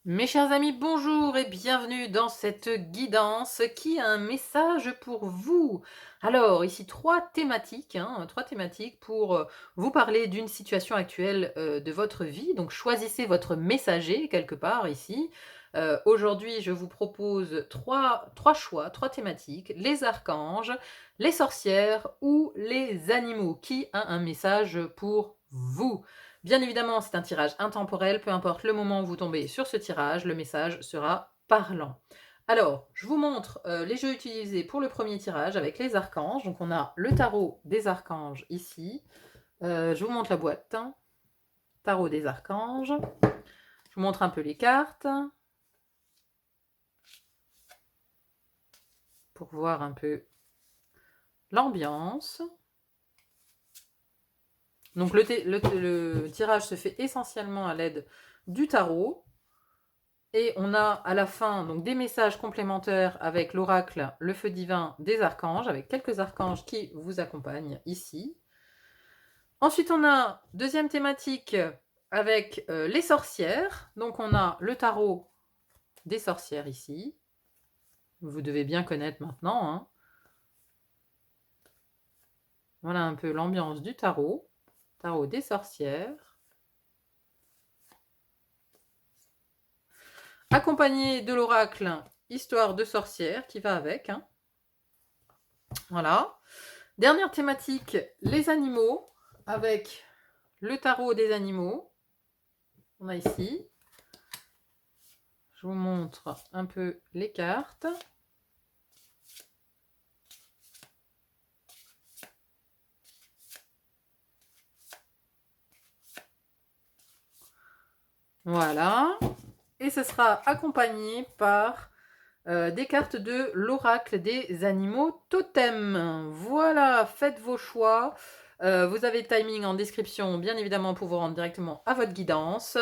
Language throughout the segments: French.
Mes chers amis, bonjour et bienvenue dans cette guidance qui a un message pour vous. Alors, ici trois thématiques pour vous parler d'une situation actuelle de votre vie. Donc, choisissez votre messager quelque part ici. Aujourd'hui, je vous propose trois choix, trois thématiques, les archanges, les sorcières ou les animaux. Qui a un message pour vous? Bien évidemment, c'est un tirage intemporel, peu importe le moment où vous tombez sur ce tirage, le message sera parlant. Alors, je vous montre les jeux utilisés pour le premier tirage avec les archanges. Donc, on a le tarot des archanges ici. Je vous montre la boîte. Tarot des archanges. Je vous montre un peu les cartes pour voir un peu l'ambiance. Donc, le tirage se fait essentiellement à l'aide du tarot. Et on a à la fin donc des messages complémentaires avec l'oracle, le feu divin des archanges, avec quelques archanges qui vous accompagnent ici. Ensuite, on a deuxième thématique avec les sorcières. Donc, on a le tarot des sorcières ici. Vous devez bien connaître maintenant. Hein. Voilà un peu l'ambiance du tarot. Tarot des sorcières. Accompagné de l'oracle Histoire de sorcière qui va avec. Hein. Voilà. Dernière thématique, les animaux, avec le tarot des animaux. On a ici. Je vous montre un peu les cartes. Voilà. Et ce sera accompagné par des cartes de l'oracle des animaux totems. Voilà, faites vos choix. Vous avez le timing en description, bien évidemment, pour vous rendre directement à votre guidance.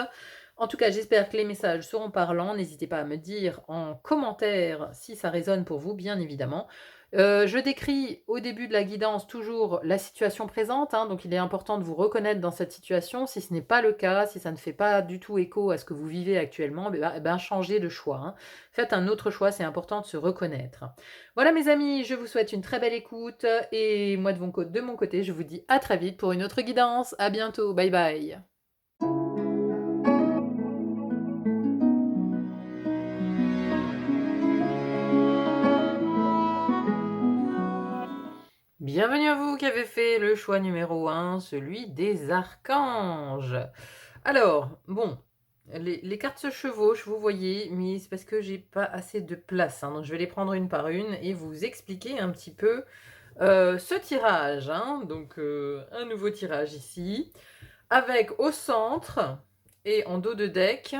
En tout cas, j'espère que les messages seront parlants. N'hésitez pas à me dire en commentaire si ça résonne pour vous, bien évidemment. Je décris au début de la guidance toujours la situation présente, hein, donc il est important de vous reconnaître dans cette situation. Si ce n'est pas le cas, si ça ne fait pas du tout écho à ce que vous vivez actuellement, changez de choix. Hein. Faites un autre choix, c'est important de se reconnaître. Voilà mes amis, je vous souhaite une très belle écoute et moi de mon côté, je vous dis à très vite pour une autre guidance. À bientôt, bye bye. Bienvenue à vous qui avez fait le choix numéro 1, celui des archanges. Alors, bon, les cartes se chevauchent, vous voyez, mais c'est parce que j'ai pas assez de place. Hein, donc je vais les prendre une par une et vous expliquer un petit peu ce tirage. Hein, donc un nouveau tirage ici, avec au centre et en dos de deck,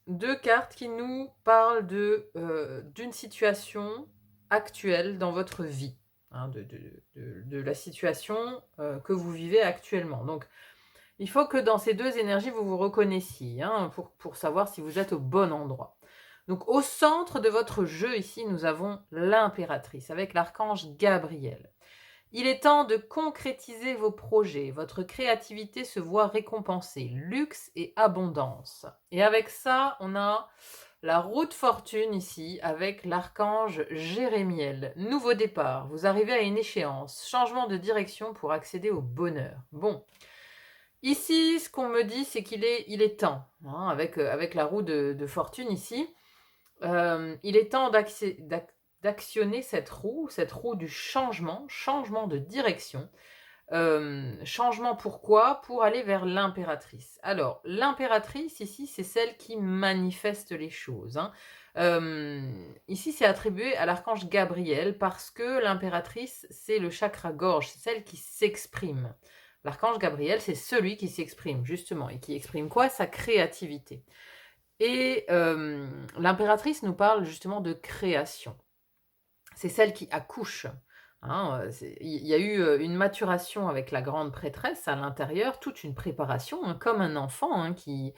deux cartes qui nous parlent d'une situation actuelle dans votre vie. Hein, de la situation que vous vivez actuellement. Donc, il faut que dans ces deux énergies, vous vous reconnaissiez hein, pour savoir si vous êtes au bon endroit. Donc, au centre de votre jeu, ici, nous avons l'impératrice avec l'archange Gabriel. Il est temps de concrétiser vos projets. Votre créativité se voit récompensée. Luxe et abondance. Et avec ça, on a la roue de fortune ici avec l'archange Jérémiel. Nouveau départ, vous arrivez à une échéance, changement de direction pour accéder au bonheur. Bon, ici ce qu'on me dit c'est qu'il est temps, hein, avec la roue de fortune ici, il est temps d'actionner cette roue du changement de direction. Changement pourquoi? Pour aller vers l'impératrice. Alors, l'impératrice, ici, c'est celle qui manifeste les choses. Hein. Ici, c'est attribué à l'archange Gabriel parce que l'impératrice, c'est le chakra gorge, c'est celle qui s'exprime. L'archange Gabriel, c'est celui qui s'exprime, justement. Et qui exprime quoi? Sa créativité. Et l'impératrice nous parle justement de création. C'est celle qui accouche. Hein, il y a eu, une maturation avec la grande prêtresse à l'intérieur, toute une préparation, hein, comme un enfant, hein, qui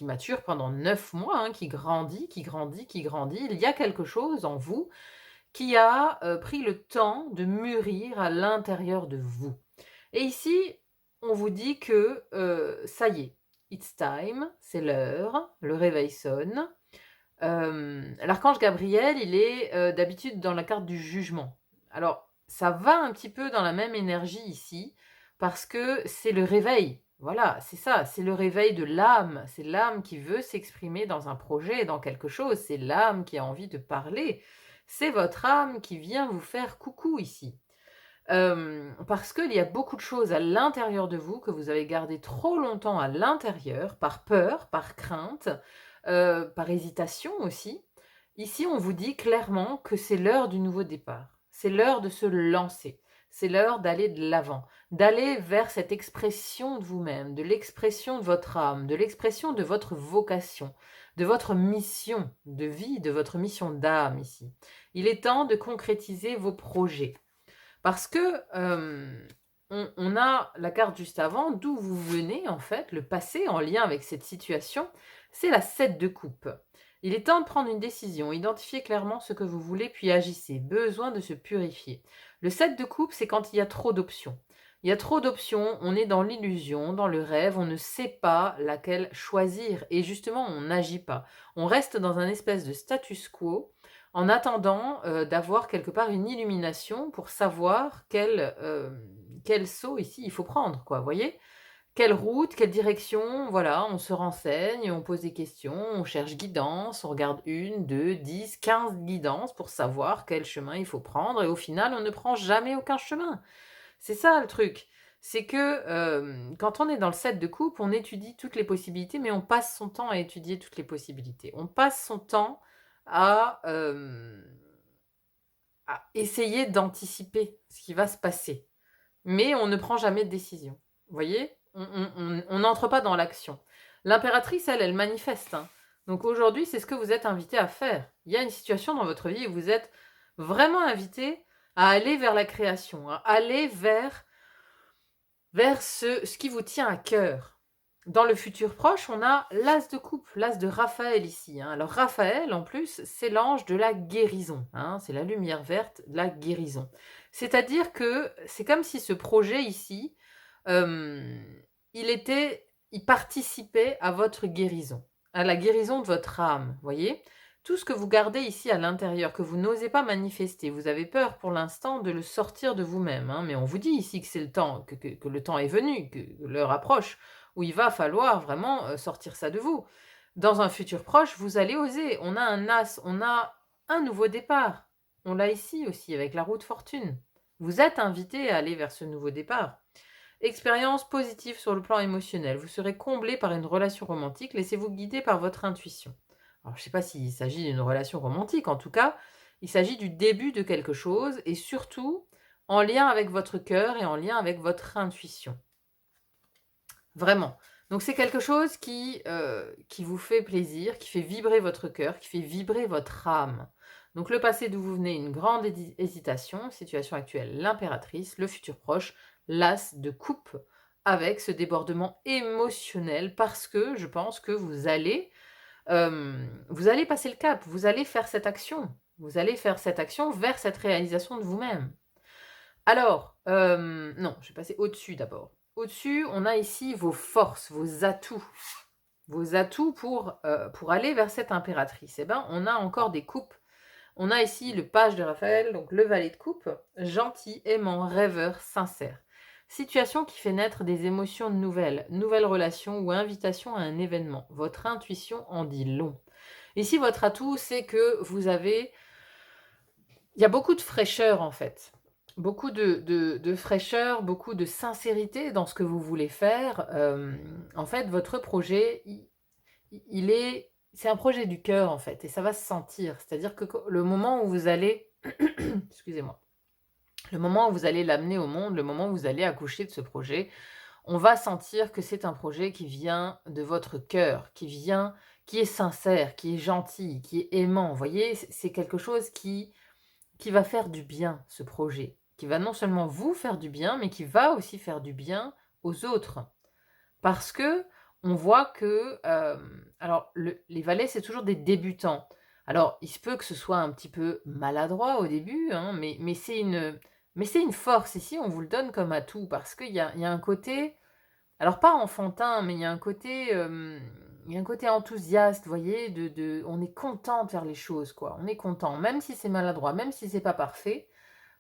mature pendant 9 mois, hein, qui grandit, qui grandit, qui grandit. Il y a quelque chose en vous qui a, pris le temps de mûrir à l'intérieur de vous. Et ici, on vous dit que, ça y est, it's time, c'est l'heure, le réveil sonne. L'archange Gabriel, il est, d'habitude dans la carte du jugement. Alors, ça va un petit peu dans la même énergie ici, parce que c'est le réveil. Voilà, c'est ça, c'est le réveil de l'âme. C'est l'âme qui veut s'exprimer dans un projet, dans quelque chose. C'est l'âme qui a envie de parler. C'est votre âme qui vient vous faire coucou ici. Parce qu'il y a beaucoup de choses à l'intérieur de vous que vous avez gardées trop longtemps à l'intérieur, par peur, par crainte, par hésitation aussi. Ici, on vous dit clairement que c'est l'heure du nouveau départ. C'est l'heure de se lancer. C'est l'heure d'aller de l'avant, d'aller vers cette expression de vous-même, de l'expression de votre âme, de l'expression de votre vocation, de votre mission de vie, de votre mission d'âme ici. Il est temps de concrétiser vos projets. Parce que on a la carte juste avant, d'où vous venez en fait, le passé en lien avec cette situation, c'est la 7 de coupe. Il est temps de prendre une décision, identifier clairement ce que vous voulez, puis agissez. Besoin de se purifier. Le 7 de coupe, c'est quand il y a trop d'options. Il y a trop d'options, on est dans l'illusion, dans le rêve, on ne sait pas laquelle choisir. Et justement, on n'agit pas. On reste dans un espèce de status quo en attendant d'avoir quelque part une illumination pour savoir quel saut ici il faut prendre, quoi, vous voyez? Quelle route, quelle direction, voilà, on se renseigne, on pose des questions, on cherche guidance, on regarde 1, 2, 10, 15 guidances pour savoir quel chemin il faut prendre et au final, on ne prend jamais aucun chemin. C'est ça le truc. C'est que, quand on est dans le 7 de coupe, on étudie toutes les possibilités, mais on passe son temps à étudier toutes les possibilités. On passe son temps à, essayer d'anticiper ce qui va se passer, mais on ne prend jamais de décision. Vous voyez? On n'entre pas dans l'action. L'impératrice, elle manifeste, hein. Donc aujourd'hui, c'est ce que vous êtes invité à faire. Il y a une situation dans votre vie où vous êtes vraiment invité à aller vers la création, à aller vers ce qui vous tient à cœur. Dans le futur proche, on a l'as de coupe, l'as de Raphaël ici, hein. Alors Raphaël, en plus, c'est l'ange de la guérison, hein, c'est la lumière verte de la guérison. C'est-à-dire que c'est comme si ce projet ici, hem, il participait à votre guérison, à la guérison de votre âme, voyez? Tout ce que vous gardez ici à l'intérieur, que vous n'osez pas manifester, vous avez peur pour l'instant de le sortir de vous-même, hein, mais on vous dit ici que c'est le temps, que le temps est venu, que l'heure approche, où il va falloir vraiment sortir ça de vous. Dans un futur proche, vous allez oser. On a un as, on a un nouveau départ. On l'a ici aussi avec la roue de fortune. Vous êtes invité à aller vers ce nouveau départ. Expérience positive sur le plan émotionnel. Vous serez comblé par une relation romantique. Laissez-vous guider par votre intuition. Alors, je ne sais pas s'il s'agit d'une relation romantique. En tout cas, il s'agit du début de quelque chose et surtout en lien avec votre cœur et en lien avec votre intuition. Vraiment. Donc c'est quelque chose qui vous fait plaisir, qui fait vibrer votre cœur, qui fait vibrer votre âme. Donc le passé d'où vous venez, une grande hésitation, situation actuelle, l'impératrice, le futur proche, l'as de coupe, avec ce débordement émotionnel, parce que je pense que vous allez passer le cap, vous allez faire cette action. Vous allez faire cette action vers cette réalisation de vous-même. Alors, non, je vais passer au-dessus d'abord. Au-dessus, on a ici vos forces, vos atouts. Vos atouts pour aller vers cette impératrice. Eh ben, on a encore des coupes. On a ici le page de Raphaël, donc le valet de coupe, gentil, aimant, rêveur, sincère. Situation qui fait naître des émotions nouvelles, nouvelles relations ou invitation à un événement. Votre intuition en dit long. Ici, votre atout, c'est que il y a beaucoup de fraîcheur en fait. Beaucoup de fraîcheur, beaucoup de sincérité dans ce que vous voulez faire. En fait, votre projet, c'est un projet du cœur en fait, et ça va se sentir. C'est-à-dire que le moment où vous allez, excusez-moi, le moment où vous allez l'amener au monde, le moment où vous allez accoucher de ce projet, on va sentir que c'est un projet qui vient de votre cœur, qui est sincère, qui est gentil, qui est aimant. Vous voyez, c'est quelque chose qui qui va faire du bien, ce projet, qui va non seulement vous faire du bien, mais qui va aussi faire du bien aux autres. Parce que on voit que, alors les valets, c'est toujours des débutants. Alors, il se peut que ce soit un petit peu maladroit au début, hein, mais c'est une force. Ici, on vous le donne comme atout parce qu'il y a un côté, alors pas enfantin, mais il y a un côté enthousiaste, vous voyez? On est content de faire les choses, quoi. On est content, même si c'est maladroit, même si c'est pas parfait.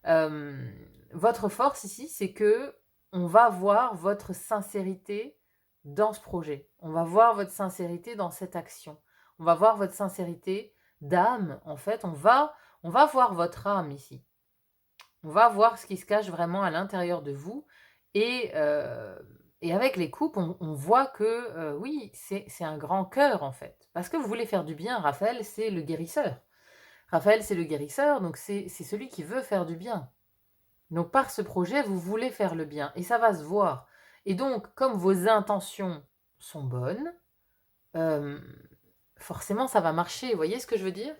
Hem, Votre force ici, c'est que on va voir votre sincérité dans ce projet. On va voir votre sincérité dans cette action. On va voir votre sincérité d'âme, en fait. On va voir votre âme ici. On va voir ce qui se cache vraiment à l'intérieur de vous et et avec les coupes, on voit que, oui, c'est un grand cœur, en fait. Parce que vous voulez faire du bien. Raphaël, c'est le guérisseur. Raphaël, c'est le guérisseur, donc c'est celui qui veut faire du bien. Donc par ce projet, vous voulez faire le bien et ça va se voir. Et donc, comme vos intentions sont bonnes, hem, forcément ça va marcher. Vous voyez ce que je veux dire?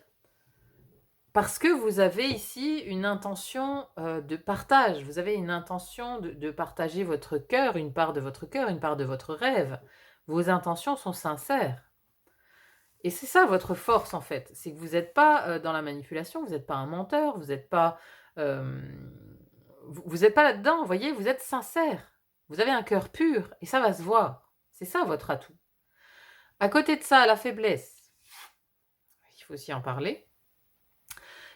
Parce que vous avez ici une intention, de partage. Vous avez une intention de partager votre cœur, une part de votre cœur, une part de votre rêve. Vos intentions sont sincères et c'est ça votre force, en fait. C'est que vous êtes pas, dans la manipulation, vous êtes pas un menteur, vous êtes pas, hem, vous êtes pas là-dedans, vous voyez? Vous êtes sincère. Vous avez un cœur pur et ça va se voir. C'est ça votre atout. À côté de ça, la faiblesse, il faut aussi en parler,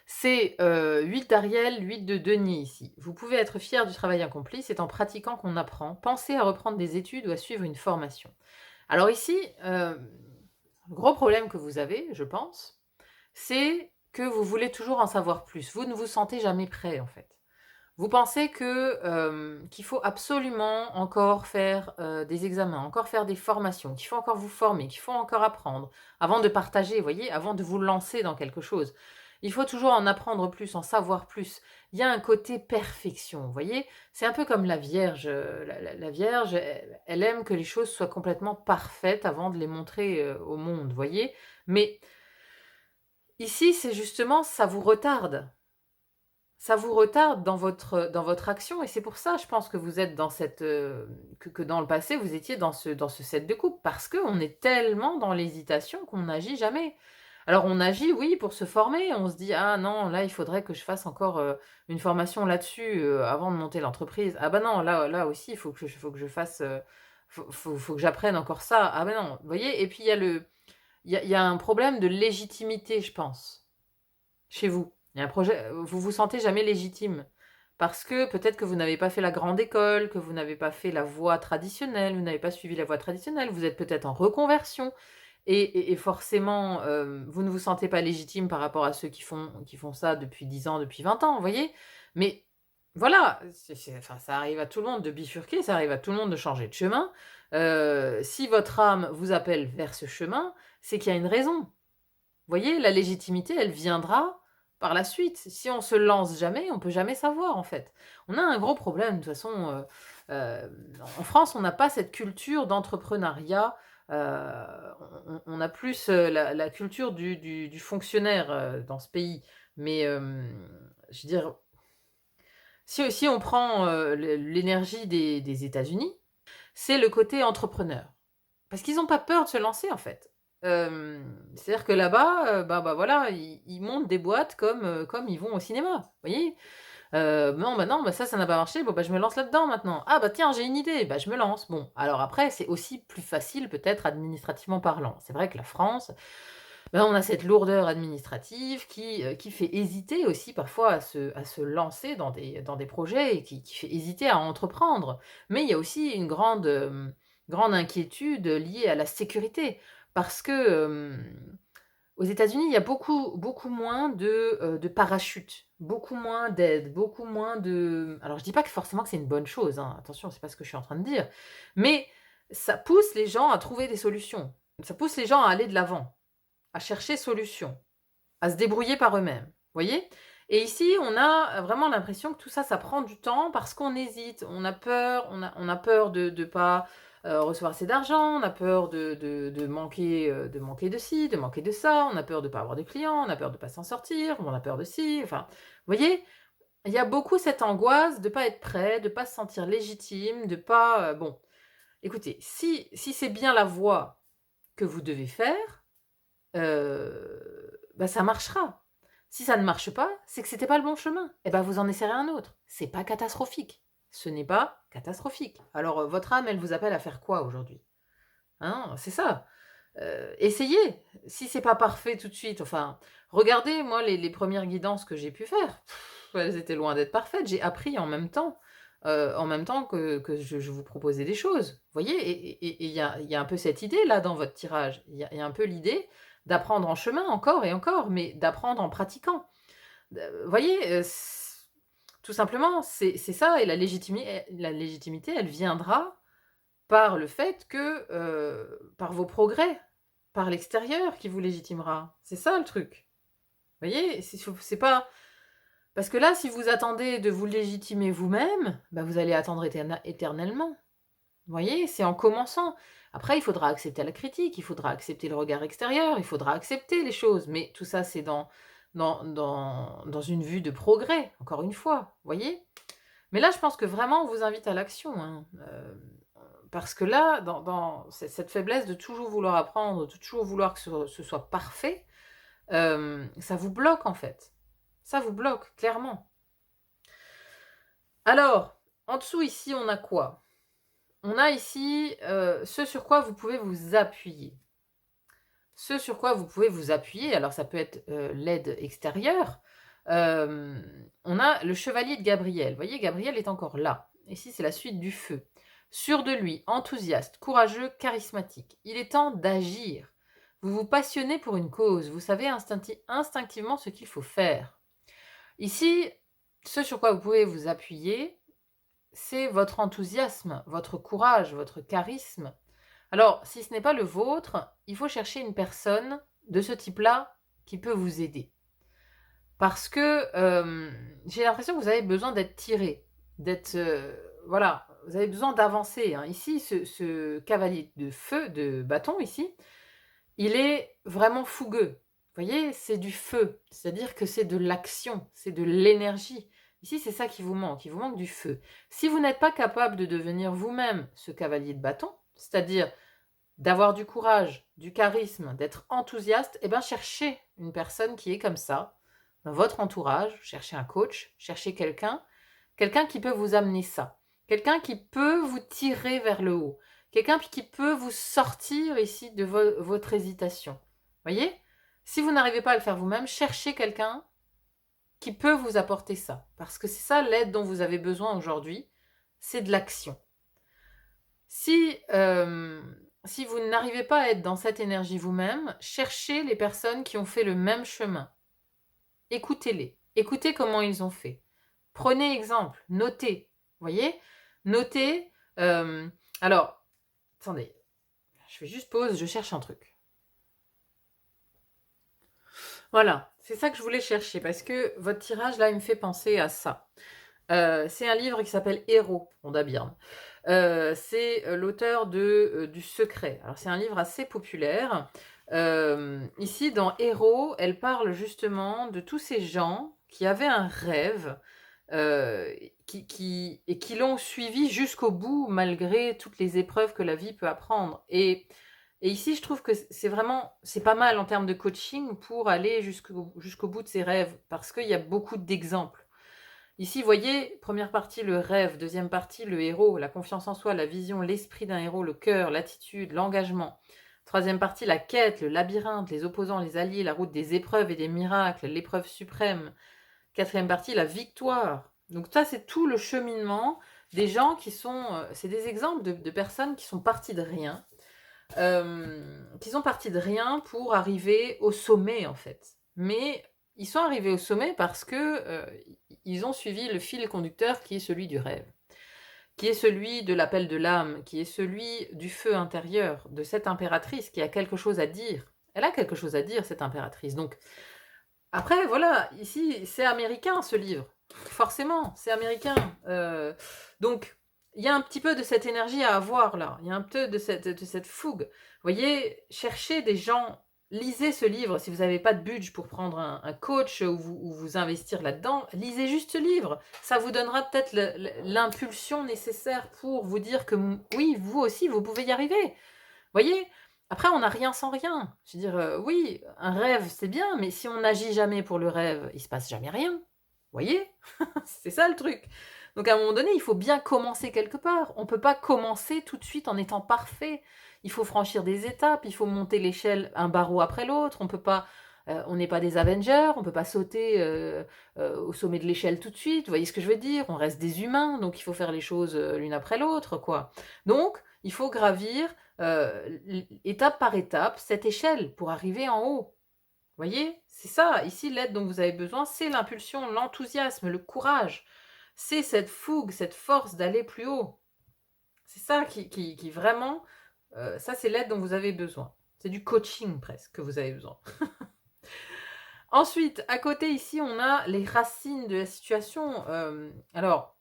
c'est, 8 d'Ariel, 8 de denier ici. Vous pouvez être fier du travail accompli, c'est en pratiquant qu'on apprend. Pensez à reprendre des études ou à suivre une formation. Alors ici, le gros problème que vous avez, je pense, c'est que vous voulez toujours en savoir plus. Vous ne vous sentez jamais prêt, en fait. Vous pensez que, qu'il faut absolument encore faire, des examens, encore faire des formations, qu'il faut encore vous former, qu'il faut encore apprendre avant de partager, vous voyez? Avant de vous lancer dans quelque chose. Il faut toujours en apprendre plus, en savoir plus. Il y a un côté perfection, vous voyez? C'est un peu comme la Vierge, la Vierge, elle aime que les choses soient complètement parfaites avant de les montrer, au monde, vous voyez? Mais ici, c'est justement ça vous retarde. Ça vous retarde dans votre action et c'est pour ça, je pense que vous êtes dans cette, que dans le passé, vous étiez dans ce set de coupe. Parce qu'on est tellement dans l'hésitation qu'on n'agit jamais. Alors on agit, oui, pour se former. On se dit: «Ah non, là, il faudrait que je fasse encore, une formation là-dessus, avant de monter l'entreprise. Ah bah non, là aussi, il faut que je fasse, faut que j'apprenne encore ça. Ah bah non». Vous voyez? Et puis il y a un problème de légitimité, je pense. Chez vous. Il y a un projet, vous vous sentez jamais légitime. Parce que peut-être que vous n'avez pas fait la grande école, que vous n'avez pas fait la voie traditionnelle, vous n'avez pas suivi la voie traditionnelle, vous êtes peut-être en reconversion et forcément, vous ne vous sentez pas légitime par rapport à ceux qui font ça depuis 10 ans, depuis 20 ans, vous voyez? Mais voilà, enfin, ça arrive à tout le monde de bifurquer, ça arrive à tout le monde de changer de chemin. Si votre âme vous appelle vers ce chemin, c'est qu'il y a une raison. Vous voyez, la légitimité, elle viendra par la suite. Si on se lance jamais, on peut jamais savoir, en fait. On a un gros problème, de toute façon, en France, on n'a pas cette culture d'entrepreneuriat, on a plus, la culture du fonctionnaire, dans ce pays. Mais, je veux dire, si on prend, l'énergie des États-Unis, c'est le côté entrepreneur. Parce qu'ils ont pas peur de se lancer, en fait. C'est-à-dire que là-bas, voilà, ils montent des boîtes comme ils vont au cinéma, vous voyez? Non, bah, non, bah, ça n'a pas marché, bon, bah, je me lance là-dedans maintenant. Ah, bah, tiens, j'ai une idée, bah, je me lance. Bon, alors après, c'est aussi plus facile peut-être administrativement parlant. C'est vrai que la France, bah, on a cette lourdeur administrative qui fait hésiter aussi parfois à se lancer dans des projets et qui fait hésiter à entreprendre. Mais il y a aussi une grande inquiétude liée à la sécurité parce que, aux États-Unis, il y a beaucoup moins de parachutes, beaucoup moins d'aide, beaucoup moins de, alors je dis pas que forcément que c'est une bonne chose, hein, attention, c'est pas ce que je suis en train de dire, mais ça pousse les gens à trouver des solutions. Ça pousse les gens à aller de l'avant, à chercher solution, à se débrouiller par eux-mêmes, voyez? Et ici, on a vraiment l'impression que tout ça, ça prend du temps parce qu'on hésite, on a peur de pas, recevoir assez d'argent, on a peur de manquer de ci, de manquer de ça, on a peur de pas avoir de clients, on a peur de pas s'en sortir, on a peur de ci, enfin, vous voyez? Il y a beaucoup cette angoisse de pas être prêt, de pas se sentir légitime, de pas, bon, écoutez, si c'est bien la voie que vous devez faire, bah, ça marchera. Si ça ne marche pas, c'est que c'était pas le bon chemin. Et ben, vous en essayerez un autre. C'est pas catastrophique. Ce n'est pas catastrophique. Alors, votre âme, elle vous appelle à faire quoi aujourd'hui? Hein, c'est ça. Essayez. Si c'est pas parfait tout de suite, enfin, regardez, moi, les premières guidances que j'ai pu faire, elles étaient loin d'être parfaites. J'ai appris en même temps que je vous proposais des choses. Vous voyez? Et il y a un peu cette idée-là dans votre tirage. Il y a un peu l'idée d'apprendre en chemin encore et encore, mais d'apprendre en pratiquant. Vous voyez? Tout simplement, c'est ça et la légitimité, elle viendra par le fait que, par vos progrès, par l'extérieur qui vous légitimera. C'est ça le truc. Vous voyez? C'est pas parce que là, si vous attendez de vous légitimer vous-même, bah, vous allez attendre éternellement. Vous voyez? C'est en commençant. Après, il faudra accepter la critique, il faudra accepter le regard extérieur, il faudra accepter les choses, mais tout ça, c'est dans une vue de progrès, encore une fois, vous voyez? Mais là, je pense que vraiment, on vous invite à l'action, hein, parce que là, dans cette faiblesse de toujours vouloir apprendre, de toujours vouloir que ce soit parfait, ça vous bloque, en fait. Ça vous bloque, clairement. Alors, en dessous, ici, on a quoi? On a ici, ce sur quoi vous pouvez vous appuyer. Ce sur quoi vous pouvez vous appuyer, alors ça peut être, l'aide extérieure, on a le chevalier de Gabriel. Vous voyez, Gabriel est encore là. Ici, c'est la suite du feu. Sûr de lui, enthousiaste, courageux, charismatique. Il est temps d'agir. Vous vous passionnez pour une cause, vous savez instinctivement ce qu'il faut faire. Ici, ce sur quoi vous pouvez vous appuyer, c'est votre enthousiasme, votre courage, votre charisme. Alors, si ce n'est pas le vôtre, il faut chercher une personne de ce type-là qui peut vous aider. Parce que j'ai l'impression que vous avez besoin d'être tiré, d'être... voilà, vous avez besoin d'avancer, hein. Ici, ce cavalier de feu, de bâton, ici, il est vraiment fougueux. Vous voyez, c'est du feu, c'est-à-dire que c'est de l'action, c'est de l'énergie. Ici, c'est ça qui vous manque, il vous manque du feu. Si vous n'êtes pas capable de devenir vous-même ce cavalier de bâton, c'est-à-dire d'avoir du courage, du charisme, d'être enthousiaste, eh bien cherchez une personne qui est comme ça, dans votre entourage, cherchez un coach, cherchez quelqu'un qui peut vous amener ça, quelqu'un qui peut vous tirer vers le haut, quelqu'un qui peut vous sortir ici de votre hésitation. Voyez? Si vous n'arrivez pas à le faire vous-même, cherchez quelqu'un qui peut vous apporter ça, parce que c'est ça l'aide dont vous avez besoin aujourd'hui, c'est de l'action. Si vous n'arrivez pas à être dans cette énergie vous-même, cherchez les personnes qui ont fait le même chemin. Écoutez-les. Écoutez comment ils ont fait. Prenez exemple. Notez. Voyez? Notez. Alors, attendez. Je fais juste pause, je cherche un truc. Voilà. C'est ça que je voulais chercher parce que votre tirage, là, il me fait penser à ça. C'est un livre qui s'appelle Héros, Rhonda Byrne. C'est l'auteur du Secret. Alors, c'est un livre assez populaire. Ici, dans Héros, elle parle justement de tous ces gens qui avaient un rêve et qui l'ont suivi jusqu'au bout, malgré toutes les épreuves que la vie peut apprendre. Et ici, je trouve que c'est pas mal en termes de coaching pour aller jusqu'au bout de ses rêves, parce qu'il y a beaucoup d'exemples. Ici, vous voyez, première partie, le rêve, deuxième partie, le héros, la confiance en soi, la vision, l'esprit d'un héros, le cœur, l'attitude, l'engagement. Troisième partie, la quête, le labyrinthe, les opposants, les alliés, la route des épreuves et des miracles, l'épreuve suprême. Quatrième partie, la victoire. Donc ça, c'est tout le cheminement des gens qui sont... c'est des exemples de personnes qui sont parties de rien, pour arriver au sommet, en fait. Mais ils sont arrivés au sommet parce que ils ont suivi le fil conducteur qui est celui du rêve, qui est celui de l'appel de l'âme, qui est celui du feu intérieur, de cette impératrice qui a quelque chose à dire. Elle a quelque chose à dire, cette impératrice. Donc, après, voilà, ici, c'est américain, ce livre. Forcément, c'est américain. Donc, il y a un petit peu de cette énergie à avoir là, il y a un peu de cette fougue. Vous voyez, cherchez des gens, lisez ce livre si vous n'avez pas de budget pour prendre un coach ou vous investir là-dedans, lisez juste ce livre. Ça vous donnera peut-être l'impulsion nécessaire pour vous dire que oui, vous aussi, vous pouvez y arriver. Vous voyez? Après, on n'a rien sans rien. Je veux dire, oui, un rêve, c'est bien, mais si on n'agit jamais pour le rêve, il se passe jamais rien. Vous voyez? C'est ça le truc. Donc à un moment donné, il faut bien commencer quelque part. On ne peut pas commencer tout de suite en étant parfait. Il faut franchir des étapes, il faut monter l'échelle un barreau après l'autre. On peut pas, on n'est pas des Avengers, on ne peut pas sauter au sommet de l'échelle tout de suite. Vous voyez ce que je veux dire? On reste des humains, donc il faut faire les choses l'une après l'autre, quoi. Donc il faut gravir étape par étape cette échelle pour arriver en haut. Vous voyez? C'est ça. Ici, l'aide dont vous avez besoin, c'est l'impulsion, l'enthousiasme, le courage. C'est cette fougue, cette force d'aller plus haut. C'est ça qui vraiment, ça c'est l'aide dont vous avez besoin. C'est du coaching presque que vous avez besoin. Ensuite, à côté ici, on a les racines de la situation. Alors,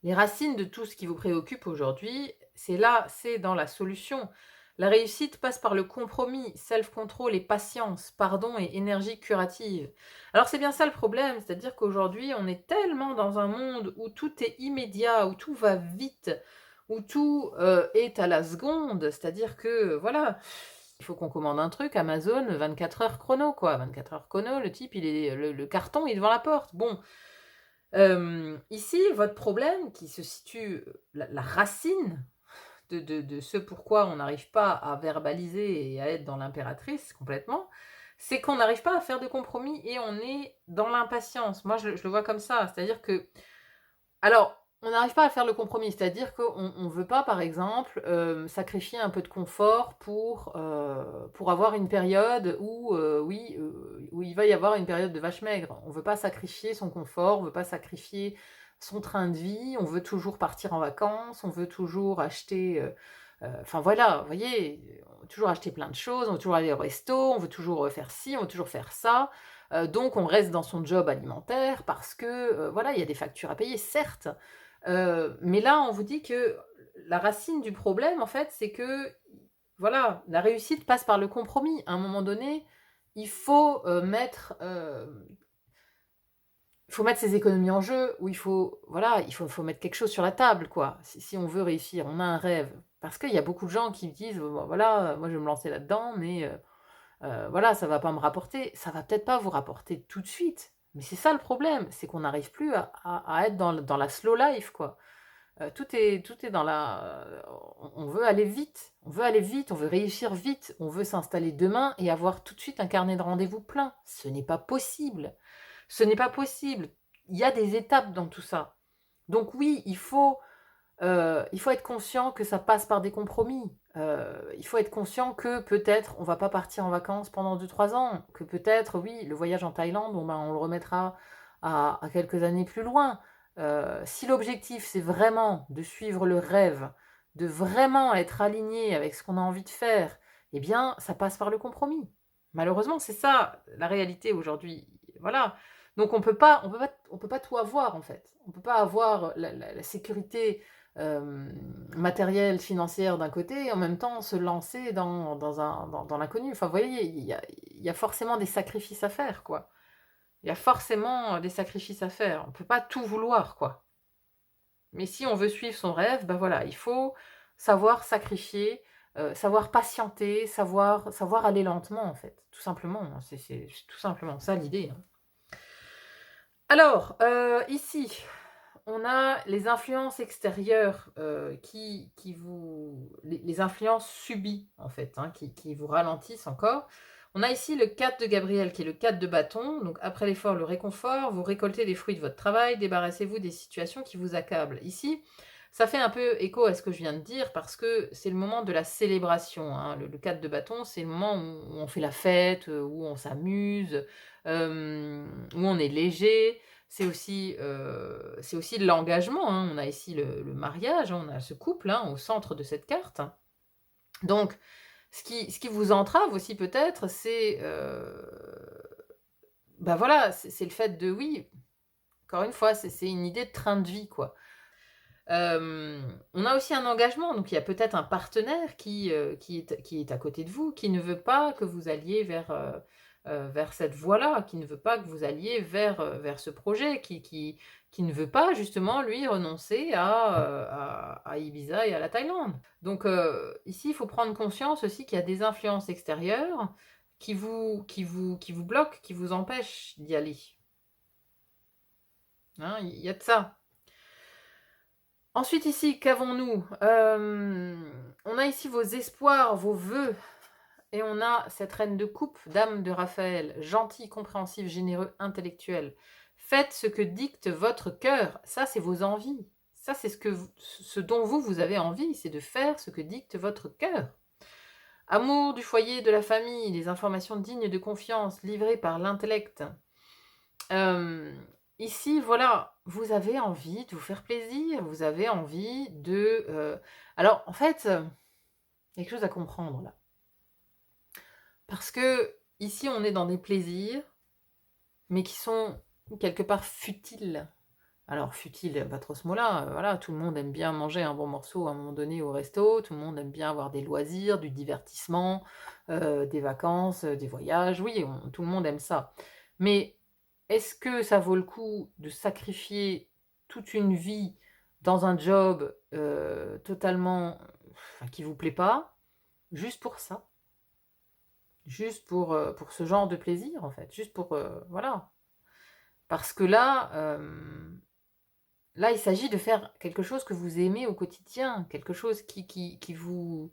les racines de tout ce qui vous préoccupe aujourd'hui, c'est là, c'est dans la solution. La réussite passe par le compromis, self-control et patience, pardon et énergie curative. Alors c'est bien ça le problème, c'est-à-dire qu'aujourd'hui on est tellement dans un monde où tout est immédiat, où tout va vite, où tout est à la seconde, c'est-à-dire que voilà, il faut qu'on commande un truc, Amazon, 24 heures chrono quoi, 24 heures chrono, le type il est, le carton il est devant la porte. Bon, ici votre problème qui se situe, la racine de ce pourquoi on n'arrive pas à verbaliser et à être dans l'impératrice complètement, c'est qu'on n'arrive pas à faire de compromis et on est dans l'impatience. Moi, je le vois comme ça. C'est-à-dire que, alors, on n'arrive pas à faire le compromis. C'est-à-dire qu'on ne veut pas, par exemple, sacrifier un peu de confort pour avoir une période où, oui, où il va y avoir une période de vache maigre. On ne veut pas sacrifier son confort, on ne veut pas sacrifier son train de vie, on veut toujours partir en vacances, on veut toujours acheter, enfin voilà, vous voyez, on veut toujours acheter plein de choses, on veut toujours aller au resto, on veut toujours faire ci, on veut toujours faire ça. Donc on reste dans son job alimentaire parce que, voilà, il y a des factures à payer, certes. Mais là, on vous dit que la racine du problème, en fait, c'est que, voilà, la réussite passe par le compromis. À un moment donné, il faut mettre ses économies en jeu, ou il faut, voilà, faut mettre quelque chose sur la table, quoi. Si on veut réussir, on a un rêve. Parce qu'il y a beaucoup de gens qui me disent, bon, voilà, moi je vais me lancer là-dedans, mais voilà, ça va pas me rapporter. Ça va peut-être pas vous rapporter tout de suite. Mais c'est ça le problème, c'est qu'on n'arrive plus à être dans la slow life, quoi. Tout est dans la... On veut aller vite, on veut réussir vite, on veut s'installer demain et avoir tout de suite un carnet de rendez-vous plein. Ce n'est pas possible. Ce n'est pas possible. Il y a des étapes dans tout ça. Donc oui, il faut être conscient que ça passe par des compromis. Il faut être conscient que peut-être on va pas partir en vacances pendant 2 3 ans, que peut-être, oui, le voyage en Thaïlande, bon, ben, on le remettra à quelques années plus loin. Si l'objectif c'est vraiment de suivre le rêve, de vraiment être aligné avec ce qu'on a envie de faire, eh bien, ça passe par le compromis. Malheureusement, c'est ça la réalité aujourd'hui. Voilà. Donc on peut pas tout avoir en fait. On peut pas avoir la sécurité matérielle, financière d'un côté, et en même temps se lancer dans l'inconnu. Enfin, vous voyez, il y a forcément des sacrifices à faire, quoi. Il y a forcément des sacrifices à faire. On peut pas tout vouloir, quoi. Mais si on veut suivre son rêve, ben voilà, il faut savoir sacrifier, savoir patienter, savoir aller lentement, en fait. Tout simplement, hein. C'est tout simplement ça l'idée, hein. Alors, ici, on a les influences extérieures qui vous... Les influences subies, en fait, hein, qui vous ralentissent encore. On a ici le 4 de Gabriel, qui est le 4 de bâton. Donc, après l'effort, le réconfort, vous récoltez les fruits de votre travail, débarrassez-vous des situations qui vous accablent. Ici, ça fait un peu écho à ce que je viens de dire, parce que c'est le moment de la célébration, hein. Le 4 de bâton, c'est le moment où on fait la fête, où on s'amuse, où on est léger. C'est aussi de l'engagement, hein. On a ici le mariage, hein, on a ce couple, hein, au centre de cette carte. Donc, ce qui vous entrave aussi peut-être, c'est bah voilà, c'est le fait de, oui, encore une fois, c'est une idée de train de vie, quoi. On a aussi un engagement, donc il y a peut-être un partenaire qui est à côté de vous, qui ne veut pas que vous alliez vers cette voie-là, qui ne veut pas que vous alliez vers ce projet, qui ne veut pas justement, lui, renoncer à Ibiza et à la Thaïlande. Donc ici, il faut prendre conscience aussi qu'il y a des influences extérieures qui vous bloquent, qui vous empêchent d'y aller. Hein, il y a de ça. Ensuite ici, qu'avons-nous? On a ici vos espoirs, vos vœux, et on a cette reine de coupe, dame de Raphaël, gentil, compréhensif, généreux, intellectuel. Faites ce que dicte votre cœur. Ça, c'est vos envies. Ça, c'est ce dont vous avez envie, c'est de faire ce que dicte votre cœur. Amour du foyer, de la famille, des informations dignes de confiance, livrées par l'intellect. Ici, voilà, vous avez envie de vous faire plaisir, vous avez envie de... Alors, en fait, il y a quelque chose à comprendre là. Parce que ici, on est dans des plaisirs, mais qui sont quelque part futiles. Alors, futile, pas trop ce mot-là, voilà, tout le monde aime bien manger un bon morceau à un moment donné au resto, tout le monde aime bien avoir des loisirs, du divertissement, des vacances, des voyages, oui, tout le monde aime ça. Mais est-ce que ça vaut le coup de sacrifier toute une vie dans un job totalement, enfin, qui vous plaît pas, juste pour ça? Juste pour ce genre de plaisir, en fait, juste pour, voilà. Parce que là, il s'agit de faire quelque chose que vous aimez au quotidien, quelque chose qui vous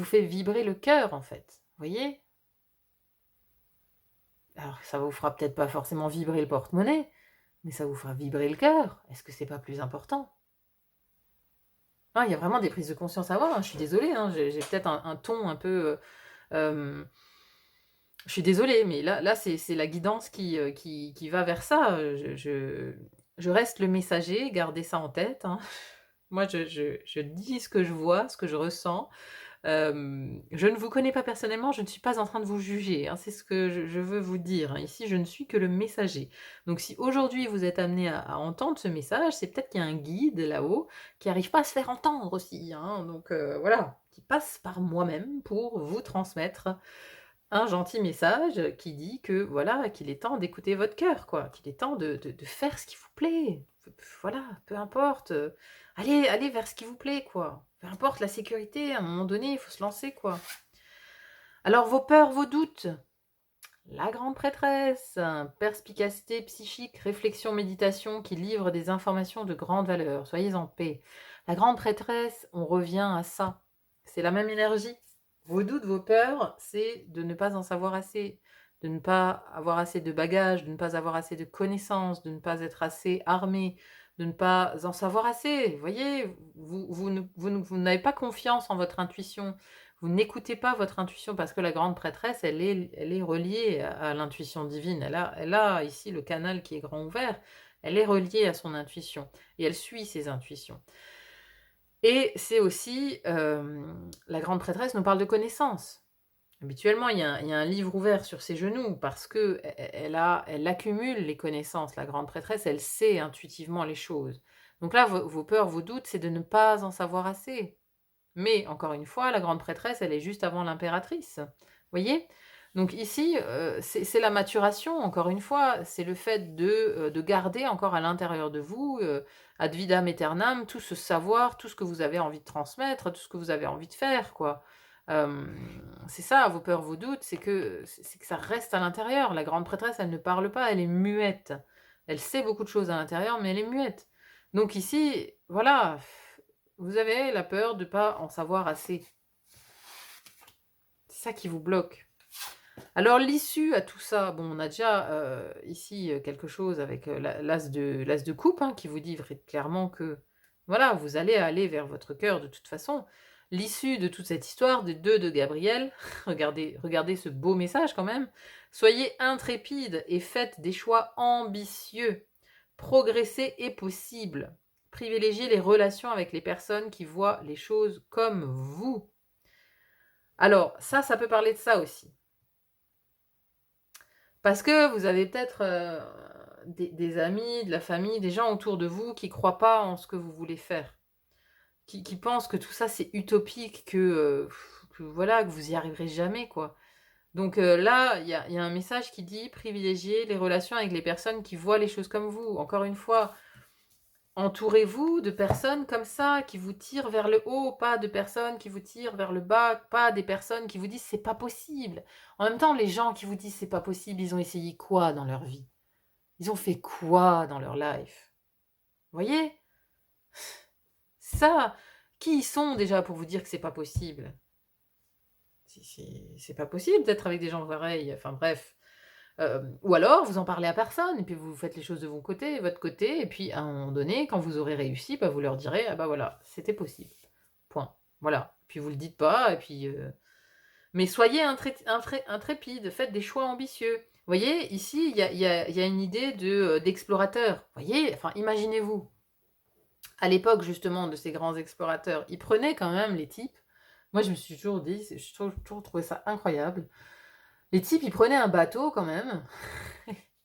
fait vibrer le cœur, en fait. Vous voyez? Alors, ça vous fera peut-être pas forcément vibrer le porte-monnaie, mais ça vous fera vibrer le cœur. Est-ce que c'est pas plus important? Ah, il y a vraiment des prises de conscience à avoir, hein. Je suis désolée, hein, j'ai peut-être un ton un peu... euh, je suis désolée, mais là c'est la guidance qui va vers ça. Je reste le messager, gardez ça en tête, hein. Moi, je dis ce que je vois, ce que je ressens. Je ne vous connais pas personnellement, je ne suis pas en train de vous juger, hein, c'est ce que je veux vous dire, hein. Ici, je ne suis que le messager. Donc si aujourd'hui vous êtes amené à entendre ce message, c'est peut-être qu'il y a un guide là-haut qui n'arrive pas à se faire entendre aussi, hein. Donc voilà, qui passe par moi-même pour vous transmettre un gentil message qui dit que voilà, qu'il est temps d'écouter votre cœur, quoi, qu'il est temps de faire ce qui vous plaît. Voilà, peu importe. Allez vers ce qui vous plaît, quoi. Peu importe la sécurité, à un moment donné, il faut se lancer, quoi. Alors, vos peurs, vos doutes. La grande prêtresse, perspicacité psychique, réflexion, méditation qui livre des informations de grande valeur. Soyez en paix. La grande prêtresse, on revient à ça. C'est la même énergie. Vos doutes, vos peurs, c'est de ne pas en savoir assez, de ne pas avoir assez de bagages, de ne pas avoir assez de connaissances, de ne pas être assez armé, de ne pas en savoir assez. Vous voyez, vous n'avez pas confiance en votre intuition. Vous n'écoutez pas votre intuition parce que la grande prêtresse, elle est reliée à l'intuition divine. Elle a ici le canal qui est grand ouvert. Elle est reliée à son intuition et elle suit ses intuitions. Et c'est aussi, la grande prêtresse nous parle de connaissance. Habituellement, il y a un livre ouvert sur ses genoux parce que elle accumule les connaissances. La grande prêtresse, elle sait intuitivement les choses. Donc là, vos peurs, vos doutes, c'est de ne pas en savoir assez. Mais encore une fois, la grande prêtresse, elle est juste avant l'impératrice. Voyez? Donc ici, c'est la maturation, encore une fois, c'est le fait de garder encore à l'intérieur de vous, ad vitam aeternam, tout ce savoir, tout ce que vous avez envie de transmettre, tout ce que vous avez envie de faire, quoi. C'est ça, vos peurs, vos doutes, c'est que ça reste à l'intérieur. La grande prêtresse, elle ne parle pas, elle est muette. Elle sait beaucoup de choses à l'intérieur, mais elle est muette. Donc ici, voilà, vous avez la peur de ne pas en savoir assez. C'est ça qui vous bloque. Alors l'issue à tout ça, bon, on a déjà ici quelque chose avec l'as de coupe, hein, qui vous dit clairement que voilà, vous allez aller vers votre cœur de toute façon. L'issue de toute cette histoire des deux de Gabriel, regardez ce beau message quand même. Soyez intrépides et faites des choix ambitieux. Progresser est possible. Privilégiez les relations avec les personnes qui voient les choses comme vous. Alors, ça peut parler de ça aussi. Parce que vous avez peut-être des amis, de la famille, des gens autour de vous qui croient pas en ce que vous voulez faire, qui pensent que tout ça c'est utopique, que voilà, que vous y arriverez jamais, quoi. Donc là, il y a un message qui dit: «Privilégiez les relations avec les personnes qui voient les choses comme vous». Encore une fois, entourez-vous de personnes comme ça, qui vous tirent vers le haut, pas de personnes qui vous tirent vers le bas, pas des personnes qui vous disent: «C'est pas possible». En même temps, les gens qui vous disent: «C'est pas possible», ils ont essayé quoi dans leur vie? Ils ont fait quoi dans leur life? Vous voyez? Ça, qui ils sont déjà pour vous dire que c'est pas possible? C'est pas possible d'être avec des gens pareils, enfin bref. Ou alors vous en parlez à personne et puis vous faites les choses de votre côté et puis à un moment donné, quand vous aurez réussi, bah, vous leur direz: «Ah bah, voilà, c'était possible. Point». Voilà. Puis vous le dites pas et puis, mais soyez intrépides, faites des choix ambitieux. Vous voyez, ici, il y a une idée d'explorateur. Vous voyez? Enfin, imaginez-vous, à l'époque justement de ces grands explorateurs, ils prenaient quand même les types. Moi, je me suis toujours dit, j'ai toujours trouvé ça incroyable. Les types, ils prenaient un bateau quand même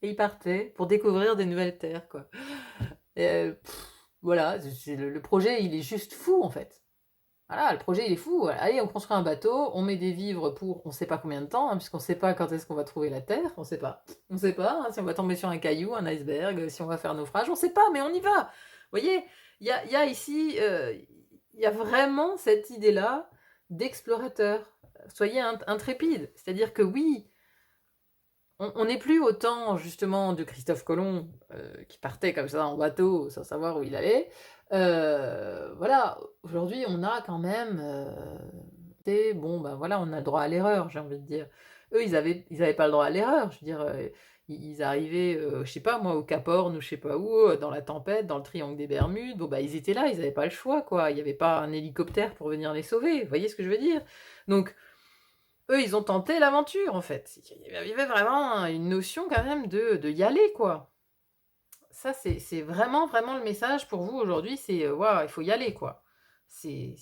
et ils partaient pour découvrir des nouvelles terres, quoi. Et voilà, le projet, il est juste fou, en fait. Voilà, le projet, il est fou. Voilà. Allez, on construit un bateau, on met des vivres pour on sait pas combien de temps, hein, puisqu'on sait pas quand est-ce qu'on va trouver la Terre, on sait pas. On sait pas, hein, si on va tomber sur un caillou, un iceberg, si on va faire naufrage, on sait pas, mais on y va. Vous voyez, il y a ici, il y a vraiment cette idée-là d'explorateur. Soyez intrépide. C'est-à-dire que oui, on n'est plus au temps justement de Christophe Colomb qui partait comme ça en bateau sans savoir où il allait. Voilà, aujourd'hui on a quand même bon ben voilà, on a le droit à l'erreur, j'ai envie de dire. Eux, ils avaient pas le droit à l'erreur. Je veux dire, ils arrivaient, je sais pas moi, au Cap Horn ou je sais pas où, dans la tempête, dans le triangle des Bermudes. Bon bah ils étaient là, ils n'avaient pas le choix, quoi. Il n'y avait pas un hélicoptère pour venir les sauver. Vous voyez ce que je veux dire? Donc eux, ils ont tenté l'aventure, en fait. Il y avait vraiment une notion quand même de y aller, quoi. Ça, c'est vraiment, vraiment le message pour vous aujourd'hui, c'est waouh, il faut y aller, quoi. C'est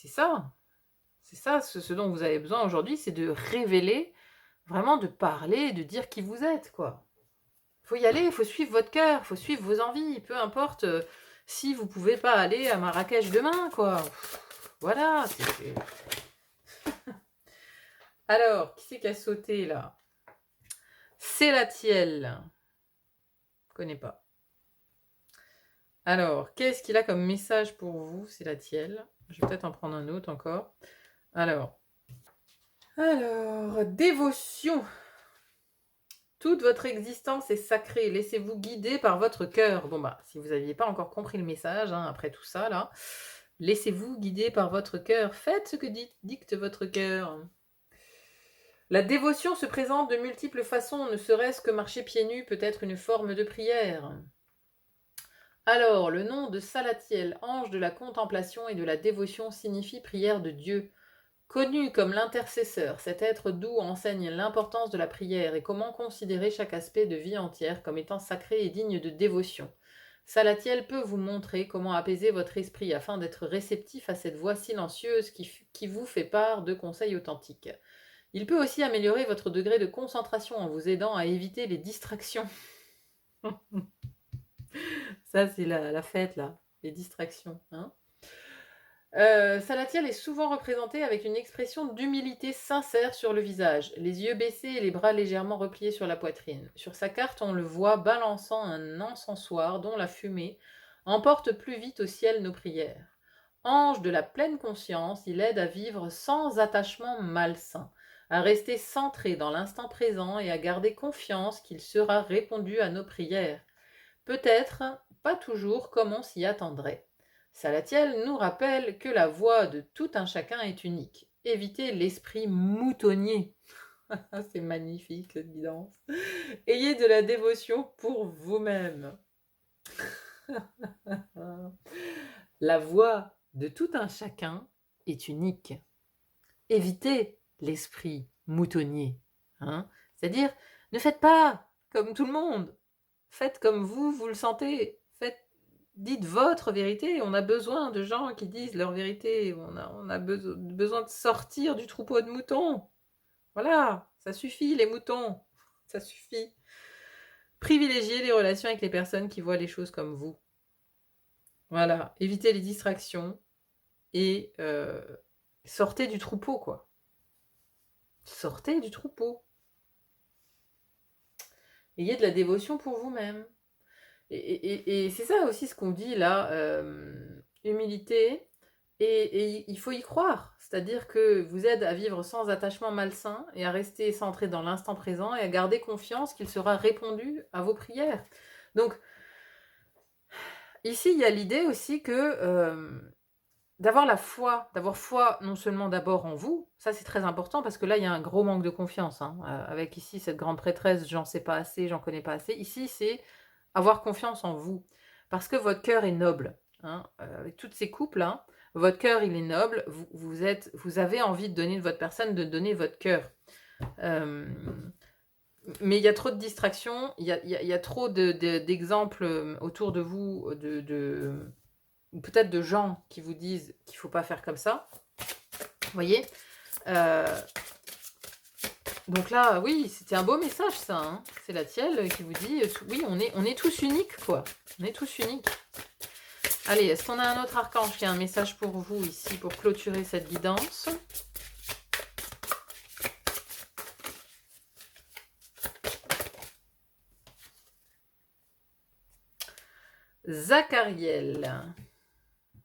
ça. C'est ça, ce dont vous avez besoin aujourd'hui, c'est de révéler, vraiment de parler, de dire qui vous êtes, quoi. Il faut y aller, il faut suivre votre cœur, il faut suivre vos envies, peu importe si vous pouvez pas aller à Marrakech demain, quoi. Voilà. Alors, qui c'est qui a sauté là? C'est la tielle. Je connais pas. Alors, qu'est-ce qu'il a comme message pour vous? C'est la tielle. Je vais peut-être en prendre un autre encore. Alors, dévotion. Toute votre existence est sacrée. Laissez-vous guider par votre cœur. Bon bah, si vous n'aviez pas encore compris le message, hein, après tout ça là, laissez-vous guider par votre cœur. Faites ce que dicte votre cœur. La dévotion se présente de multiples façons, ne serait-ce que marcher pieds nus peut être une forme de prière. Alors, le nom de Salatiel, ange de la contemplation et de la dévotion, signifie prière de Dieu. Connu comme l'intercesseur, cet être doux enseigne l'importance de la prière et comment considérer chaque aspect de vie entière comme étant sacré et digne de dévotion. Salatiel peut vous montrer comment apaiser votre esprit afin d'être réceptif à cette voix silencieuse qui vous fait part de conseils authentiques. Il peut aussi améliorer votre degré de concentration en vous aidant à éviter les distractions. Ça, c'est la fête, là, les distractions. Hein. Salatiel est souvent représenté avec une expression d'humilité sincère sur le visage, les yeux baissés et les bras légèrement repliés sur la poitrine. Sur sa carte, on le voit balançant un encensoir dont la fumée emporte plus vite au ciel nos prières. Ange de la pleine conscience, il aide à vivre sans attachement malsain, à rester centré dans l'instant présent et à garder confiance qu'il sera répondu à nos prières. Peut-être pas toujours comme on s'y attendrait. Salatiel nous rappelle que la voix de tout un chacun est unique. Évitez l'esprit moutonnier. C'est magnifique cette guidance. Ayez de la dévotion pour vous-même. La voix de tout un chacun est unique. Évitez l'esprit moutonnier. Hein. C'est-à-dire, ne faites pas comme tout le monde. Faites comme vous le sentez. Dites votre vérité. On a besoin de gens qui disent leur vérité. On a besoin de sortir du troupeau de moutons. Voilà, ça suffit les moutons. Ça suffit. Privilégiez les relations avec les personnes qui voient les choses comme vous. Voilà, évitez les distractions et sortez du troupeau, quoi. Sortez du troupeau. Ayez de la dévotion pour vous-même. Et c'est ça aussi ce qu'on dit là, humilité, et il faut y croire. C'est-à-dire que vous aide à vivre sans attachement malsain et à rester centré dans l'instant présent et à garder confiance qu'il sera répondu à vos prières. Donc, ici, il y a l'idée aussi que d'avoir foi non seulement d'abord en vous, ça c'est très important parce que là il y a un gros manque de confiance, hein, avec ici cette grande prêtresse, j'en sais pas assez, j'en connais pas assez. Ici c'est avoir confiance en vous, parce que votre cœur est noble, hein, avec toutes ces couples, hein, votre cœur il est noble, vous avez envie de donner de votre personne, de donner votre cœur. Mais il y a trop de distractions, il y a trop d'exemples autour de vous, peut-être de gens qui vous disent qu'il ne faut pas faire comme ça. Vous voyez, donc là, oui, c'était un beau message, ça. Hein. C'est la Tielle qui vous dit, oui, on est tous uniques, quoi. On est tous uniques. Allez, est-ce qu'on a un autre archange qui a un message pour vous ici, pour clôturer cette guidance? Zachariel.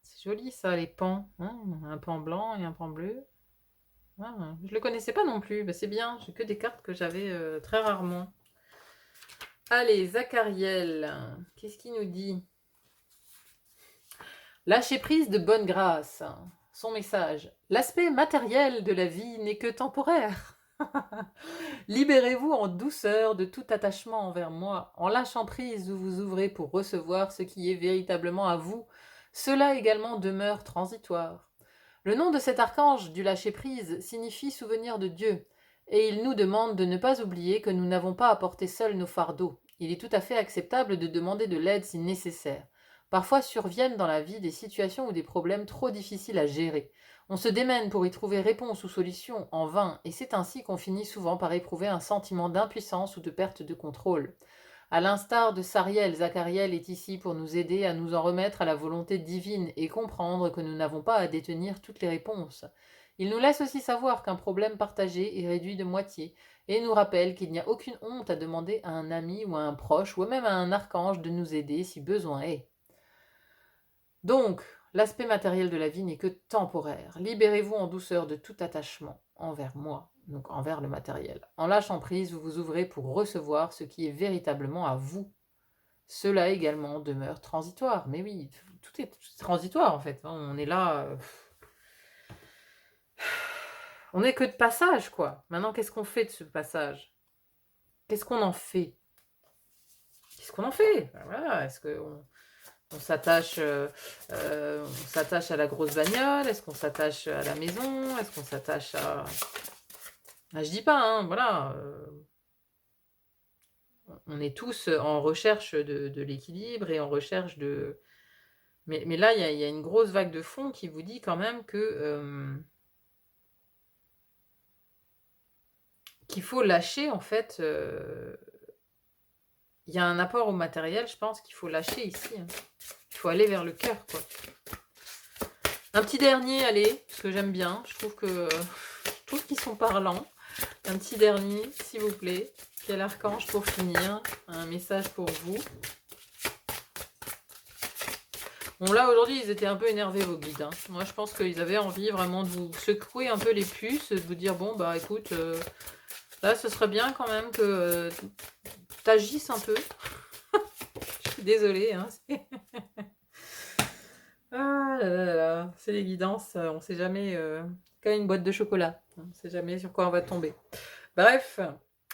C'est joli, ça, les pans. Hein, un pan blanc et un pan bleu. Ah, je le connaissais pas non plus. Bah, c'est bien, j'ai que des cartes que j'avais très rarement. Allez, Zachariel, qu'est-ce qu'il nous dit? Lâchez prise de bonne grâce. Son message. L'aspect matériel de la vie n'est que temporaire. Libérez-vous en douceur de tout attachement envers moi. En lâchant prise, vous vous ouvrez pour recevoir ce qui est véritablement à vous. Cela également demeure transitoire. Le nom de cet archange du lâcher-prise signifie souvenir de Dieu, et il nous demande de ne pas oublier que nous n'avons pas à porter seuls nos fardeaux. Il est tout à fait acceptable de demander de l'aide si nécessaire. Parfois surviennent dans la vie des situations ou des problèmes trop difficiles à gérer. On se démène pour y trouver réponse ou solution en vain, et c'est ainsi qu'on finit souvent par éprouver un sentiment d'impuissance ou de perte de contrôle. À l'instar de Sariel, Zachariel est ici pour nous aider à nous en remettre à la volonté divine et comprendre que nous n'avons pas à détenir toutes les réponses. Il nous laisse aussi savoir qu'un problème partagé est réduit de moitié et nous rappelle qu'il n'y a aucune honte à demander à un ami ou à un proche ou même à un archange de nous aider si besoin est. Donc, l'aspect matériel de la vie n'est que temporaire. Libérez-vous en douceur de tout attachement envers moi, donc envers le matériel. En lâchant prise, vous vous ouvrez pour recevoir ce qui est véritablement à vous. Cela également demeure transitoire. Mais oui, tout est transitoire en fait. On est là... On n'est que de passage, quoi. Maintenant, qu'est-ce qu'on fait de ce passage? Qu'est-ce qu'on en fait? Qu'est-ce qu'on en fait? Ben voilà, est-ce qu'on... On s'attache à la grosse bagnole? Est-ce qu'on s'attache à la maison? Est-ce qu'on s'attache à... Ah, je dis pas, hein, voilà. On est tous en recherche de l'équilibre et en recherche de... Mais là, il y a une grosse vague de fond qui vous dit quand même que... qu'il faut lâcher, en fait... Il y a un apport au matériel, je pense qu'il faut lâcher ici. Hein. Il faut aller vers le cœur, quoi. Un petit dernier, allez, parce que j'aime bien. Je trouve qu'ils sont parlants. Un petit dernier, s'il vous plaît. Quel archange pour finir? Un message pour vous. Bon, là, aujourd'hui, ils étaient un peu énervés, vos guides. Hein. Moi, je pense qu'ils avaient envie vraiment de vous secouer un peu les puces, de vous dire, bon, bah, écoute, là, ce serait bien quand même que tu agisses un peu. Je suis désolée, hein. Ah là là là, c'est les guidances, on sait jamais, comme une boîte de chocolat, on sait jamais sur quoi on va tomber. Bref,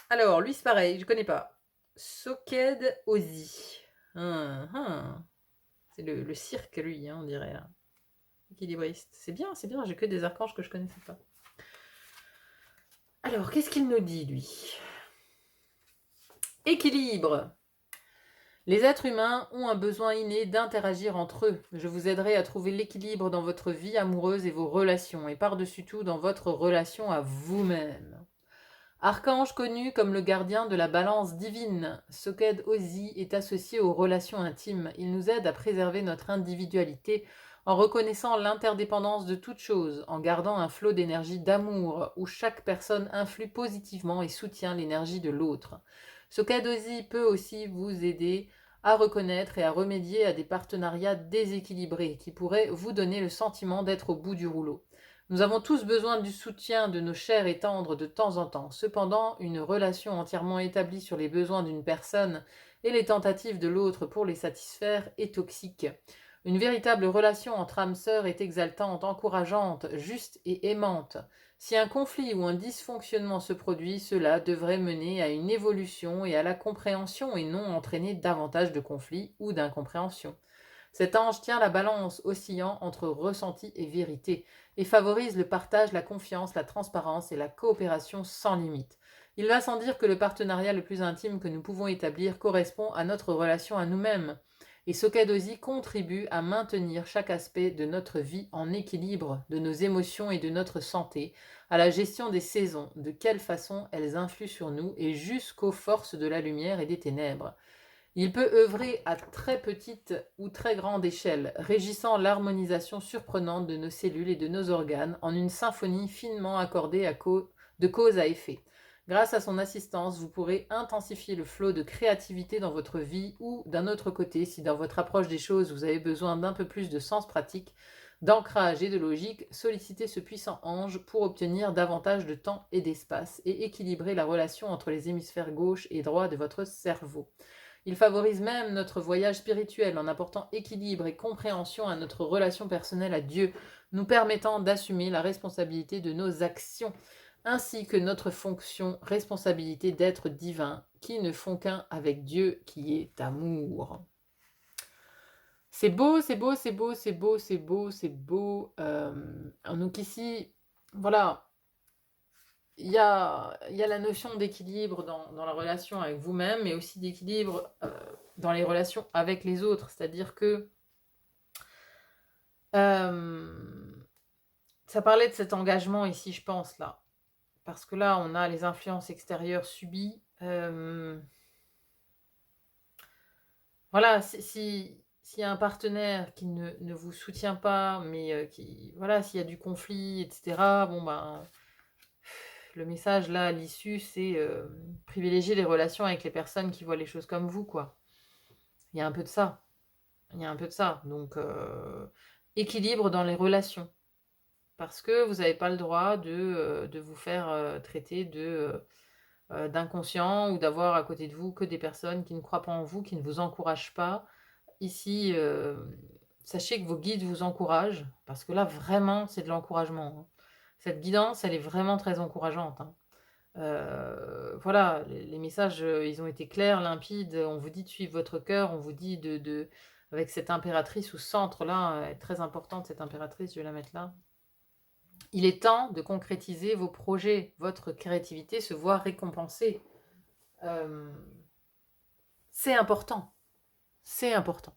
alors lui c'est pareil, je connais pas. Soked Ozi. C'est le cirque lui, hein, on dirait. Hein. Équilibriste. C'est bien, j'ai que des archanges que je connaissais pas. Alors, qu'est-ce qu'il nous dit lui? Équilibre. Les êtres humains ont un besoin inné d'interagir entre eux. Je vous aiderai à trouver l'équilibre dans votre vie amoureuse et vos relations, et par-dessus tout dans votre relation à vous-même. Archange connu comme le gardien de la balance divine, Soked Ozi est associé aux relations intimes. Il nous aide à préserver notre individualité en reconnaissant l'interdépendance de toute chose, en gardant un flot d'énergie d'amour où chaque personne influe positivement et soutient l'énergie de l'autre. Soked Ozi peut aussi vous aider à reconnaître et à remédier à des partenariats déséquilibrés qui pourraient vous donner le sentiment d'être au bout du rouleau. Nous avons tous besoin du soutien de nos chers et tendres de temps en temps. Cependant, une relation entièrement établie sur les besoins d'une personne et les tentatives de l'autre pour les satisfaire est toxique. Une véritable relation entre âmes sœurs est exaltante, encourageante, juste et aimante. Si un conflit ou un dysfonctionnement se produit, cela devrait mener à une évolution et à la compréhension et non entraîner davantage de conflits ou d'incompréhension. Cet ange tient la balance oscillant entre ressenti et vérité et favorise le partage, la confiance, la transparence et la coopération sans limite. Il va sans dire que le partenariat le plus intime que nous pouvons établir correspond à notre relation à nous-mêmes. Et Sokadozi contribue à maintenir chaque aspect de notre vie en équilibre, de nos émotions et de notre santé, à la gestion des saisons, de quelle façon elles influent sur nous et jusqu'aux forces de la lumière et des ténèbres. Il peut œuvrer à très petite ou très grande échelle, régissant l'harmonisation surprenante de nos cellules et de nos organes en une symphonie finement accordée de cause à effet. Grâce à son assistance, vous pourrez intensifier le flot de créativité dans votre vie ou, d'un autre côté, si dans votre approche des choses vous avez besoin d'un peu plus de sens pratique, d'ancrage et de logique, sollicitez ce puissant ange pour obtenir davantage de temps et d'espace et équilibrer la relation entre les hémisphères gauche et droit de votre cerveau. Il favorise même notre voyage spirituel en apportant équilibre et compréhension à notre relation personnelle à Dieu, nous permettant d'assumer la responsabilité de nos actions, ainsi que notre fonction responsabilité d'être divin, qui ne font qu'un avec Dieu qui est amour. C'est beau, c'est beau, c'est beau, c'est beau, c'est beau, c'est beau. Donc ici, voilà, il y a la notion d'équilibre dans la relation avec vous-même, mais aussi d'équilibre dans les relations avec les autres. C'est-à-dire que ça parlait de cet engagement ici, je pense, là. Parce que là, on a les influences extérieures subies. Voilà, s'il y a un partenaire qui ne vous soutient pas, mais voilà, s'il y a du conflit, etc., bon ben, le message là, à l'issue, c'est privilégier les relations avec les personnes qui voient les choses comme vous, quoi. Il y a un peu de ça. Il y a un peu de ça. Donc, équilibre dans les relations. Parce que vous n'avez pas le droit de vous faire traiter d'inconscient ou d'avoir à côté de vous que des personnes qui ne croient pas en vous, qui ne vous encouragent pas. Ici, sachez que vos guides vous encouragent, parce que là, vraiment, c'est de l'encouragement, hein. Cette guidance, elle est vraiment très encourageante, hein. Voilà, les messages, ils ont été clairs, limpides. On vous dit de suivre votre cœur, on vous dit avec cette impératrice au centre là, elle est très importante cette impératrice, je vais la mettre là. Il est temps de concrétiser vos projets, votre créativité se voit récompensée. C'est important, c'est important.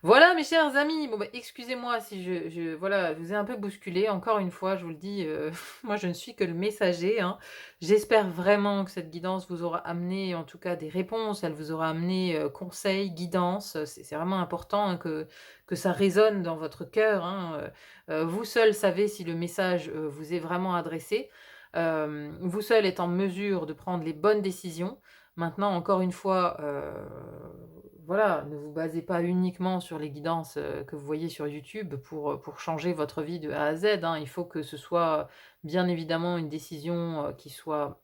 Voilà mes chers amis, bon bah, excusez-moi si voilà, je vous ai un peu bousculé, encore une fois je vous le dis, moi je ne suis que le messager, hein. J'espère vraiment que cette guidance vous aura amené en tout cas des réponses, elle vous aura amené conseils, guidance, c'est vraiment important, hein, que ça résonne dans votre cœur, hein. Vous seul savez si le message vous est vraiment adressé, vous seul êtes en mesure de prendre les bonnes décisions. Maintenant, encore une fois, voilà, ne vous basez pas uniquement sur les guidances que vous voyez sur YouTube pour changer votre vie de A à Z, hein. Il faut que ce soit bien évidemment une décision qui soit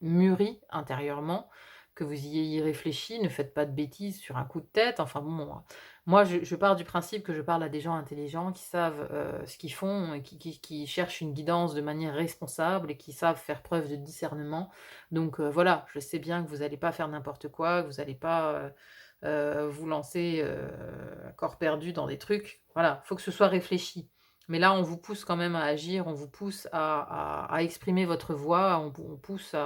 mûrie intérieurement, que vous y ayez réfléchi. Ne faites pas de bêtises sur un coup de tête. Enfin bon, moi je pars du principe que je parle à des gens intelligents qui savent ce qu'ils font et qui cherchent une guidance de manière responsable et qui savent faire preuve de discernement. Donc voilà, je sais bien que vous n'allez pas faire n'importe quoi, que vous n'allez pas vous lancer à corps perdu dans des trucs. Voilà, il faut que ce soit réfléchi. Mais là, on vous pousse quand même à agir, on vous pousse à exprimer votre voix, on pousse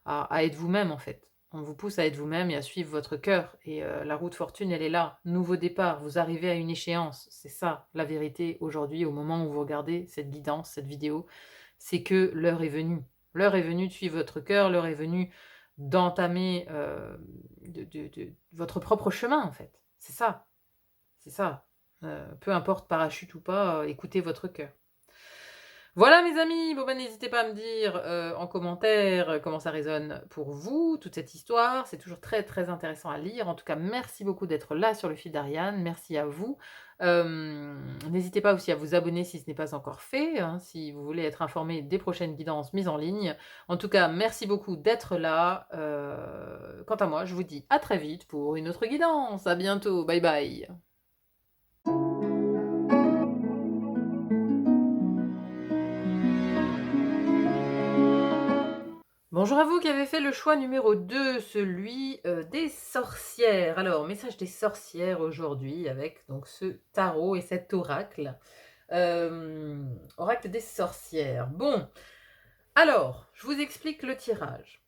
à être vous-même en fait. On vous pousse à être vous-même et à suivre votre cœur. Et la roue de fortune, elle est là. Nouveau départ, vous arrivez à une échéance. C'est ça la vérité aujourd'hui, au moment où vous regardez cette guidance, cette vidéo. C'est que l'heure est venue. L'heure est venue de suivre votre cœur, l'heure est venue d'entamer votre propre chemin, en fait. C'est ça, c'est ça. Peu importe parachute ou pas, écoutez votre cœur. Voilà mes amis, bon ben n'hésitez pas à me dire en commentaire comment ça résonne pour vous, toute cette histoire. C'est toujours très très intéressant à lire. En tout cas, merci beaucoup d'être là sur le fil d'Ariane. Merci à vous. N'hésitez pas aussi à vous abonner si ce n'est pas encore fait, hein, si vous voulez être informé des prochaines guidances mises en ligne. En tout cas, merci beaucoup d'être là. Quant à moi, je vous dis à très vite pour une autre guidance. À bientôt. Bye bye. Bonjour à vous qui avez fait le choix numéro 2, celui des sorcières. Alors, message des sorcières aujourd'hui avec donc ce tarot et cet oracle. Oracle des sorcières. Bon, alors, je vous explique le tirage.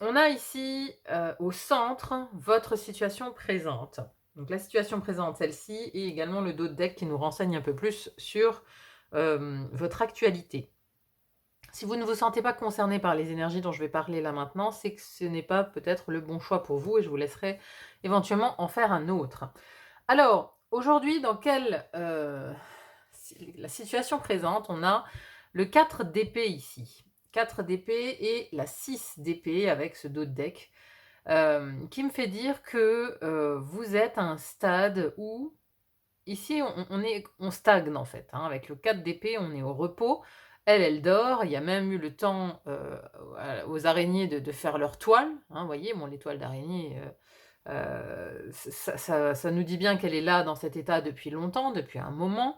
On a ici au centre votre situation présente. Donc la situation présente, celle-ci, et également le dos de deck qui nous renseigne un peu plus sur votre actualité. Si vous ne vous sentez pas concerné par les énergies dont je vais parler là maintenant, c'est que ce n'est pas peut-être le bon choix pour vous et je vous laisserai éventuellement en faire un autre. Alors, aujourd'hui, dans la situation présente, on a le 4 d'épée ici. 4 d'épée et la 6 d'épée avec ce dos de deck qui me fait dire que vous êtes à un stade où, ici, on stagne en fait. Hein. Avec le 4 d'épée, on est au repos. Elle dort. Il y a même eu le temps aux araignées de faire leur toile. Hein, vous voyez, bon, les toiles d'araignée, ça nous dit bien qu'elle est là dans cet état depuis longtemps, depuis un moment,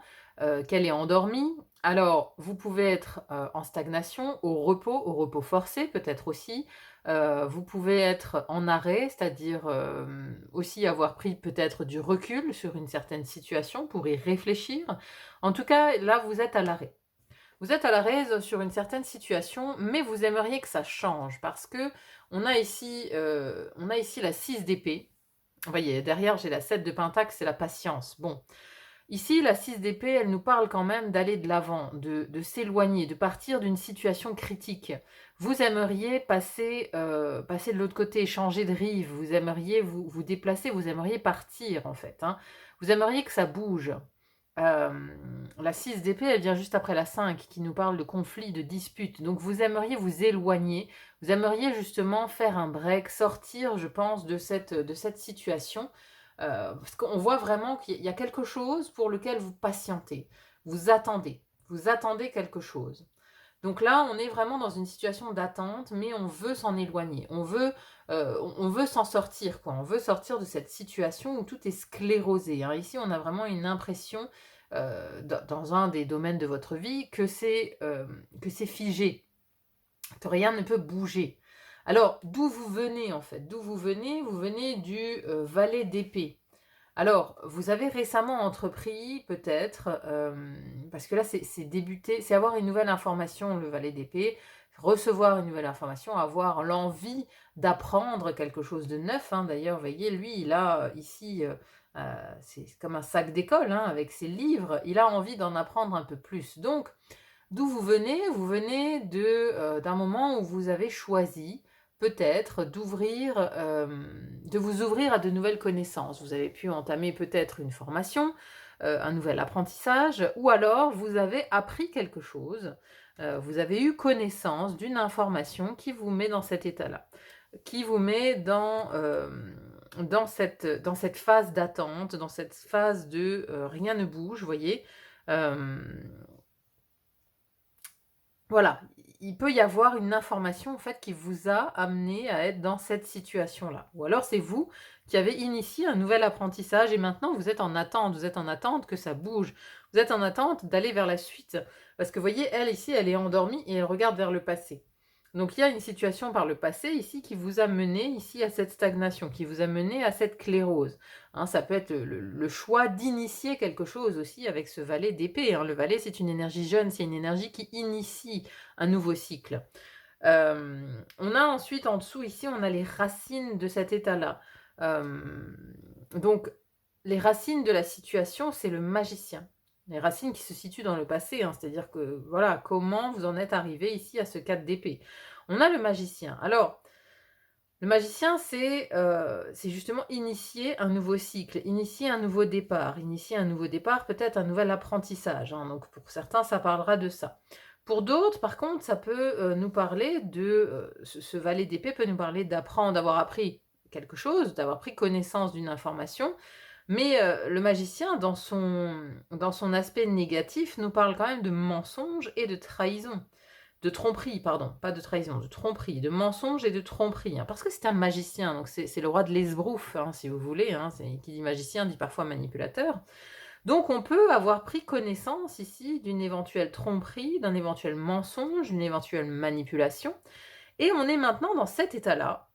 qu'elle est endormie. Alors, vous pouvez être en stagnation, au repos forcé peut-être aussi. Vous pouvez être en arrêt, c'est-à-dire aussi avoir pris peut-être du recul sur une certaine situation pour y réfléchir. En tout cas, là, vous êtes à l'arrêt. Vous êtes à l'arrêt sur une certaine situation, mais vous aimeriez que ça change parce que on a ici la 6 d'épée. Vous voyez, derrière, j'ai la 7 de pentacle, c'est la patience. Bon, ici, la 6 d'épée, elle nous parle quand même d'aller de l'avant, de s'éloigner, de partir d'une situation critique. Vous aimeriez passer de l'autre côté, changer de rive, vous aimeriez vous déplacer, vous aimeriez partir en fait. Hein. Vous aimeriez que ça bouge. La 6 d'épée, elle vient juste après la 5 qui nous parle de conflit, de dispute. Donc vous aimeriez vous éloigner, vous aimeriez justement faire un break, sortir, je pense, de cette situation. Parce qu'on voit vraiment qu'il y a quelque chose pour lequel vous patientez, vous attendez quelque chose. Donc là, on est vraiment dans une situation d'attente, mais on veut s'en éloigner, on veut s'en sortir, quoi. On veut sortir de cette situation où tout est sclérosé. Hein. Ici, on a vraiment une impression, dans un des domaines de votre vie, que c'est figé, que rien ne peut bouger. Alors, d'où vous venez en fait? D'où vous venez? Vous venez du valet d'épée. Alors, vous avez récemment entrepris peut-être, parce que là c'est débuter, c'est avoir une nouvelle information, le valet d'épée, recevoir une nouvelle information, avoir l'envie d'apprendre quelque chose de neuf. Hein. D'ailleurs, vous voyez, lui, il a ici, c'est comme un sac d'école, hein, avec ses livres, il a envie d'en apprendre un peu plus. Donc, d'où vous venez? Vous venez d'un moment où vous avez choisi peut-être de vous ouvrir à de nouvelles connaissances. Vous avez pu entamer peut-être une formation, un nouvel apprentissage, ou alors vous avez appris quelque chose, vous avez eu connaissance d'une information qui vous met dans cet état-là, qui vous met dans cette phase d'attente, dans cette phase de rien ne bouge, vous voyez. Voilà, il peut y avoir une information en fait qui vous a amené à être dans cette situation-là. Ou alors c'est vous qui avez initié un nouvel apprentissage et maintenant vous êtes en attente que ça bouge. Vous êtes en attente d'aller vers la suite. Parce que vous voyez, elle ici, elle est endormie et elle regarde vers le passé. Donc il y a une situation par le passé ici qui vous a mené ici à cette stagnation, qui vous a mené à cette clérose. Hein, ça peut être le choix d'initier quelque chose aussi avec ce valet d'épée. Hein. Le valet, c'est une énergie jeune, c'est une énergie qui initie un nouveau cycle. On a ensuite en dessous ici, on a les racines de cet état-là. Donc les racines de la situation, c'est le magicien. les racines qui se situent dans le passé, hein, c'est-à-dire que, voilà, comment vous en êtes arrivé ici à ce 4 d'épée. On a le magicien. Alors, le magicien, c'est justement initier un nouveau cycle, initier un nouveau départ. Initier un nouveau départ, peut-être un nouvel apprentissage, hein, donc pour certains, ça parlera de ça. Pour d'autres, par contre, ça peut, nous parler de, ce valet d'épée peut nous parler d'apprendre, d'avoir appris quelque chose, d'avoir pris connaissance d'une information, mais, le magicien dans son aspect négatif nous parle quand même de mensonge et de trahison. De tromperie, pardon, pas de trahison, de tromperie, de mensonge et de tromperie, hein, parce que c'est un magicien, donc c'est le roi de l'esbrouf, hein, si vous voulez, hein, qui dit magicien dit parfois manipulateur. Donc on peut avoir pris connaissance ici d'une éventuelle tromperie, d'un éventuel mensonge, d'une éventuelle manipulation, et on est maintenant dans cet état-là,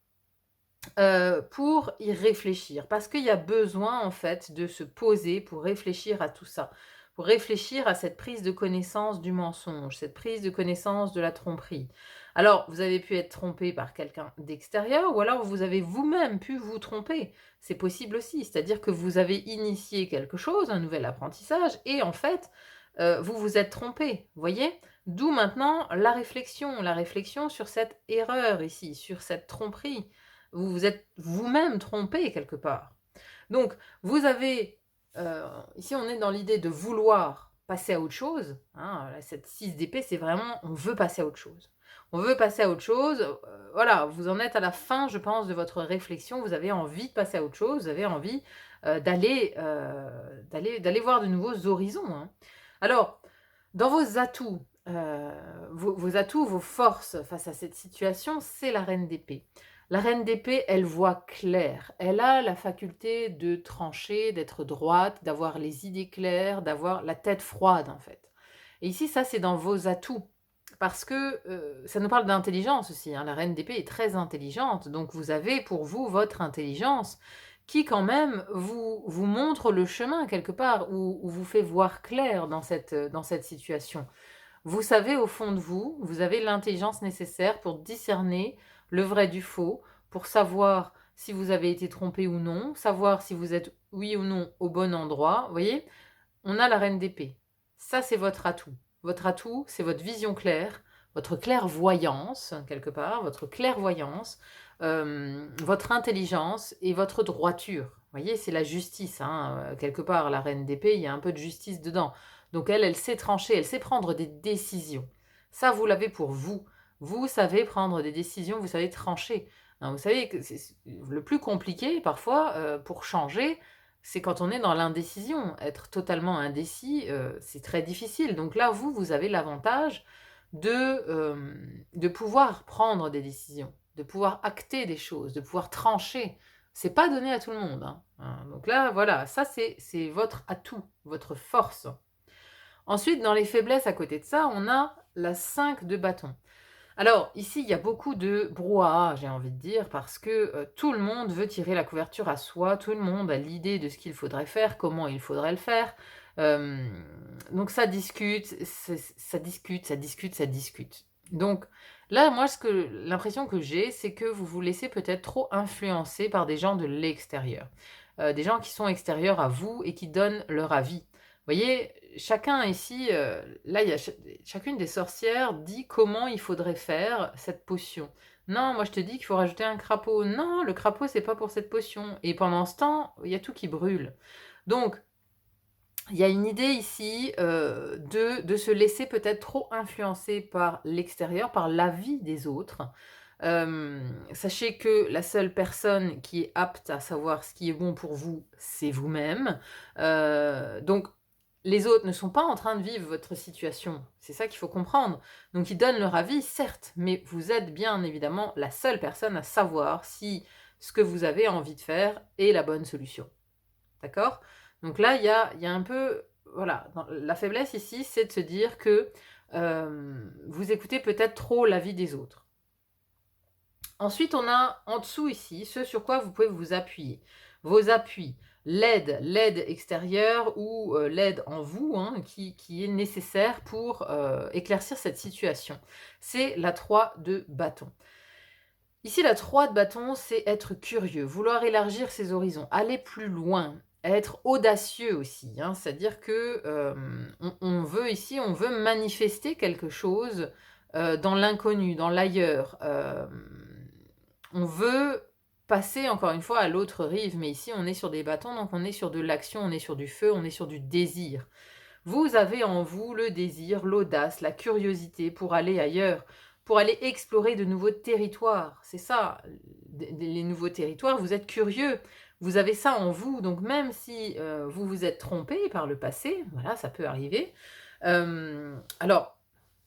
pour y réfléchir. Parce qu'il y a besoin en fait de se poser pour réfléchir à tout ça. Pour réfléchir à cette prise de connaissance du mensonge, cette prise de connaissance de la tromperie. Alors, vous avez pu être trompé par quelqu'un d'extérieur ou alors vous avez vous-même pu vous tromper. C'est possible aussi, c'est-à-dire que vous avez initié quelque chose, un nouvel apprentissage, et en fait, vous vous êtes trompé, vous voyez? D'où maintenant la réflexion sur cette erreur ici, sur cette tromperie. Vous vous êtes vous-même trompé quelque part. Donc, vous avez, ici on est dans l'idée de vouloir passer à autre chose, hein, cette 6 d'épée, c'est vraiment, on veut passer à autre chose. On veut passer à autre chose, voilà, vous en êtes à la fin, je pense, de votre réflexion, vous avez envie de passer à autre chose, vous avez envie d'aller voir de nouveaux horizons, hein. Alors, dans vos atouts, vos atouts, vos forces face à cette situation, c'est la reine d'épée. La reine d'épée, elle voit clair. Elle a la faculté de trancher, d'être droite, d'avoir les idées claires, d'avoir la tête froide, en fait. Et ici, ça, c'est dans vos atouts. Parce que ça nous parle d'intelligence aussi, hein. La reine d'épée est très intelligente. Donc, vous avez pour vous votre intelligence qui, quand même, vous montre le chemin quelque part, ou vous fait voir clair dans cette situation. Vous savez au fond de vous, vous avez l'intelligence nécessaire pour discerner le vrai du faux, pour savoir si vous avez été trompé ou non, savoir si vous êtes oui ou non au bon endroit. Vous voyez, on a la reine d'épée. Ça, c'est votre atout. Votre atout, c'est votre vision claire, votre clairvoyance, quelque part, votre clairvoyance, votre intelligence et votre droiture. Vous voyez, c'est la justice, hein, quelque part, la reine d'épée, il y a un peu de justice dedans. Donc elle sait trancher, elle sait prendre des décisions. Ça, vous l'avez pour vous. Vous savez prendre des décisions, vous savez trancher. Hein, vous savez que le plus compliqué, parfois, pour changer, c'est quand on est dans l'indécision. Être totalement indécis, c'est très difficile. Donc là, vous avez l'avantage de pouvoir prendre des décisions, de pouvoir acter des choses, de pouvoir trancher. C'est pas donné à tout le monde, hein. Donc là, voilà, ça c'est votre atout, votre force. Ensuite, dans les faiblesses à côté de ça, on a la 5 de bâton. Alors, ici, il y a beaucoup de brouhaha, j'ai envie de dire, parce que tout le monde veut tirer la couverture à soi, tout le monde a l'idée de ce qu'il faudrait faire, comment il faudrait le faire. Donc ça discute, ça discute, ça discute, ça discute. Donc là, moi, l'impression que j'ai, c'est que vous vous laissez peut-être trop influencer par des gens de l'extérieur. Des gens qui sont extérieurs à vous et qui donnent leur avis. Vous voyez, chacun ici, là, il y a chacune des sorcières dit comment il faudrait faire cette potion. Non, moi je te dis qu'il faut rajouter un crapaud. Non, le crapaud, c'est pas pour cette potion. Et pendant ce temps, il y a tout qui brûle. Donc, il y a une idée ici de se laisser peut-être trop influencer par l'extérieur, par l'avis des autres. Sachez que la seule personne qui est apte à savoir ce qui est bon pour vous, c'est vous-même. Donc, les autres ne sont pas en train de vivre votre situation. C'est ça qu'il faut comprendre. Donc, ils donnent leur avis, certes, mais vous êtes bien évidemment la seule personne à savoir si ce que vous avez envie de faire est la bonne solution. D'accord? Donc là, il y a un peu... Voilà, la faiblesse ici, c'est de se dire que vous écoutez peut-être trop l'avis des autres. Ensuite, on a en dessous ici ce sur quoi vous pouvez vous appuyer. Vos appuis, l'aide extérieure ou l'aide en vous, hein, qui est nécessaire pour éclaircir cette situation. C'est la 3 de bâton. Ici, la 3 de bâton, c'est être curieux, vouloir élargir ses horizons, aller plus loin, être audacieux aussi, hein. C'est-à-dire que, on veut ici, on veut manifester quelque chose, dans l'inconnu, dans l'ailleurs. On veut passer encore une fois à l'autre rive, mais ici on est sur des bâtons, donc on est sur de l'action, on est sur du feu, on est sur du désir. Vous avez en vous le désir, l'audace, la curiosité pour aller ailleurs, pour aller explorer de nouveaux territoires. C'est ça, les nouveaux territoires, vous êtes curieux, vous avez ça en vous, donc même si vous vous êtes trompé par le passé, voilà, ça peut arriver. Alors,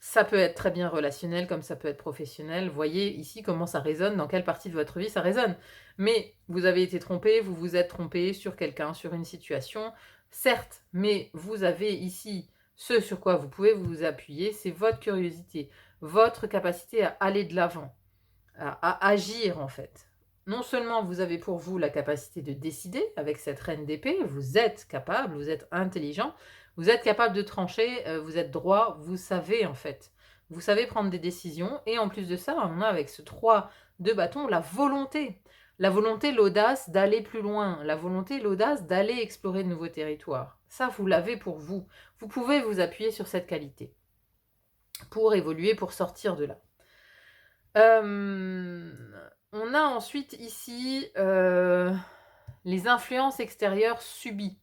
ça peut être très bien relationnel, comme ça peut être professionnel. Voyez ici comment ça résonne, dans quelle partie de votre vie ça résonne. Mais vous avez été trompé, vous vous êtes trompé sur quelqu'un, sur une situation, certes, mais vous avez ici ce sur quoi vous pouvez vous appuyer, c'est votre curiosité, votre capacité à aller de l'avant, à agir en fait. Non seulement vous avez pour vous la capacité de décider avec cette reine d'épée, vous êtes capable, vous êtes intelligent, vous êtes capable de trancher, vous êtes droit, vous savez en fait. Vous savez prendre des décisions et en plus de ça, on a avec ce 3 de bâton la volonté. La volonté, l'audace d'aller plus loin, la volonté, l'audace d'aller explorer de nouveaux territoires. Ça, vous l'avez pour vous. Vous pouvez vous appuyer sur cette qualité pour évoluer, pour sortir de là. On a ensuite ici les influences extérieures subies.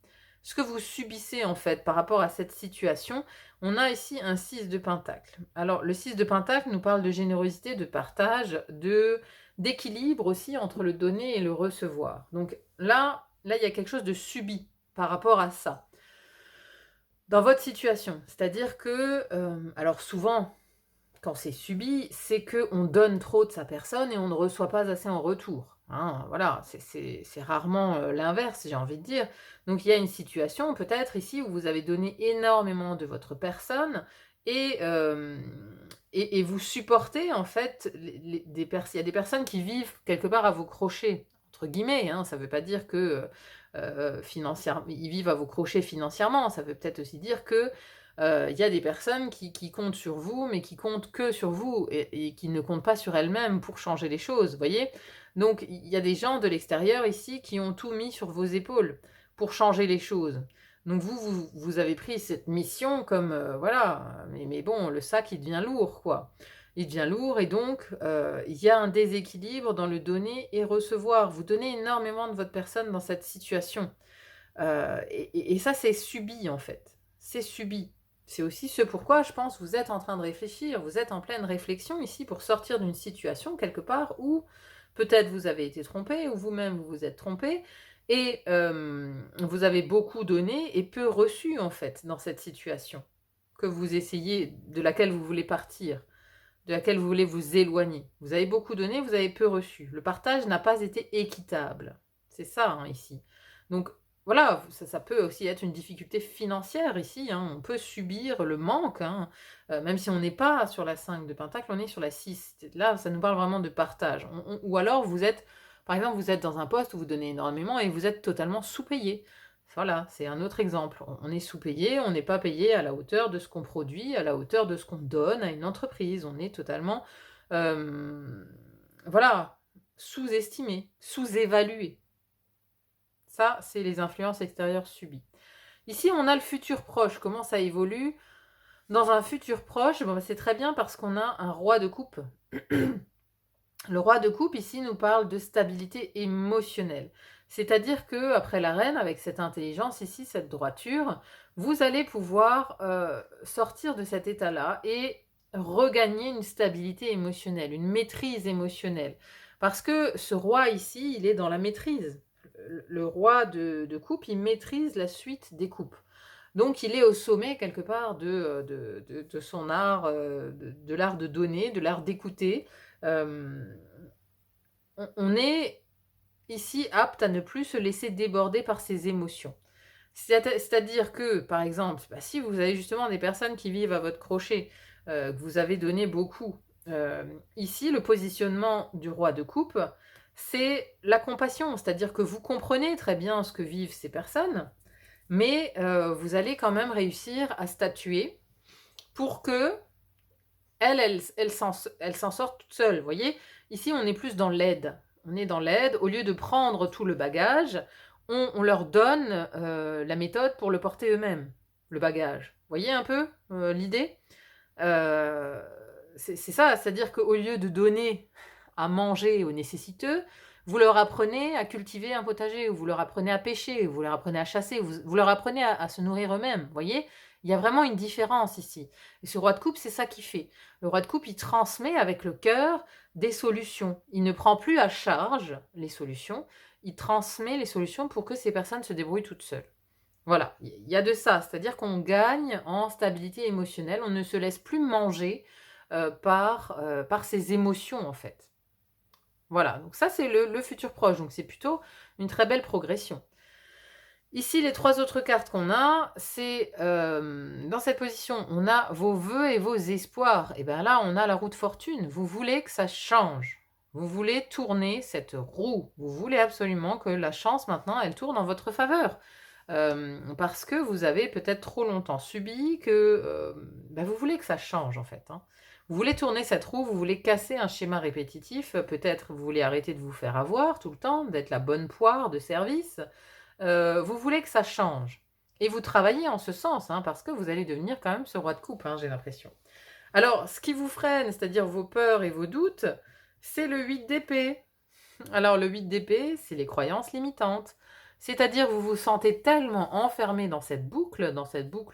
Ce que vous subissez en fait par rapport à cette situation. On a ici un 6 de pentacle. Alors le 6 de pentacle nous parle de générosité, de partage, d'équilibre aussi entre le donner et le recevoir. Donc là, il y a quelque chose de subi par rapport à ça. Dans votre situation, c'est-à-dire que, alors souvent, quand c'est subi, c'est qu'on donne trop de sa personne et on ne reçoit pas assez en retour. Hein, voilà, c'est rarement l'inverse, j'ai envie de dire. Donc il y a une situation peut-être ici où vous avez donné énormément de votre personne et vous supportez en fait, il y a des personnes qui vivent quelque part à vos crochets, entre guillemets, hein, ça ne veut pas dire que financièrement, ils vivent à vos crochets financièrement, ça veut peut-être aussi dire que il y a des personnes qui comptent sur vous, mais qui comptent que sur vous et qui ne comptent pas sur elles-mêmes pour changer les choses, vous voyez. Donc il y a des gens de l'extérieur ici qui ont tout mis sur vos épaules pour changer les choses. Donc vous avez pris cette mission comme, voilà, mais bon, le sac, il devient lourd, quoi. Il devient lourd et donc il y a un déséquilibre dans le donner et recevoir. Vous donnez énormément de votre personne dans cette situation. Et ça, c'est subi, en fait. C'est subi. C'est aussi ce pourquoi, je pense, vous êtes en train de réfléchir, vous êtes en pleine réflexion ici pour sortir d'une situation quelque part où peut-être vous avez été trompé, ou vous-même vous vous êtes trompé, et vous avez beaucoup donné et peu reçu, en fait, dans cette situation que vous essayez, de laquelle vous voulez partir, de laquelle vous voulez vous éloigner. Vous avez beaucoup donné, vous avez peu reçu. Le partage n'a pas été équitable. C'est ça, hein, ici. Donc, voilà, ça peut aussi être une difficulté financière ici, hein. On peut subir le manque, hein. Même si on n'est pas sur la 5 de pentacle, on est sur la 6. Là, ça nous parle vraiment de partage. Ou alors, vous êtes, par exemple, vous êtes dans un poste où vous donnez énormément et vous êtes totalement sous-payé. Voilà, c'est un autre exemple. On est sous-payé, on n'est pas payé à la hauteur de ce qu'on produit, à la hauteur de ce qu'on donne à une entreprise. On est totalement, voilà, sous-estimé, sous-évalué. Ça, c'est les influences extérieures subies. Ici, on a le futur proche. Comment ça évolue? Dans un futur proche, bon, c'est très bien parce qu'on a un roi de coupe. Le roi de coupe, ici, nous parle de stabilité émotionnelle. C'est-à-dire que après la reine, avec cette intelligence ici, cette droiture, vous allez pouvoir sortir de cet état-là et regagner une stabilité émotionnelle, une maîtrise émotionnelle. Parce que ce roi ici, il est dans la maîtrise. Le roi de coupe, il maîtrise la suite des coupes. Donc il est au sommet quelque part de son art, de l'art de donner, de l'art d'écouter. On est ici apte à ne plus se laisser déborder par ses émotions. C'est-à-dire que, par exemple, si vous avez justement des personnes qui vivent à votre crochet, que vous avez donné beaucoup, ici, le positionnement du roi de coupe, c'est la compassion, c'est-à-dire que vous comprenez très bien ce que vivent ces personnes, mais vous allez quand même réussir à statuer pour que elle s'en sort toute seule, vous voyez. Ici, on est plus dans l'aide. On est dans l'aide. Au lieu de prendre tout le bagage, on leur donne la méthode pour le porter eux-mêmes, le bagage. Vous voyez un peu l'idée? C'est ça, c'est-à-dire qu'au lieu de donner à manger aux nécessiteux, vous leur apprenez à cultiver un potager, ou vous leur apprenez à pêcher, ou vous leur apprenez à chasser, vous leur apprenez à se nourrir eux-mêmes. Vous voyez? Il y a vraiment une différence ici. Et ce roi de coupe, c'est ça qu'il fait. Le roi de coupe, il transmet avec le cœur des solutions. Il ne prend plus à charge les solutions, il transmet les solutions pour que ces personnes se débrouillent toutes seules. Voilà, il y a de ça, c'est-à-dire qu'on gagne en stabilité émotionnelle, on ne se laisse plus manger par ses émotions en fait. Voilà, donc ça c'est le futur proche, donc c'est plutôt une très belle progression. Ici, les 3 autres cartes qu'on a, c'est dans cette position, on a vos vœux et vos espoirs. Et bien là, on a la roue de fortune. Vous voulez que ça change. Vous voulez tourner cette roue. Vous voulez absolument que la chance, maintenant, elle tourne en votre faveur. Parce que vous avez peut-être trop longtemps subi, que vous voulez que ça change, en fait. Hein. Vous voulez tourner cette roue, vous voulez casser un schéma répétitif. Peut-être vous voulez arrêter de vous faire avoir tout le temps, d'être la bonne poire de service. Vous voulez que ça change. Et vous travaillez en ce sens, hein, parce que vous allez devenir quand même ce roi de coupe, hein, j'ai l'impression. Alors, ce qui vous freine, c'est-à-dire vos peurs et vos doutes, c'est le 8 d'épée. Alors, le 8 d'épée, c'est les croyances limitantes. C'est-à-dire, vous vous sentez tellement enfermé dans cette boucle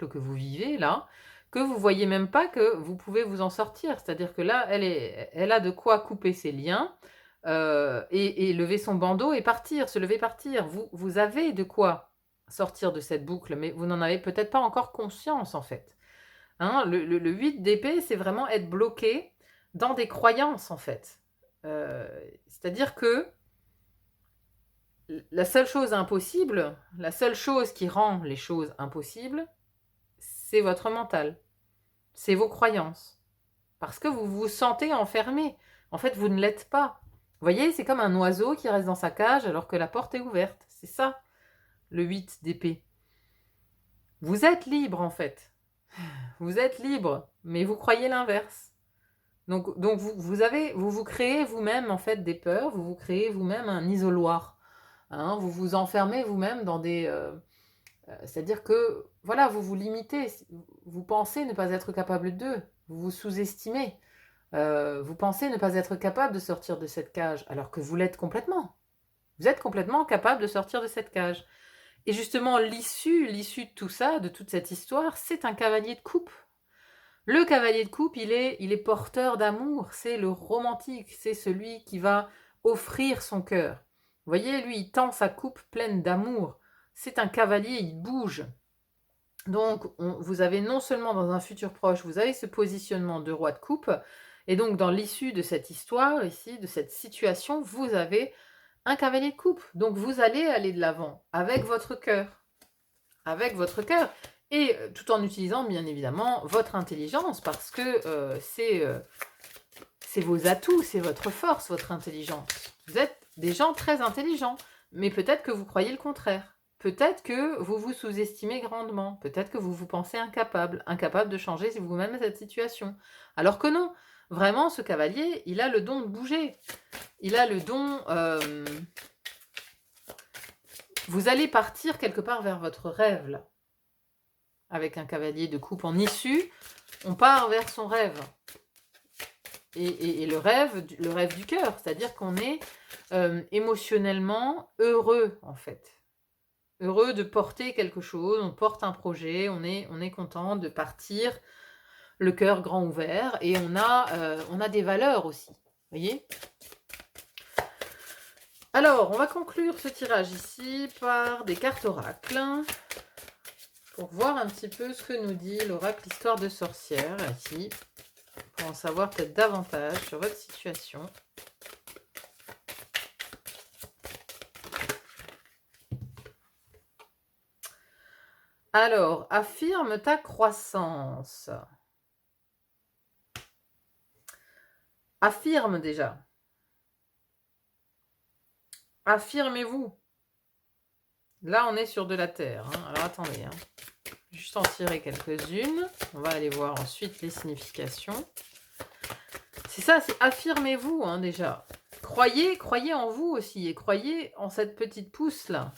que vous vivez là, que vous voyez même pas que vous pouvez vous en sortir. C'est-à-dire que là, elle a de quoi couper ses liens, et lever son bandeau et partir, se lever, partir. Vous avez de quoi sortir de cette boucle, mais vous n'en avez peut-être pas encore conscience en fait. Hein, le 8 d'épée, c'est vraiment être bloqué dans des croyances en fait. C'est-à-dire que la seule chose impossible, la seule chose qui rend les choses impossibles, c'est votre mental, c'est vos croyances. Parce que vous vous sentez enfermé. En fait, vous ne l'êtes pas. Vous voyez, c'est comme un oiseau qui reste dans sa cage alors que la porte est ouverte. C'est ça, le 8 d'épée. Vous êtes libre, en fait. Vous êtes libre, mais vous croyez l'inverse. Donc vous créez vous-même, en fait, des peurs, vous vous créez vous-même un isoloir. Hein, vous vous enfermez vous-même dans des... c'est-à-dire que, voilà, vous vous limitez. Vous pensez ne pas être capable d'eux. Vous vous sous-estimez. Vous pensez ne pas être capable de sortir de cette cage, alors que vous l'êtes complètement. Vous êtes complètement capable de sortir de cette cage. Et justement, l'issue de tout ça, de toute cette histoire, c'est un cavalier de coupe. Le cavalier de coupe, il est porteur d'amour, c'est le romantique, c'est celui qui va offrir son cœur. Vous voyez, lui, il tend sa coupe pleine d'amour. C'est un cavalier, il bouge. Donc, vous avez non seulement dans un futur proche, vous avez ce positionnement de roi de coupe, et donc dans l'issue de cette histoire, ici, de cette situation, vous avez un cavalier de coupe. Donc, vous allez aller de l'avant avec votre cœur. Avec votre cœur. Et tout en utilisant, bien évidemment, votre intelligence, parce que c'est vos atouts, c'est votre force, votre intelligence. Vous êtes des gens très intelligents, mais peut-être que vous croyez le contraire. Peut-être que vous vous sous-estimez grandement. Peut-être que vous vous pensez incapable de changer vous-même cette situation. Alors que non, vraiment, ce cavalier, il a le don de bouger. Il a le don... vous allez partir quelque part vers votre rêve, là. Avec un cavalier de coupe en issue, on part vers son rêve. Et le rêve du cœur, c'est-à-dire qu'on est émotionnellement heureux, en fait. Heureux de porter quelque chose, on porte un projet, on est content de partir, le cœur grand ouvert, et on a des valeurs aussi, vous voyez ? Alors, on va conclure ce tirage ici par des cartes oracles, pour voir un petit peu ce que nous dit l'oracle Histoire de sorcière, ici, pour en savoir peut-être davantage sur votre situation. Alors, affirme ta croissance. Affirme déjà. Affirmez-vous. Là, on est sur de la terre. Hein. Alors, attendez. Juste en tirer quelques-unes. On va aller voir ensuite les significations. C'est ça, c'est affirmez-vous déjà. Croyez en vous aussi. Et croyez en cette petite pousse-là.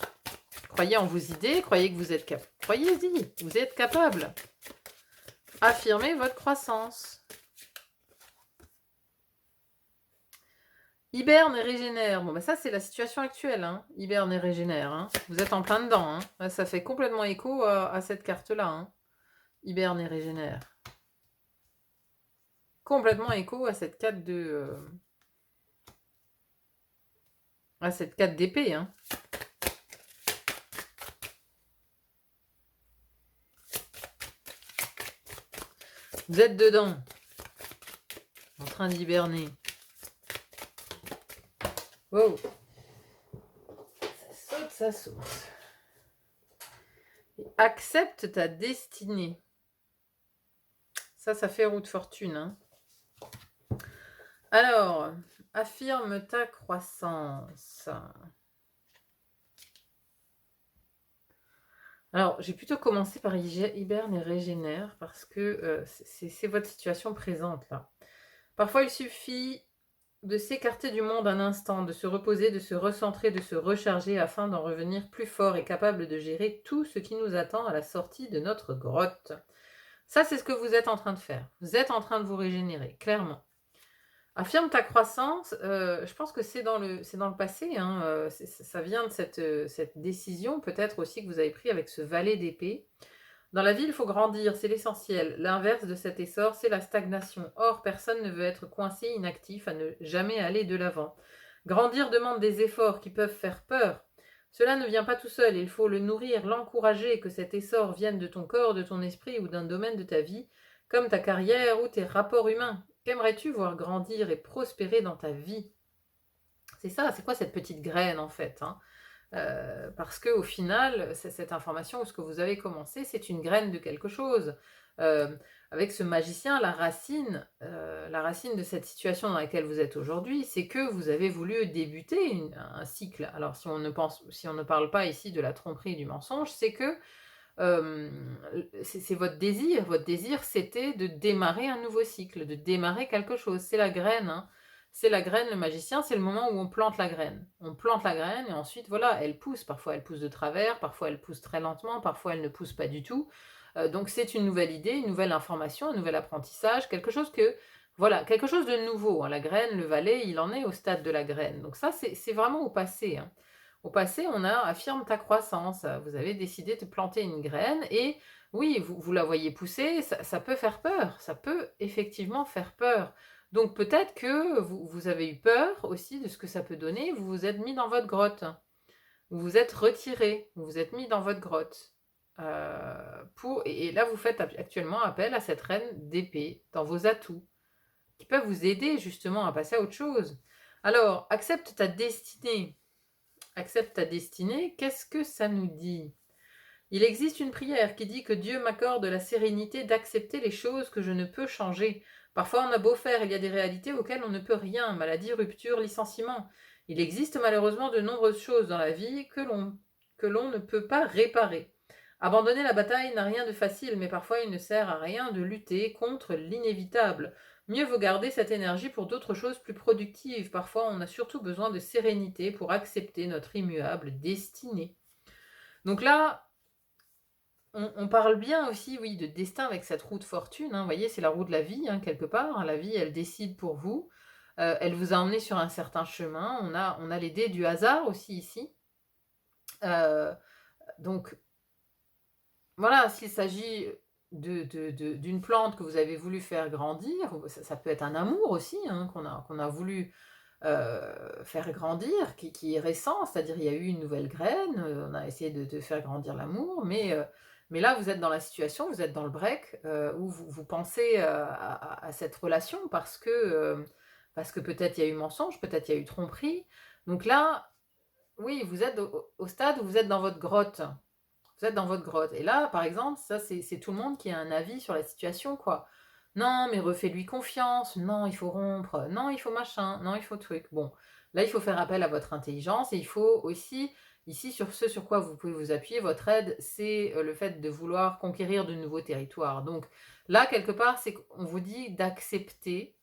Croyez en vos idées, croyez que vous êtes capable. Croyez-y, vous êtes capable. Affirmez votre croissance. Hiberne et régénère. Bon, bah ça, c'est la situation actuelle. Hein. Hiberne et régénère. Hein. Vous êtes en plein dedans. Hein. Là, ça fait complètement écho à cette carte-là. Hein. Hiberne et régénère. Complètement écho à cette carte de... à cette carte d'épée. Hein. Vous êtes dedans. En train d'hiberner. Wow. Ça saute, ça saute. Et accepte ta destinée. Ça fait roue de fortune. Hein. Alors, affirme ta croissance. Alors, j'ai plutôt commencé par hiberne et régénère parce que c'est votre situation présente là. Parfois, il suffit de s'écarter du monde un instant, de se reposer, de se recentrer, de se recharger afin d'en revenir plus fort et capable de gérer tout ce qui nous attend à la sortie de notre grotte. Ça, c'est ce que vous êtes en train de faire. Vous êtes en train de vous régénérer, clairement. Affirme ta croissance, je pense que c'est dans le passé, hein, ça vient de cette décision peut-être aussi que vous avez pris avec ce valet d'épée. Dans la vie, il faut grandir, c'est l'essentiel. L'inverse de cet essor, c'est la stagnation. Or, personne ne veut être coincé, inactif, à ne jamais aller de l'avant. Grandir demande des efforts qui peuvent faire peur. Cela ne vient pas tout seul, il faut le nourrir, l'encourager, que cet essor vienne de ton corps, de ton esprit ou d'un domaine de ta vie, comme ta carrière ou tes rapports humains. Qu'aimerais-tu voir grandir et prospérer dans ta vie? C'est ça, c'est quoi cette petite graine en fait, hein? Parce qu'au final, cette information ou ce que vous avez commencé, c'est une graine de quelque chose. Avec ce magicien, la racine de cette situation dans laquelle vous êtes aujourd'hui, c'est que vous avez voulu débuter un cycle. Alors si on ne parle pas ici de la tromperie et du mensonge, c'est que c'est votre désir. Votre désir, c'était de démarrer un nouveau cycle, de démarrer quelque chose. C'est la graine, hein. C'est la graine, le magicien, c'est le moment où on plante la graine. On plante la graine et ensuite, voilà, elle pousse. Parfois, elle pousse de travers, parfois, elle pousse très lentement, parfois, elle ne pousse pas du tout. Donc, c'est une nouvelle idée, une nouvelle information, un nouvel apprentissage, quelque chose de nouveau. Hein. La graine, le valet, il en est au stade de la graine. Donc ça, c'est vraiment au passé. Hein. Au passé, on a affirme ta croissance. Vous avez décidé de planter une graine et oui, vous la voyez pousser, ça peut faire peur. Ça peut effectivement faire peur. Donc peut-être que vous avez eu peur aussi de ce que ça peut donner. Vous vous êtes mis dans votre grotte. Vous vous êtes retiré. Vous vous êtes mis dans votre grotte. Et là, vous faites actuellement appel à cette reine d'épée dans vos atouts qui peuvent vous aider justement à passer à autre chose. Alors, accepte ta destinée. Accepte ta destinée, qu'est-ce que ça nous dit? Il existe une prière qui dit que Dieu m'accorde la sérénité d'accepter les choses que je ne peux changer. Parfois on a beau faire, il y a des réalités auxquelles on ne peut rien, maladie, rupture, licenciement. Il existe malheureusement de nombreuses choses dans la vie que l'on ne peut pas réparer. Abandonner la bataille n'a rien de facile, mais parfois il ne sert à rien de lutter contre l'inévitable. Mieux vaut garder cette énergie pour d'autres choses plus productives. Parfois, on a surtout besoin de sérénité pour accepter notre immuable destinée. Donc là, on parle bien aussi, oui, de destin avec cette roue de fortune. Hein. Vous voyez, c'est la roue de la vie, hein, quelque part. La vie, elle décide pour vous. Elle vous a emmené sur un certain chemin. On a les dés du hasard aussi ici. Donc, voilà, s'il s'agit d'une plante que vous avez voulu faire grandir, ça peut être un amour aussi, hein, qu'on a voulu faire grandir, qui est récent, c'est-à-dire il y a eu une nouvelle graine, on a essayé de faire grandir l'amour, mais là vous êtes dans la situation, vous êtes dans le break, où vous pensez à cette relation parce que peut-être il y a eu mensonge, peut-être il y a eu tromperie. Donc là, oui, vous êtes au stade où vous êtes dans votre grotte. Vous êtes dans votre grotte. Et là, par exemple, ça, c'est tout le monde qui a un avis sur la situation, quoi. Non, mais refais-lui confiance. Non, il faut rompre. Non, il faut machin. Non, il faut truc. Bon, là, il faut faire appel à votre intelligence et il faut aussi, ici, sur ce sur quoi vous pouvez vous appuyer, votre aide, c'est le fait de vouloir conquérir de nouveaux territoires. Donc là, quelque part, c'est qu'on vous dit d'accepter,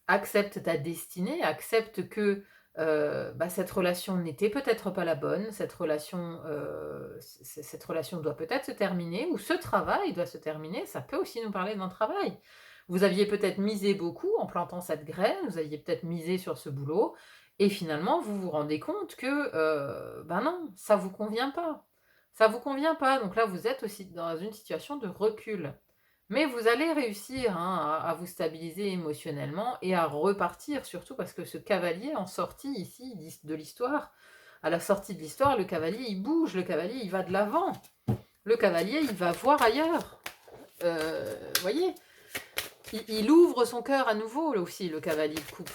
accepte ta destinée, accepte que cette relation n'était peut-être pas la bonne, cette relation doit peut-être se terminer ou ce travail doit se terminer, ça peut aussi nous parler d'un travail. Vous aviez peut-être misé beaucoup en plantant cette graine, vous aviez peut-être misé sur ce boulot et finalement vous vous rendez compte que, non, ça vous convient pas. Ça vous convient pas, donc là vous êtes aussi dans une situation de recul. Mais vous allez réussir, hein, à vous stabiliser émotionnellement et à repartir, surtout parce que ce cavalier en sortie ici de l'histoire, à la sortie de l'histoire, le cavalier il bouge, le cavalier il va de l'avant, le cavalier il va voir ailleurs. Voyez, il ouvre son cœur à nouveau là aussi, le cavalier de coupe.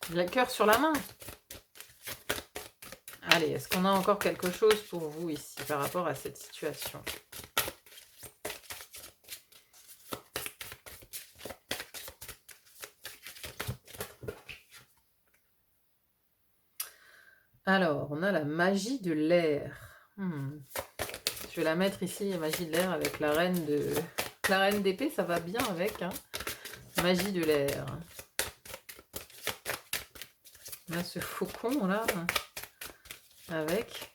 Il a le cœur sur la main. Allez, est-ce qu'on a encore quelque chose pour vous ici par rapport à cette situation ? Alors, on a la magie de l'air. Je vais la mettre ici, la magie de l'air, avec la reine d'épée, ça va bien avec. Hein. Magie de l'air. On a ce faucon là, avec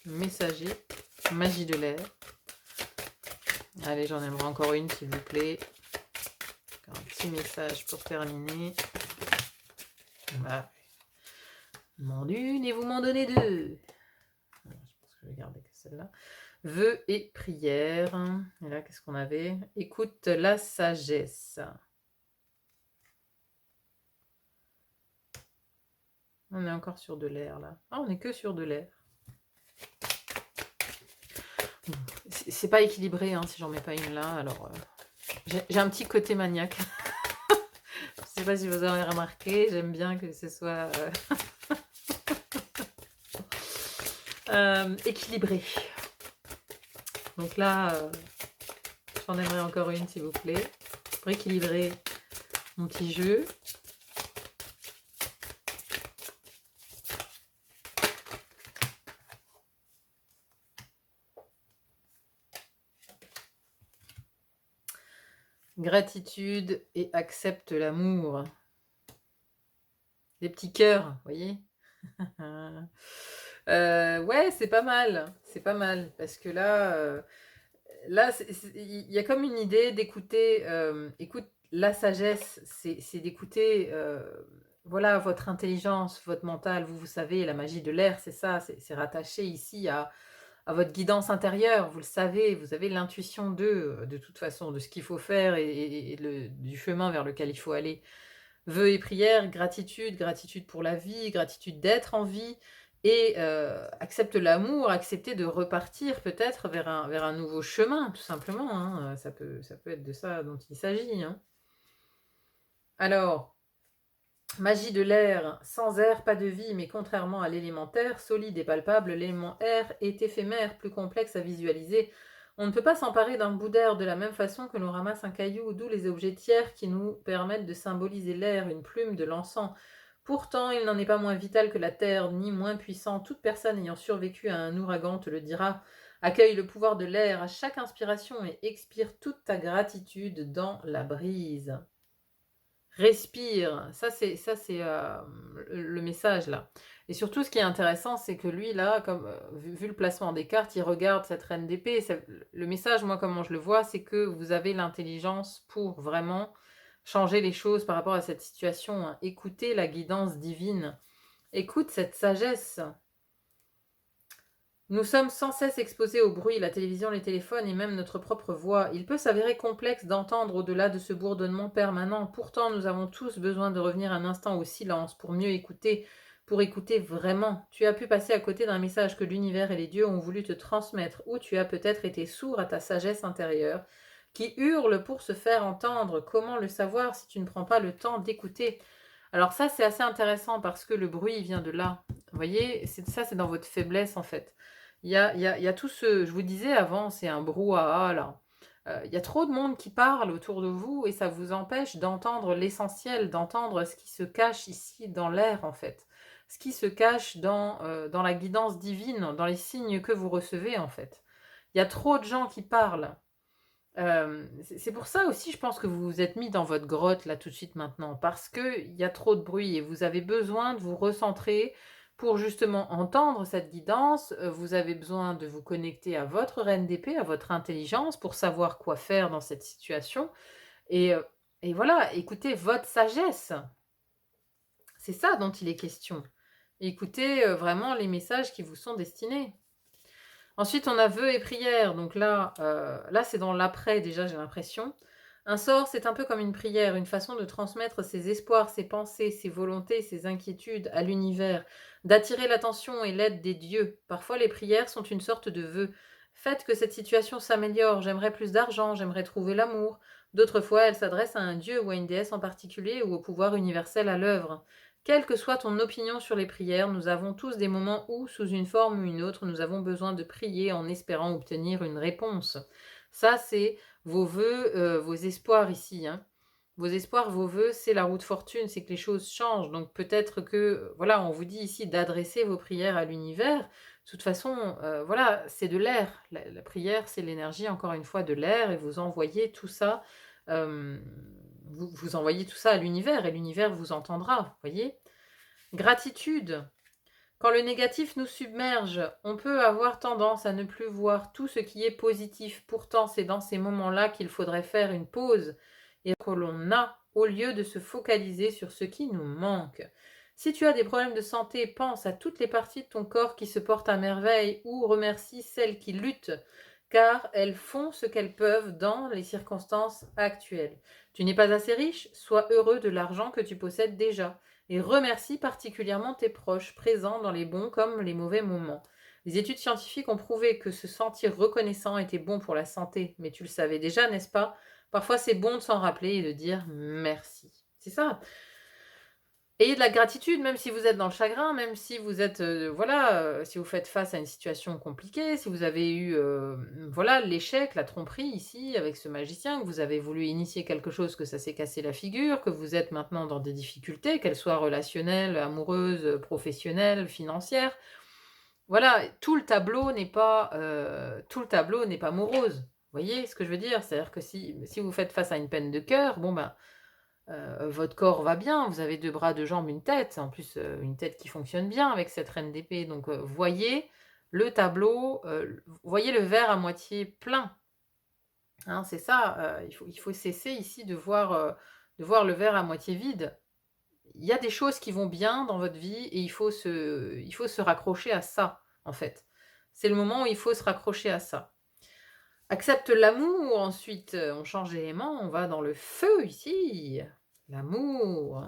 messager, magie de l'air. Allez, j'en aimerais encore une, s'il vous plaît. Un petit message pour terminer. Voilà. Je m'en une et vous m'en donnez deux. Je pense que je vais garder que celle-là. Vœux et prières. Et là, qu'est-ce qu'on avait? Écoute la sagesse. On est encore sur de l'air, là. Ah, on est que sur de l'air. C'est pas équilibré, hein, si j'en mets pas une là. Alors, j'ai un petit côté maniaque. Je sais pas si vous avez remarqué. J'aime bien que ce soit équilibré. Donc là, j'en aimerais encore une, s'il vous plaît, pour équilibrer mon petit jeu. Gratitude et accepte l'amour. Des petits cœurs, vous voyez. Ouais, c'est pas mal. C'est pas mal. Parce que là, il y a comme une idée d'écouter. Écoute, la sagesse, c'est d'écouter voilà, votre intelligence, votre mental. Vous savez, la magie de l'air, c'est ça. C'est rattaché ici à votre guidance intérieure, vous le savez, vous avez l'intuition de toute façon, de ce qu'il faut faire et du chemin vers lequel il faut aller. Vœux et prières, gratitude, gratitude pour la vie, gratitude d'être en vie, et accepte l'amour, accepter de repartir peut-être vers un nouveau chemin, tout simplement. Hein. Ça peut être de ça dont il s'agit. Hein. Alors, magie de l'air, sans air, pas de vie, mais contrairement à l'élémentaire, solide et palpable, l'élément air est éphémère, plus complexe à visualiser. On ne peut pas s'emparer d'un bout d'air de la même façon que l'on ramasse un caillou, d'où les objets tiers qui nous permettent de symboliser l'air, une plume, de l'encens. Pourtant, il n'en est pas moins vital que la terre, ni moins puissant. Toute personne ayant survécu à un ouragan te le dira. Accueille le pouvoir de l'air à chaque inspiration et expire toute ta gratitude dans la brise. Respire, ça c'est le message là. Et surtout, ce qui est intéressant, c'est que lui là, comme vu le placement des cartes, il regarde cette reine d'épée. Le message, moi, comment je le vois, c'est que vous avez l'intelligence pour vraiment changer les choses par rapport à cette situation. Hein. Écoutez la guidance divine. Écoute cette sagesse. Nous sommes sans cesse exposés au bruit, la télévision, les téléphones et même notre propre voix. Il peut s'avérer complexe d'entendre au-delà de ce bourdonnement permanent. Pourtant, nous avons tous besoin de revenir un instant au silence pour mieux écouter, pour écouter vraiment. Tu as pu passer à côté d'un message que l'univers et les dieux ont voulu te transmettre, ou tu as peut-être été sourd à ta sagesse intérieure, qui hurle pour se faire entendre. Comment le savoir si tu ne prends pas le temps d'écouter ? Alors ça, c'est assez intéressant parce que le bruit vient de là. Vous voyez, ça, c'est dans votre faiblesse en fait. Il y a tout ce... Je vous disais avant, c'est un brouhaha là. Il y a trop de monde qui parle autour de vous et ça vous empêche d'entendre l'essentiel, d'entendre ce qui se cache ici dans l'air en fait. Ce qui se cache dans la guidance divine, dans les signes que vous recevez en fait. Il y a trop de gens qui parlent. C'est pour ça aussi, je pense que vous vous êtes mis dans votre grotte là tout de suite maintenant, parce qu'il y a trop de bruit et vous avez besoin de vous recentrer pour justement entendre cette guidance. Vous avez besoin de vous connecter à votre reine d'épée, à votre intelligence pour savoir quoi faire dans cette situation. Et, euh, et voilà, écoutez votre sagesse. C'est ça dont il est question. Écoutez vraiment les messages qui vous sont destinés. Ensuite, on a vœux et prières. Donc là c'est dans l'après déjà, j'ai l'impression. Un sort, c'est un peu comme une prière, une façon de transmettre ses espoirs, ses pensées, ses volontés, ses inquiétudes à l'univers, d'attirer l'attention et l'aide des dieux. Parfois, les prières sont une sorte de vœu. Faites que cette situation s'améliore, j'aimerais plus d'argent, j'aimerais trouver l'amour. D'autres fois, elles s'adressent à un dieu ou à une déesse en particulier ou au pouvoir universel à l'œuvre. Quelle que soit ton opinion sur les prières, nous avons tous des moments où, sous une forme ou une autre, nous avons besoin de prier en espérant obtenir une réponse. Ça, c'est vos vœux, vos espoirs ici. Hein. Vos espoirs, vos vœux, c'est la roue de fortune, c'est que les choses changent. Donc peut-être que, voilà, on vous dit ici d'adresser vos prières à l'univers. De toute façon, voilà, c'est de l'air. La prière, c'est l'énergie, encore une fois, de l'air, et vous envoyez tout ça. Vous envoyez tout ça à l'univers et l'univers vous entendra, voyez. Gratitude. Quand le négatif nous submerge, on peut avoir tendance à ne plus voir tout ce qui est positif. Pourtant, c'est dans ces moments-là qu'il faudrait faire une pause et que l'on a au lieu de se focaliser sur ce qui nous manque. Si tu as des problèmes de santé, pense à toutes les parties de ton corps qui se portent à merveille ou remercie celles qui luttent, car elles font ce qu'elles peuvent dans les circonstances actuelles. Tu n'es pas assez riche, sois heureux de l'argent que tu possèdes déjà et remercie particulièrement tes proches, présents dans les bons comme les mauvais moments. Les études scientifiques ont prouvé que se sentir reconnaissant était bon pour la santé, mais tu le savais déjà, n'est-ce pas? Parfois c'est bon de s'en rappeler et de dire merci. C'est ça. Ayez de la gratitude, même si vous êtes dans le chagrin, même si vous êtes, si vous faites face à une situation compliquée, si vous avez eu, voilà, l'échec, la tromperie ici avec ce magicien, que vous avez voulu initier quelque chose, que ça s'est cassé la figure, que vous êtes maintenant dans des difficultés, qu'elles soient relationnelles, amoureuses, professionnelles, financières. Voilà, tout le tableau n'est pas morose. Vous voyez ce que je veux dire? C'est-à-dire que si vous faites face à une peine de cœur, bon ben, votre corps va bien, vous avez 2 bras, 2 jambes, une tête, en plus, une tête qui fonctionne bien avec cette reine d'épée. Donc, voyez le tableau, voyez le verre à moitié plein. Hein, c'est ça, il faut cesser ici de voir le verre à moitié vide. Il y a des choses qui vont bien dans votre vie et il faut se raccrocher à ça, en fait. C'est le moment où il faut se raccrocher à ça. Accepte l'amour, ensuite, on change d'élément, on va dans le feu ici. L'amour.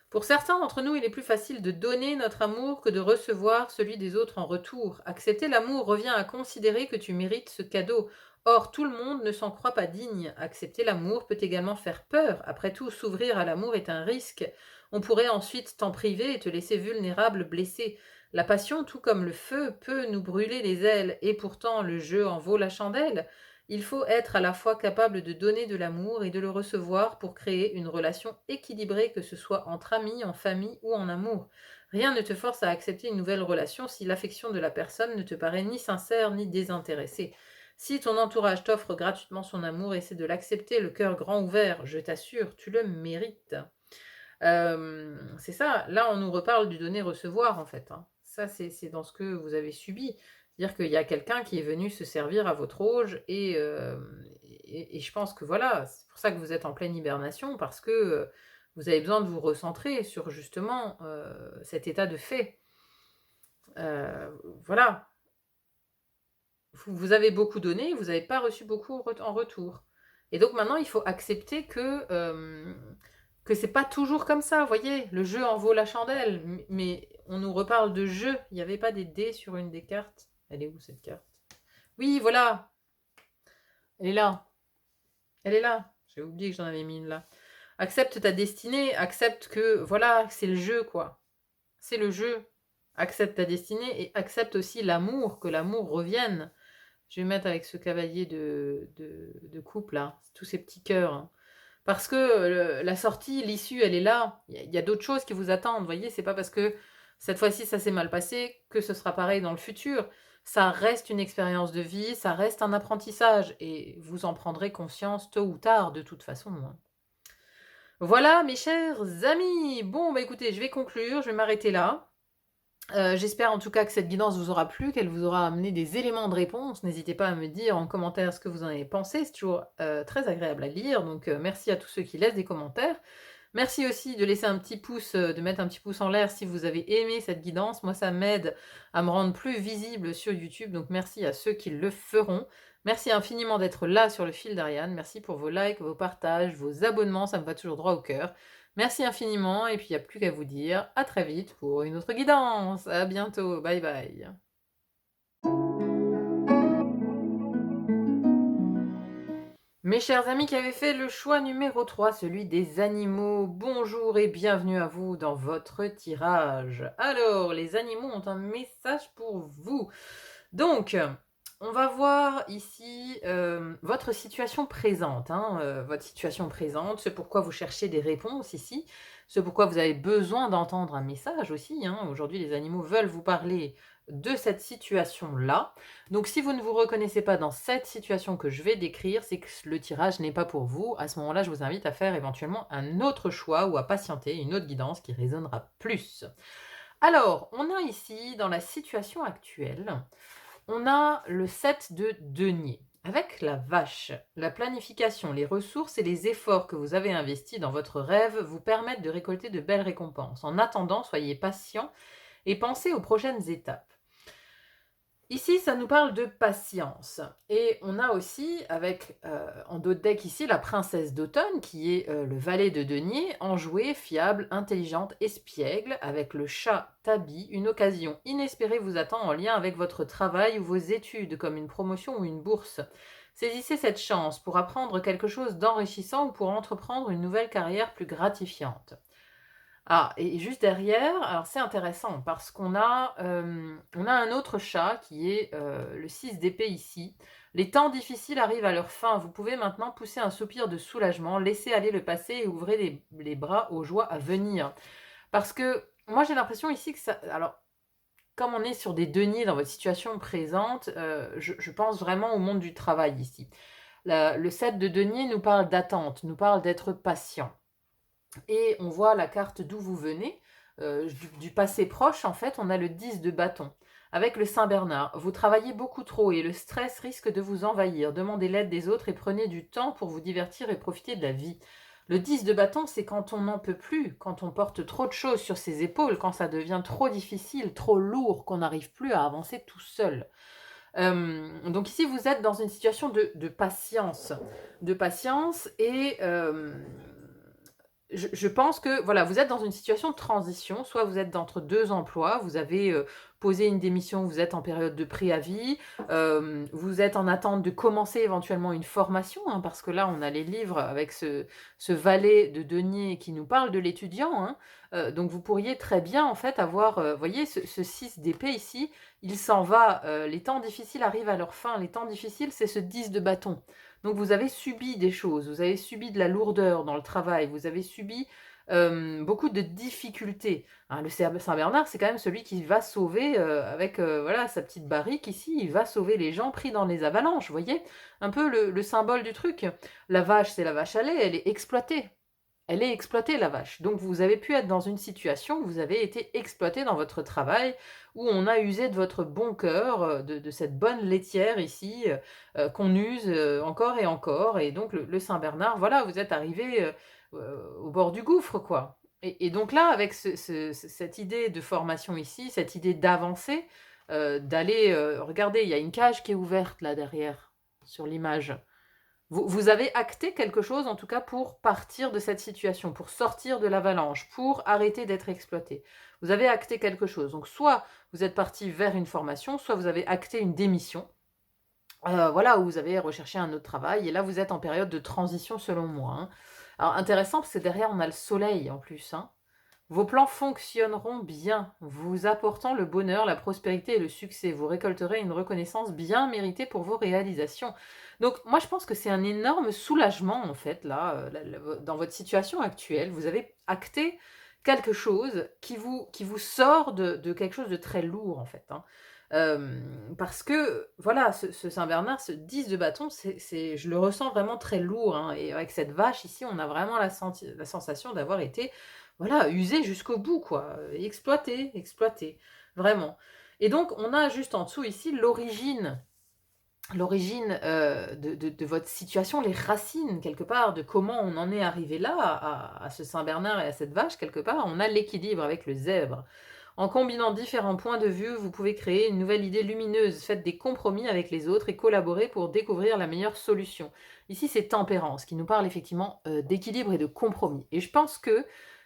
Pour certains d'entre nous, il est plus facile de donner notre amour que de recevoir celui des autres en retour. Accepter l'amour revient à considérer que tu mérites ce cadeau. Or, tout le monde ne s'en croit pas digne. Accepter l'amour peut également faire peur. Après tout, s'ouvrir à l'amour est un risque. On pourrait ensuite t'en priver et te laisser vulnérable, blessé. La passion, tout comme le feu, peut nous brûler les ailes, et pourtant le jeu en vaut la chandelle. Il faut être à la fois capable de donner de l'amour et de le recevoir pour créer une relation équilibrée, que ce soit entre amis, en famille ou en amour. Rien ne te force à accepter une nouvelle relation si l'affection de la personne ne te paraît ni sincère ni désintéressée. Si ton entourage t'offre gratuitement son amour, essaie de l'accepter, le cœur grand ouvert, je t'assure, tu le mérites. C'est ça, là on nous reparle du donner-recevoir en fait. Hein. Ça c'est dans ce que vous avez subi. C'est-à-dire qu'il y a quelqu'un qui est venu se servir à votre auge et je pense que voilà, c'est pour ça que vous êtes en pleine hibernation, parce que vous avez besoin de vous recentrer sur justement cet état de fait. Voilà, vous avez beaucoup donné, vous n'avez pas reçu beaucoup en retour. Et donc maintenant, il faut accepter que c'est pas toujours comme ça, vous voyez, le jeu en vaut la chandelle, mais on nous reparle de jeu, il n'y avait pas des dés sur une des cartes. Elle est où cette carte? Oui, voilà, elle est là, elle est là, j'ai oublié que j'en avais mis une là. Accepte ta destinée, accepte que, voilà, c'est le jeu, quoi. C'est le jeu. Accepte ta destinée et accepte aussi l'amour, que l'amour revienne. Je vais mettre avec ce cavalier de coupe là, tous ces petits cœurs. Hein. Parce que la sortie, l'issue, elle est là. Il y a d'autres choses qui vous attendent. Vous voyez, c'est pas parce que Cette fois-ci, ça s'est mal passé, que ce sera pareil dans le futur. Ça reste une expérience de vie, ça reste un apprentissage et vous en prendrez conscience tôt ou tard de toute façon, hein. Voilà mes chers amis! Bon, bah, écoutez, je vais conclure, je vais m'arrêter là. J'espère en tout cas que cette guidance vous aura plu, qu'elle vous aura amené des éléments de réponse. N'hésitez pas à me dire en commentaire ce que vous en avez pensé, c'est toujours, très agréable à lire, donc merci à tous ceux qui laissent des commentaires. Merci aussi de laisser un petit pouce, de mettre un petit pouce en l'air si vous avez aimé cette guidance. Moi, ça m'aide à me rendre plus visible sur YouTube, donc merci à ceux qui le feront. Merci infiniment d'être là sur le fil d'Ariane. Merci pour vos likes, vos partages, vos abonnements, ça me va toujours droit au cœur. Merci infiniment, et puis il n'y a plus qu'à vous dire à très vite pour une autre guidance. À bientôt, bye bye. Mes chers amis qui avaient fait le choix numéro 3, celui des animaux, bonjour et bienvenue à vous dans votre tirage. Alors, les animaux ont un message pour vous. Donc, on va voir ici votre situation présente, hein, votre situation présente, ce pourquoi vous cherchez des réponses ici, ce pourquoi vous avez besoin d'entendre un message aussi, hein. Aujourd'hui, les animaux veulent vous parler de cette situation-là. Donc, si vous ne vous reconnaissez pas dans cette situation que je vais décrire, c'est que le tirage n'est pas pour vous. À ce moment-là, je vous invite à faire éventuellement un autre choix ou à patienter une autre guidance qui résonnera plus. Alors, on a ici, dans la situation actuelle, on a le 7 de denier. Avec la vache, la planification, les ressources et les efforts que vous avez investis dans votre rêve vous permettent de récolter de belles récompenses. En attendant, soyez patient et pensez aux prochaines étapes. Ici, ça nous parle de patience. Et on a aussi, avec en dos de deck ici, la princesse d'automne, qui est le valet de denier, enjouée, fiable, intelligente, espiègle, avec le chat Tabi. Une occasion inespérée vous attend en lien avec votre travail ou vos études, comme une promotion ou une bourse. Saisissez cette chance pour apprendre quelque chose d'enrichissant ou pour entreprendre une nouvelle carrière plus gratifiante. Ah, et juste derrière, alors c'est intéressant parce on a un autre chat qui est le 6 d'épée ici. Les temps difficiles arrivent à leur fin. Vous pouvez maintenant pousser un soupir de soulagement, laisser aller le passé et ouvrir les bras aux joies à venir. Parce que moi j'ai l'impression ici que ça... Alors, comme on est sur des deniers dans votre situation présente, je pense vraiment au monde du travail ici. Le 7 de denier nous parle d'attente, nous parle d'être patient. Et on voit la carte d'où vous venez, du passé proche, en fait, on a le 10 de bâton. Avec le Saint-Bernard, vous travaillez beaucoup trop et le stress risque de vous envahir. Demandez l'aide des autres et prenez du temps pour vous divertir et profiter de la vie. Le 10 de bâton, c'est quand on n'en peut plus, quand on porte trop de choses sur ses épaules, quand ça devient trop difficile, trop lourd, qu'on n'arrive plus à avancer tout seul. Donc ici, vous êtes dans une situation de patience et je pense que voilà, vous êtes dans une situation de transition, soit vous êtes entre deux emplois, vous avez posé une démission, vous êtes en période de préavis, vous êtes en attente de commencer éventuellement une formation, hein, parce que là on a les livres avec ce valet de denier qui nous parle de l'étudiant, hein, donc vous pourriez très bien en fait avoir, voyez ce 6 d'épée ici, il s'en va, les temps difficiles arrivent à leur fin, les temps difficiles c'est ce 10 de bâton. Donc vous avez subi des choses, vous avez subi de la lourdeur dans le travail, vous avez subi beaucoup de difficultés, hein. Le Saint-Bernard, c'est quand même celui qui va sauver, avec voilà, sa petite barrique ici, il va sauver les gens pris dans les avalanches, vous voyez? Un peu le symbole du truc. La vache, c'est la vache à lait, elle est exploitée. Elle est exploitée, la vache. Donc vous avez pu être dans une situation où vous avez été exploité dans votre travail, où on a usé de votre bon cœur, de cette bonne laitière ici, qu'on use encore et encore. Et donc le Saint-Bernard, voilà, vous êtes arrivé au bord du gouffre, quoi. Et donc là, avec cette idée de formation ici, cette idée d'avancer, d'aller... regardez, il y a une cage qui est ouverte là derrière, sur l'image. Vous avez acté quelque chose, en tout cas, pour partir de cette situation, pour sortir de l'avalanche, pour arrêter d'être exploité. Vous avez acté quelque chose. Donc, soit vous êtes parti vers une formation, soit vous avez acté une démission, voilà, où vous avez recherché un autre travail. Et là, vous êtes en période de transition, selon moi, hein. Alors, intéressant, parce que derrière, on a le soleil, en plus, hein. Vos plans fonctionneront bien, vous apportant le bonheur, la prospérité et le succès. Vous récolterez une reconnaissance bien méritée pour vos réalisations. Donc moi je pense que c'est un énorme soulagement en fait là, dans votre situation actuelle. Vous avez acté quelque chose qui vous sort de quelque chose de très lourd, en fait, hein. Parce que, voilà, ce Saint-Bernard, ce 10 de bâton, je le ressens vraiment très lourd, hein, et avec cette vache ici, on a vraiment la sensation d'avoir été, voilà, usé jusqu'au bout, quoi, exploité, exploité, vraiment. Et donc on a juste en dessous ici l'origine, de votre situation, les racines quelque part de comment on en est arrivé là, à ce Saint-Bernard et à cette vache quelque part. On a l'équilibre avec le zèbre. En combinant différents points de vue, vous pouvez créer une nouvelle idée lumineuse. Faites des compromis avec les autres et collaborez pour découvrir la meilleure solution. Ici, c'est tempérance qui nous parle effectivement d'équilibre et de compromis. Et je pense que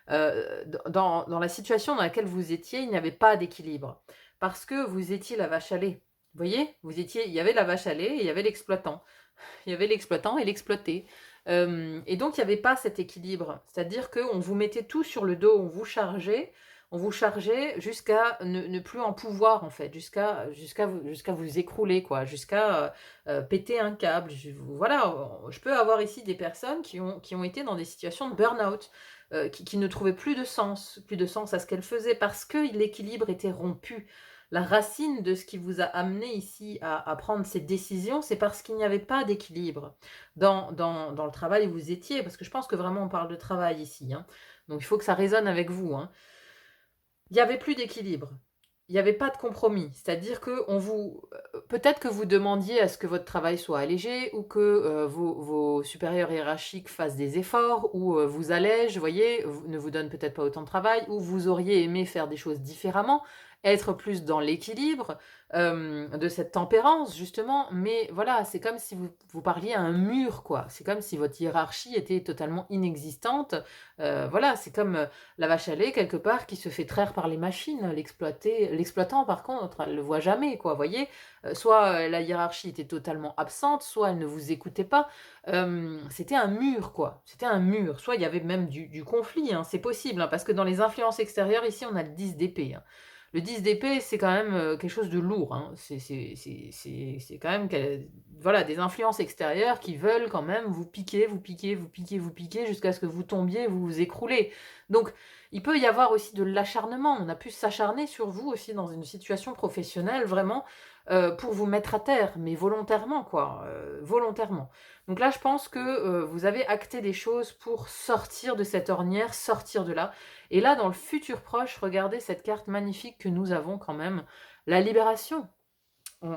dans la situation dans laquelle vous étiez, il n'y avait pas d'équilibre. Parce que vous étiez la vache à lait. Vous voyez, il y avait la vache à lait et il y avait l'exploitant. Il y avait l'exploitant et l'exploité. Et donc, il n'y avait pas cet équilibre. C'est-à-dire qu'on vous mettait tout sur le dos, on vous chargeait jusqu'à ne plus en pouvoir, en fait, jusqu'à vous écrouler, quoi, jusqu'à péter un câble. Voilà, je peux avoir ici des personnes qui ont été dans des situations de burn-out, qui ne trouvaient plus de sens à ce qu'elles faisaient, parce que l'équilibre était rompu. La racine de ce qui vous a amené ici à prendre ces décisions, c'est parce qu'il n'y avait pas d'équilibre dans le travail où vous étiez, parce que je pense que vraiment on parle de travail ici, hein. Donc il faut que ça résonne avec vous, hein. Il n'y avait plus d'équilibre. Il n'y avait pas de compromis. C'est-à-dire que peut-être que vous demandiez à ce que votre travail soit allégé, ou que vos supérieurs hiérarchiques fassent des efforts, ou vous allègent, vous voyez, ne vous donnent peut-être pas autant de travail, ou vous auriez aimé faire des choses différemment, être plus dans l'équilibre de cette tempérance, justement. Mais voilà, c'est comme si vous parliez à un mur, quoi. C'est comme si votre hiérarchie était totalement inexistante. Voilà, c'est comme la vache à lait, quelque part, qui se fait traire par les machines. L'exploitant, par contre, elle le voit jamais, quoi, vous voyez. Soit la hiérarchie était totalement absente, soit elle ne vous écoutait pas. C'était un mur, quoi. C'était un mur. Soit il y avait même du conflit, hein, c'est possible, hein, parce que dans les influences extérieures, ici, on a le 10 d'épée, hein. Le 10 d'épée, c'est quand même quelque chose de lourd, hein. C'est quand même voilà, des influences extérieures qui veulent quand même vous piquer, vous piquer, vous piquer, vous piquer, jusqu'à ce que vous tombiez, vous vous écroulez. Donc, il peut y avoir aussi de l'acharnement. On a pu s'acharner sur vous aussi dans une situation professionnelle, vraiment, pour vous mettre à terre, mais volontairement, quoi, volontairement. Donc là, je pense que vous avez acté des choses pour sortir de cette ornière, sortir de là. Et là, dans le futur proche, regardez cette carte magnifique que nous avons quand même, la libération.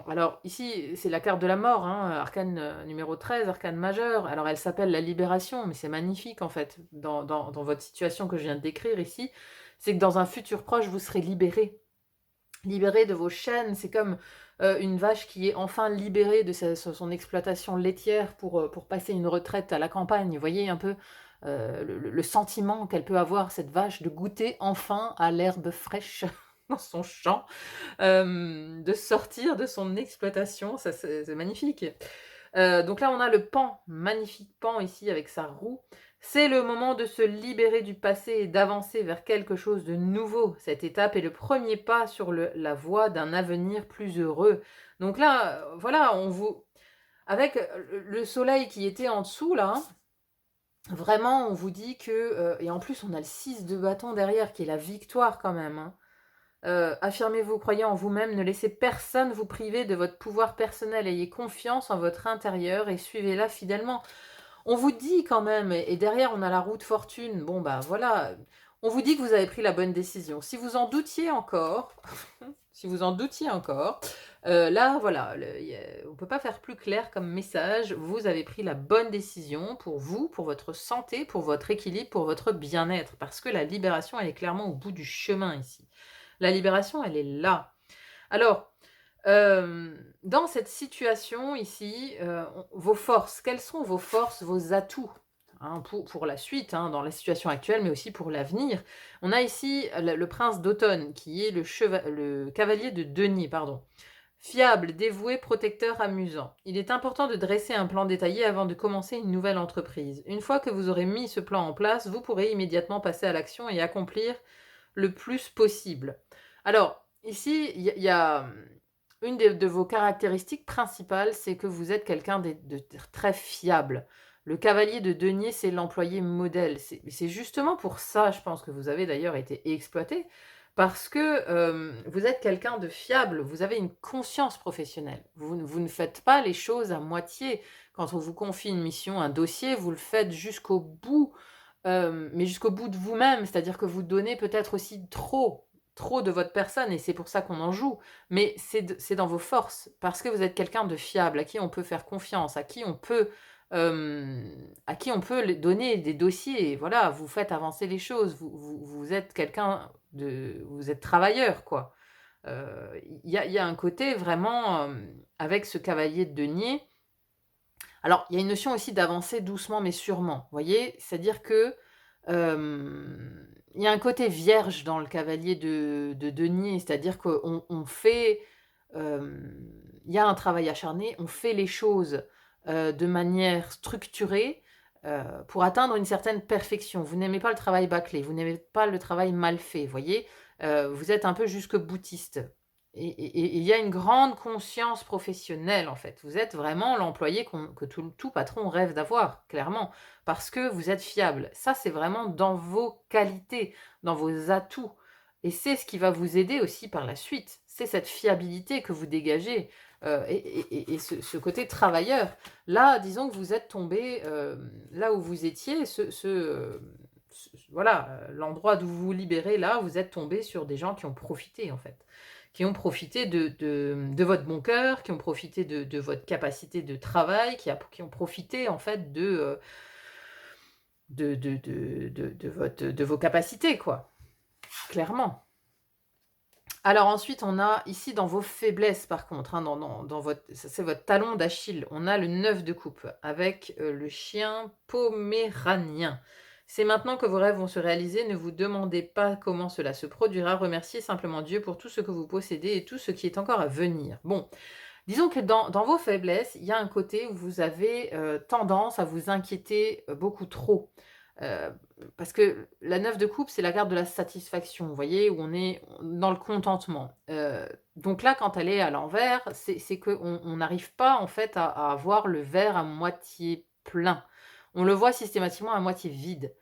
Alors ici, c'est la carte de la mort, hein, arcane numéro 13, arcane majeur. Alors elle s'appelle la libération, mais c'est magnifique en fait, dans votre situation que je viens de décrire ici. C'est que dans un futur proche, vous serez libéré. Libéré de vos chaînes. C'est comme une vache qui est enfin libérée de son exploitation laitière pour passer une retraite à la campagne. Vous voyez un peu le sentiment qu'elle peut avoir, cette vache, de goûter enfin à l'herbe fraîche dans son champ, de sortir de son exploitation. Ça, c'est magnifique. Donc là, on a le pan, magnifique pan ici avec sa roue. C'est le moment de se libérer du passé et d'avancer vers quelque chose de nouveau. Cette étape est le premier pas sur la voie d'un avenir plus heureux. Donc là, voilà, avec le soleil qui était en dessous, là, hein, vraiment, on vous dit que... et en plus, on a le 6 de bâton derrière, qui est la victoire quand même, hein. Affirmez-vous, croyez en vous-même, ne laissez personne vous priver de votre pouvoir personnel, ayez confiance en votre intérieur et suivez-la fidèlement. On vous dit quand même, et derrière on a la roue de fortune, bon bah voilà, on vous dit que vous avez pris la bonne décision. Si vous en doutiez encore, si vous en doutiez encore, là voilà, on ne peut pas faire plus clair comme message, vous avez pris la bonne décision pour vous, pour votre santé, pour votre équilibre, pour votre bien-être, parce que la libération elle est clairement au bout du chemin ici. La libération, elle est là. Alors, dans cette situation ici, vos forces, quelles sont vos forces, vos atouts, hein, pour la suite, hein, dans la situation actuelle, mais aussi pour l'avenir? On a ici le prince d'automne, qui est le cavalier de denier, pardon. Fiable, dévoué, protecteur, amusant. Il est important de dresser un plan détaillé avant de commencer une nouvelle entreprise. Une fois que vous aurez mis ce plan en place, vous pourrez immédiatement passer à l'action et accomplir le plus possible. Alors, ici, il y a une de vos caractéristiques principales, c'est que vous êtes quelqu'un de très fiable. Le cavalier de denier, c'est l'employé modèle. C'est justement pour ça, je pense, que vous avez d'ailleurs été exploité, parce que vous êtes quelqu'un de fiable, vous avez une conscience professionnelle. Vous ne faites pas les choses à moitié. Quand on vous confie une mission, un dossier, vous le faites jusqu'au bout, mais jusqu'au bout de vous-même. C'est-à-dire que vous donnez peut-être aussi trop de votre personne, et c'est pour ça qu'on en joue. Mais c'est dans vos forces, parce que vous êtes quelqu'un de fiable, à qui on peut faire confiance, à qui on peut donner des dossiers. Voilà, vous faites avancer les choses. Vous êtes quelqu'un de, vous êtes travailleur, quoi. Il y a un côté vraiment avec ce cavalier de denier. Alors, il y a une notion aussi d'avancer doucement mais sûrement. Vous voyez, c'est-à-dire que il y a un côté vierge dans le cavalier de denier, c'est-à-dire qu'on fait, il y a un travail acharné, on fait les choses de manière structurée pour atteindre une certaine perfection. Vous n'aimez pas le travail bâclé, vous n'aimez pas le travail mal fait, vous voyez. Vous êtes un peu jusque-boutiste. Et il y a une grande conscience professionnelle, en fait. Vous êtes vraiment l'employé que tout patron rêve d'avoir, clairement, parce que vous êtes fiable. Ça, c'est vraiment dans vos qualités, dans vos atouts. Et c'est ce qui va vous aider aussi par la suite. C'est cette fiabilité que vous dégagez et ce côté travailleur. Là, disons que vous êtes tombé là où vous étiez, voilà, l'endroit d'où vous vous libérez, là, vous êtes tombé sur des gens qui ont profité, en fait, qui ont profité de votre bon cœur, qui ont profité de votre capacité de travail, qui ont profité, en fait, de vos capacités, quoi, clairement. Alors ensuite, on a ici dans vos faiblesses, par contre, hein, dans votre, c'est votre talon d'Achille, on a le 9 de coupe avec le chien poméranien. C'est maintenant que vos rêves vont se réaliser, ne vous demandez pas comment cela se produira, remerciez simplement Dieu pour tout ce que vous possédez et tout ce qui est encore à venir. Bon, disons que dans vos faiblesses, il y a un côté où vous avez tendance à vous inquiéter beaucoup trop. Euh, Parce que la 9 de coupe, c'est la carte de la satisfaction, vous voyez, où on est dans le contentement. Donc là, quand elle est à l'envers, c'est qu'on n'arrive pas en fait à avoir le verre à moitié plein. On le voit systématiquement à moitié vide.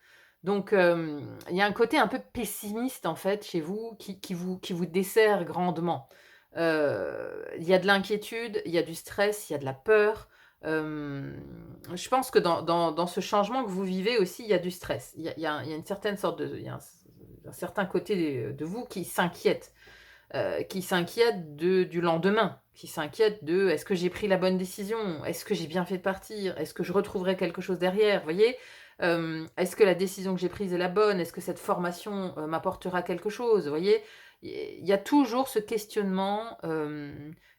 Donc il y a un côté un peu pessimiste en fait chez vous qui vous dessert grandement. Il y a de l'inquiétude, il y a du stress, il y a de la peur. Je pense que dans ce changement que vous vivez aussi, il y a du stress. Il y a une certaine sorte de, il y a un certain côté de vous qui s'inquiète du lendemain, qui s'inquiète de est-ce que j'ai pris la bonne décision, est-ce que j'ai bien fait de partir, est-ce que je retrouverai quelque chose derrière, vous voyez. Est-ce que la décision que j'ai prise est la bonne, est-ce que cette formation m'apportera quelque chose, vous voyez. Il y a toujours ce questionnement,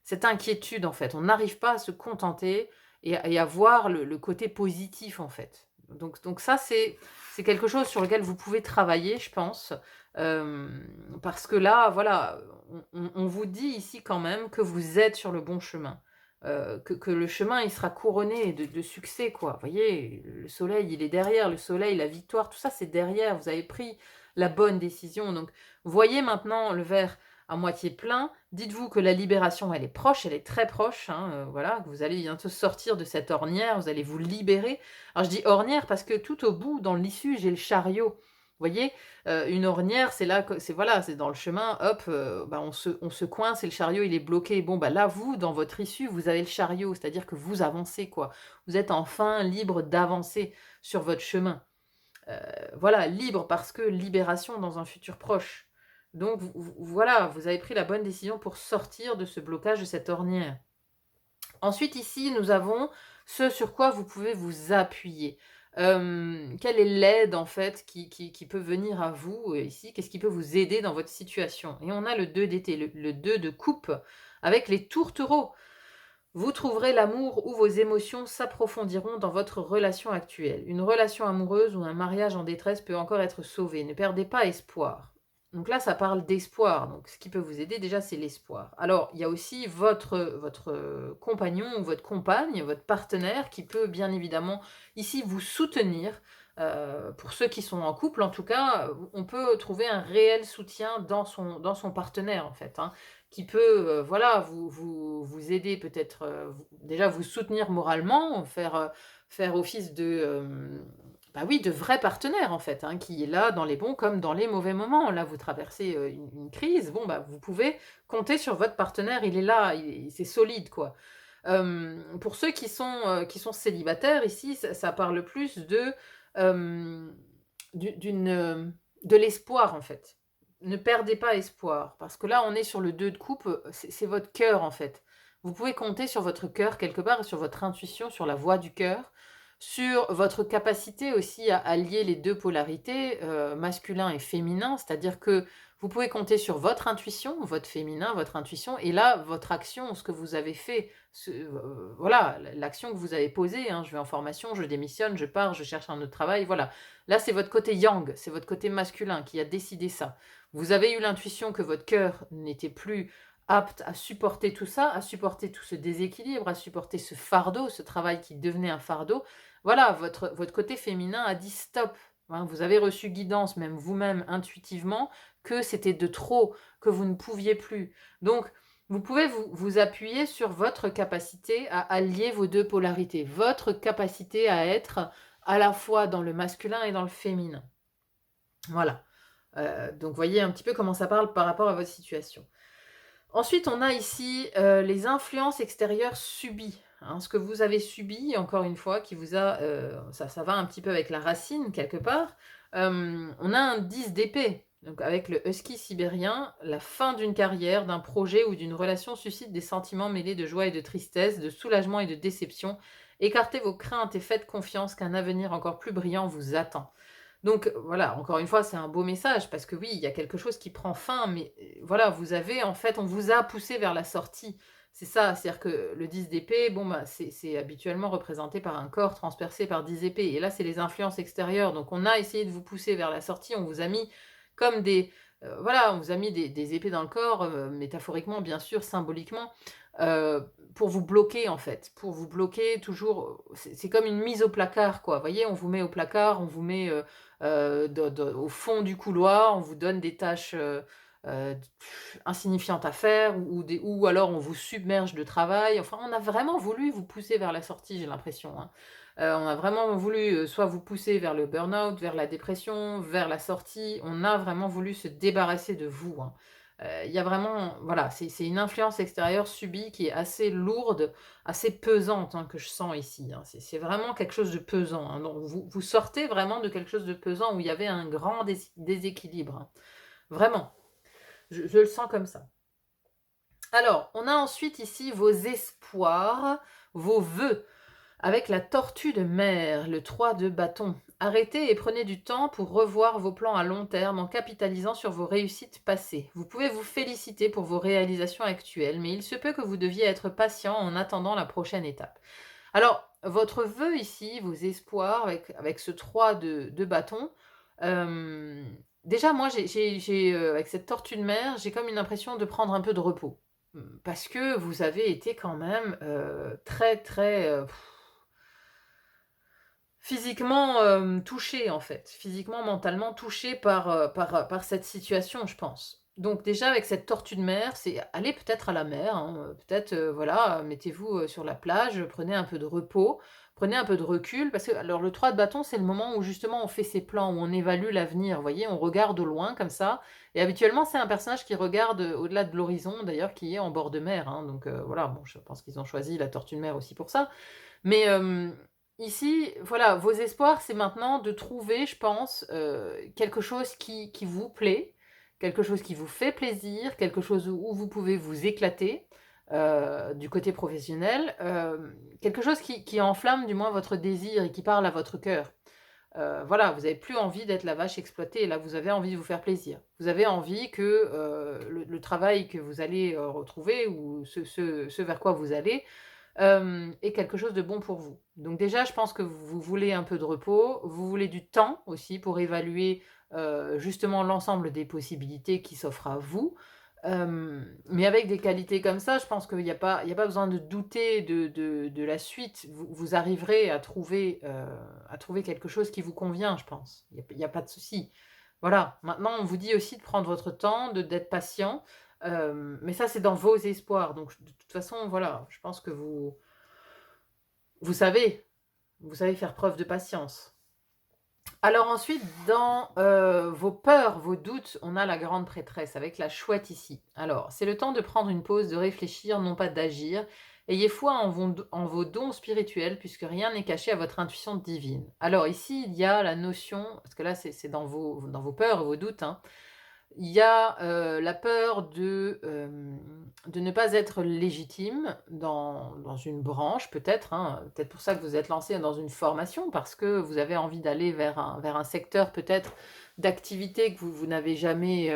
cette inquiétude en fait. On n'arrive pas à se contenter et à voir le côté positif en fait. Donc ça, c'est quelque chose sur lequel vous pouvez travailler, je pense. Parce que là, voilà, on vous dit ici quand même que vous êtes sur le bon chemin. Que le chemin, il sera couronné de succès, quoi. Vous voyez, le soleil, il est derrière. Le soleil, la victoire, tout ça, c'est derrière. Vous avez pris la bonne décision. Donc, voyez maintenant le verre à moitié plein. Dites-vous que la libération, elle est proche, elle est très proche. Hein, voilà, que vous allez bientôt sortir de cette ornière, vous allez vous libérer. Alors, je dis ornière parce que tout au bout, dans l'issue, j'ai le chariot. Vous voyez, une ornière, c'est là, c'est voilà, c'est dans le chemin, hop, bah, on se coince et le chariot, il est bloqué. Bon, bah là, vous, dans votre issue, vous avez le chariot, c'est-à-dire que vous avancez, quoi. Vous êtes enfin libre d'avancer sur votre chemin. Voilà, libre parce que libération dans un futur proche. Donc voilà, vous avez pris la bonne décision pour sortir de ce blocage, de cette ornière. Ensuite, ici, nous avons ce sur quoi vous pouvez vous appuyer. Quelle est l'aide, en fait, qui peut venir à vous ici? Qu'est-ce qui peut vous aider dans votre situation? Et on a le 2 d'été, le 2 de coupe, avec les tourtereaux. Vous trouverez l'amour où vos émotions s'approfondiront dans votre relation actuelle. Une relation amoureuse ou un mariage en détresse peut encore être sauvé. Ne perdez pas espoir. Donc là, ça parle d'espoir. Donc ce qui peut vous aider déjà, c'est l'espoir. Alors, il y a aussi votre compagnon ou votre compagne, votre partenaire qui peut bien évidemment ici vous soutenir. Pour ceux qui sont en couple, en tout cas, on peut trouver un réel soutien dans son partenaire, en fait, hein, qui peut voilà, vous aider peut-être, déjà vous soutenir moralement, faire office de, bah oui, de vrai partenaire en fait, hein, qui est là dans les bons comme dans les mauvais moments. Là, vous traversez, une crise, bon, bah, vous pouvez compter sur votre partenaire, il est là, c'est solide, quoi. Pour ceux qui sont célibataires ici, ça parle plus hem, de l'espoir, en fait. Ne perdez pas espoir, parce que là, on est sur le 2 de coupe, c'est votre cœur, en fait. Vous pouvez compter sur votre cœur quelque part, sur votre intuition, sur la voix du cœur, sur votre capacité aussi à lier les 2 polarités, masculin et féminin. C'est-à-dire que vous pouvez compter sur votre intuition, votre féminin, votre intuition et là, votre action, ce que vous avez fait, voilà, l'action que vous avez posée, hein: «Je vais en formation, je démissionne, je pars, je cherche un autre travail», voilà. Là, c'est votre côté yang, c'est votre côté masculin qui a décidé ça. Vous avez eu l'intuition que votre cœur n'était plus apte à supporter tout ça, à supporter tout ce déséquilibre, à supporter ce fardeau, ce travail qui devenait un fardeau. Voilà, votre côté féminin a dit: «Stop», hein. Vous avez reçu guidance, même vous-même intuitivement, que c'était de trop, que vous ne pouviez plus. Donc, vous pouvez vous appuyer sur votre capacité à allier vos 2 polarités, votre capacité à être à la fois dans le masculin et dans le féminin. Voilà. Donc voyez un petit peu comment ça parle par rapport à votre situation. Ensuite, on a ici, les influences extérieures subies, hein. Ce que vous avez subi, encore une fois, qui vous a, ça va un petit peu avec la racine quelque part. On a un 10 d'épée, donc avec le husky sibérien, la fin d'une carrière, d'un projet ou d'une relation suscite des sentiments mêlés de joie et de tristesse, de soulagement et de déception. Écartez vos craintes et faites confiance qu'un avenir encore plus brillant vous attend. Donc voilà, encore une fois, c'est un beau message parce que oui, il y a quelque chose qui prend fin, mais voilà, vous avez en fait, on vous a poussé vers la sortie. C'est ça, c'est-à-dire que le 10 d'épée, bon, bah, c'est habituellement représenté par un corps transpercé par 10 épées. Et là, c'est les influences extérieures. Donc on a essayé de vous pousser vers la sortie, on vous a mis comme des... voilà, on vous a mis des épées dans le corps, métaphoriquement, bien sûr, symboliquement, euh, pour vous bloquer en fait, pour vous bloquer toujours. C'est comme une mise au placard, quoi. Vous voyez, on vous met au placard, on vous met au fond du couloir, on vous donne des tâches euh, insignifiantes à faire ou alors on vous submerge de travail. Enfin, on a vraiment voulu vous pousser vers la sortie, j'ai l'impression, hein. On a vraiment voulu soit vous pousser vers le burn-out, vers la dépression, vers la sortie. On a vraiment voulu se débarrasser de vous, hein. Il y a vraiment, voilà, c'est une influence extérieure subie qui est assez lourde, assez pesante, hein, que je sens ici, hein. C'est vraiment quelque chose de pesant, hein. Donc vous sortez vraiment de quelque chose de pesant où il y avait un grand déséquilibre, hein. Vraiment, je le sens comme ça. Alors, on a ensuite ici vos espoirs, vos vœux. Avec la tortue de mer, le 3 de bâton. Arrêtez et prenez du temps pour revoir vos plans à long terme en capitalisant sur vos réussites passées. Vous pouvez vous féliciter pour vos réalisations actuelles, mais il se peut que vous deviez être patient en attendant la prochaine étape. Alors, votre vœu ici, vos espoirs avec ce 3 de bâton, déjà moi, avec cette tortue de mer, j'ai comme une impression de prendre un peu de repos. Parce que vous avez été quand même très très physiquement, touché en fait, physiquement, mentalement touché par cette situation, je pense. Donc déjà avec cette tortue de mer, c'est aller peut-être à la mer, hein, peut-être, voilà, mettez-vous, sur la plage, prenez un peu de repos, prenez un peu de recul parce que alors le 3 de bâton, c'est le moment où justement on fait ses plans, où on évalue l'avenir, vous voyez? On regarde au loin comme ça et habituellement, c'est un personnage qui regarde, au-delà de l'horizon d'ailleurs, qui est en bord de mer, hein, donc voilà, bon, je pense qu'ils ont choisi la tortue de mer aussi pour ça. Mais ici, voilà, vos espoirs, c'est maintenant de trouver, je pense, quelque chose qui vous plaît, quelque chose qui vous fait plaisir, quelque chose où vous pouvez vous éclater du côté professionnel, quelque chose qui enflamme du moins votre désir et qui parle à votre cœur. Voilà, vous n'avez plus envie d'être la vache exploitée, là vous avez envie de vous faire plaisir. Vous avez envie que le travail que vous allez retrouver ou ce vers quoi vous allez est quelque chose de bon pour vous. Donc déjà, je pense que vous voulez un peu de repos, vous voulez du temps aussi pour évaluer justement l'ensemble des possibilités qui s'offrent à vous. Mais avec des qualités comme ça, je pense qu'il y a pas besoin de douter de la suite. Vous arriverez à trouver quelque chose qui vous convient, je pense. Il y a pas de souci. Voilà. Maintenant, on vous dit aussi de prendre votre temps, d'être patient. Mais ça, c'est dans vos espoirs. Donc, de toute façon, voilà, je pense que vous savez. Vous savez faire preuve de patience. Alors ensuite, dans vos peurs, vos doutes, on a la grande prêtresse avec la chouette ici. Alors, c'est le temps de prendre une pause, de réfléchir, non pas d'agir. Ayez foi en vos dons spirituels, puisque rien n'est caché à votre intuition divine. Alors ici, il y a la notion, parce que là, c'est dans vos peurs, vos doutes, hein, il y a la peur de ne pas être légitime dans une branche, peut-être, hein, peut-être pour ça que vous êtes lancé dans une formation, parce que vous avez envie d'aller vers un secteur peut-être d'activité que vous n'avez jamais,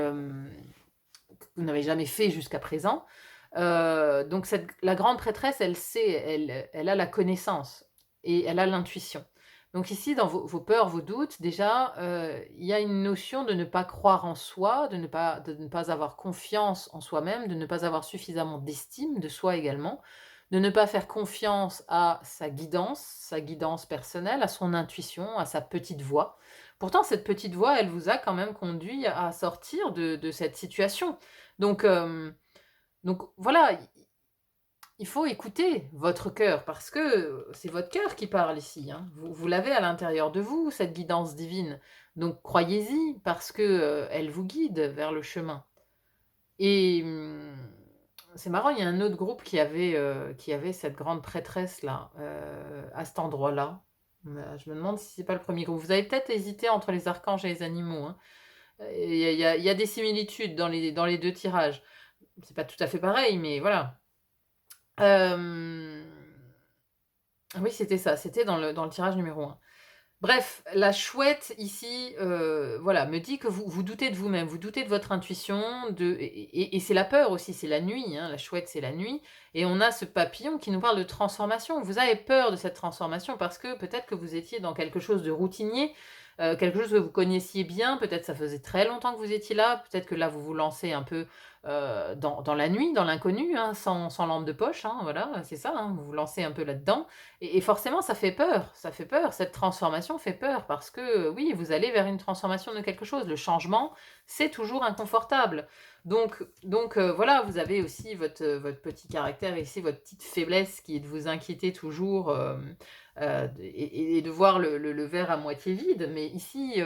fait jusqu'à présent. Donc la grande prêtresse, elle sait, elle a la connaissance et elle a l'intuition. Donc ici, dans vos peurs, vos doutes, déjà, il y a une notion de ne pas croire en soi, de ne pas avoir confiance en soi-même, de ne pas avoir suffisamment d'estime de soi également, de ne pas faire confiance à sa guidance personnelle, à son intuition, à sa petite voix. Pourtant, cette petite voix, elle vous a quand même conduit à sortir de cette situation. Donc, voilà, il faut écouter votre cœur parce que c'est votre cœur qui parle ici, hein. Vous l'avez à l'intérieur de vous, cette guidance divine. Donc croyez-y parce que elle vous guide vers le chemin. Et c'est marrant, il y a un autre groupe qui avait cette grande prêtresse-là, à cet endroit-là. Je me demande si c'est pas le premier groupe. Vous avez peut-être hésité entre les archanges et les animaux, hein. Il y a des similitudes dans les deux tirages. C'est pas tout à fait pareil, mais voilà. Oui, c'était ça, c'était dans le tirage numéro 1. Bref, la chouette ici, voilà, me dit que vous doutez de vous-même, vous doutez de votre intuition, et c'est la peur aussi, c'est la nuit, hein, la chouette, c'est la nuit. Et on a ce papillon qui nous parle de transformation. Vous avez peur de cette transformation parce que peut-être que vous étiez dans quelque chose de routinier, quelque chose que vous connaissiez bien, peut-être ça faisait très longtemps que vous étiez là, peut-être que là vous vous lancez un peu dans la nuit, dans l'inconnu, hein, sans lampe de poche, hein, voilà, c'est ça, hein, vous vous lancez un peu là-dedans. Et forcément, ça fait peur, cette transformation fait peur, parce que oui, vous allez vers une transformation de quelque chose. Le changement, c'est toujours inconfortable. Voilà, vous avez aussi votre petit caractère ici, votre petite faiblesse qui est de vous inquiéter toujours et de voir le verre à moitié vide. Mais ici,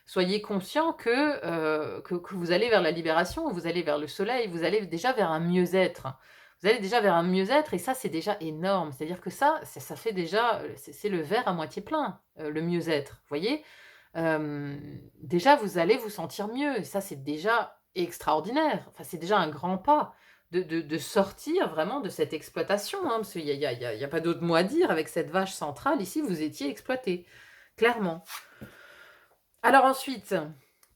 soyez conscient que vous allez vers la libération, vous allez vers le soleil, vous allez déjà vers un mieux-être. Vous allez déjà vers un mieux-être et ça, c'est déjà énorme. C'est-à-dire que ça fait déjà, c'est le verre à moitié plein, le mieux-être, vous voyez? Déjà, vous allez vous sentir mieux et ça, c'est déjà extraordinaire. Enfin, c'est déjà un grand pas de sortir vraiment de cette exploitation, hein, parce qu'il y a pas d'autre mot à dire. Avec cette vache centrale, ici, vous étiez exploité, clairement. Alors ensuite,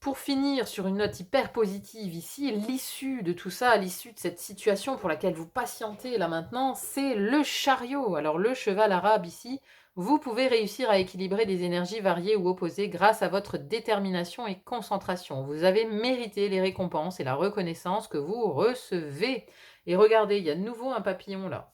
pour finir sur une note hyper positive ici, l'issue de tout ça, l'issue de cette situation pour laquelle vous patientez là maintenant, c'est le chariot. Alors le cheval arabe ici, vous pouvez réussir à équilibrer des énergies variées ou opposées grâce à votre détermination et concentration. Vous avez mérité les récompenses et la reconnaissance que vous recevez. Et regardez, il y a de nouveau un papillon là.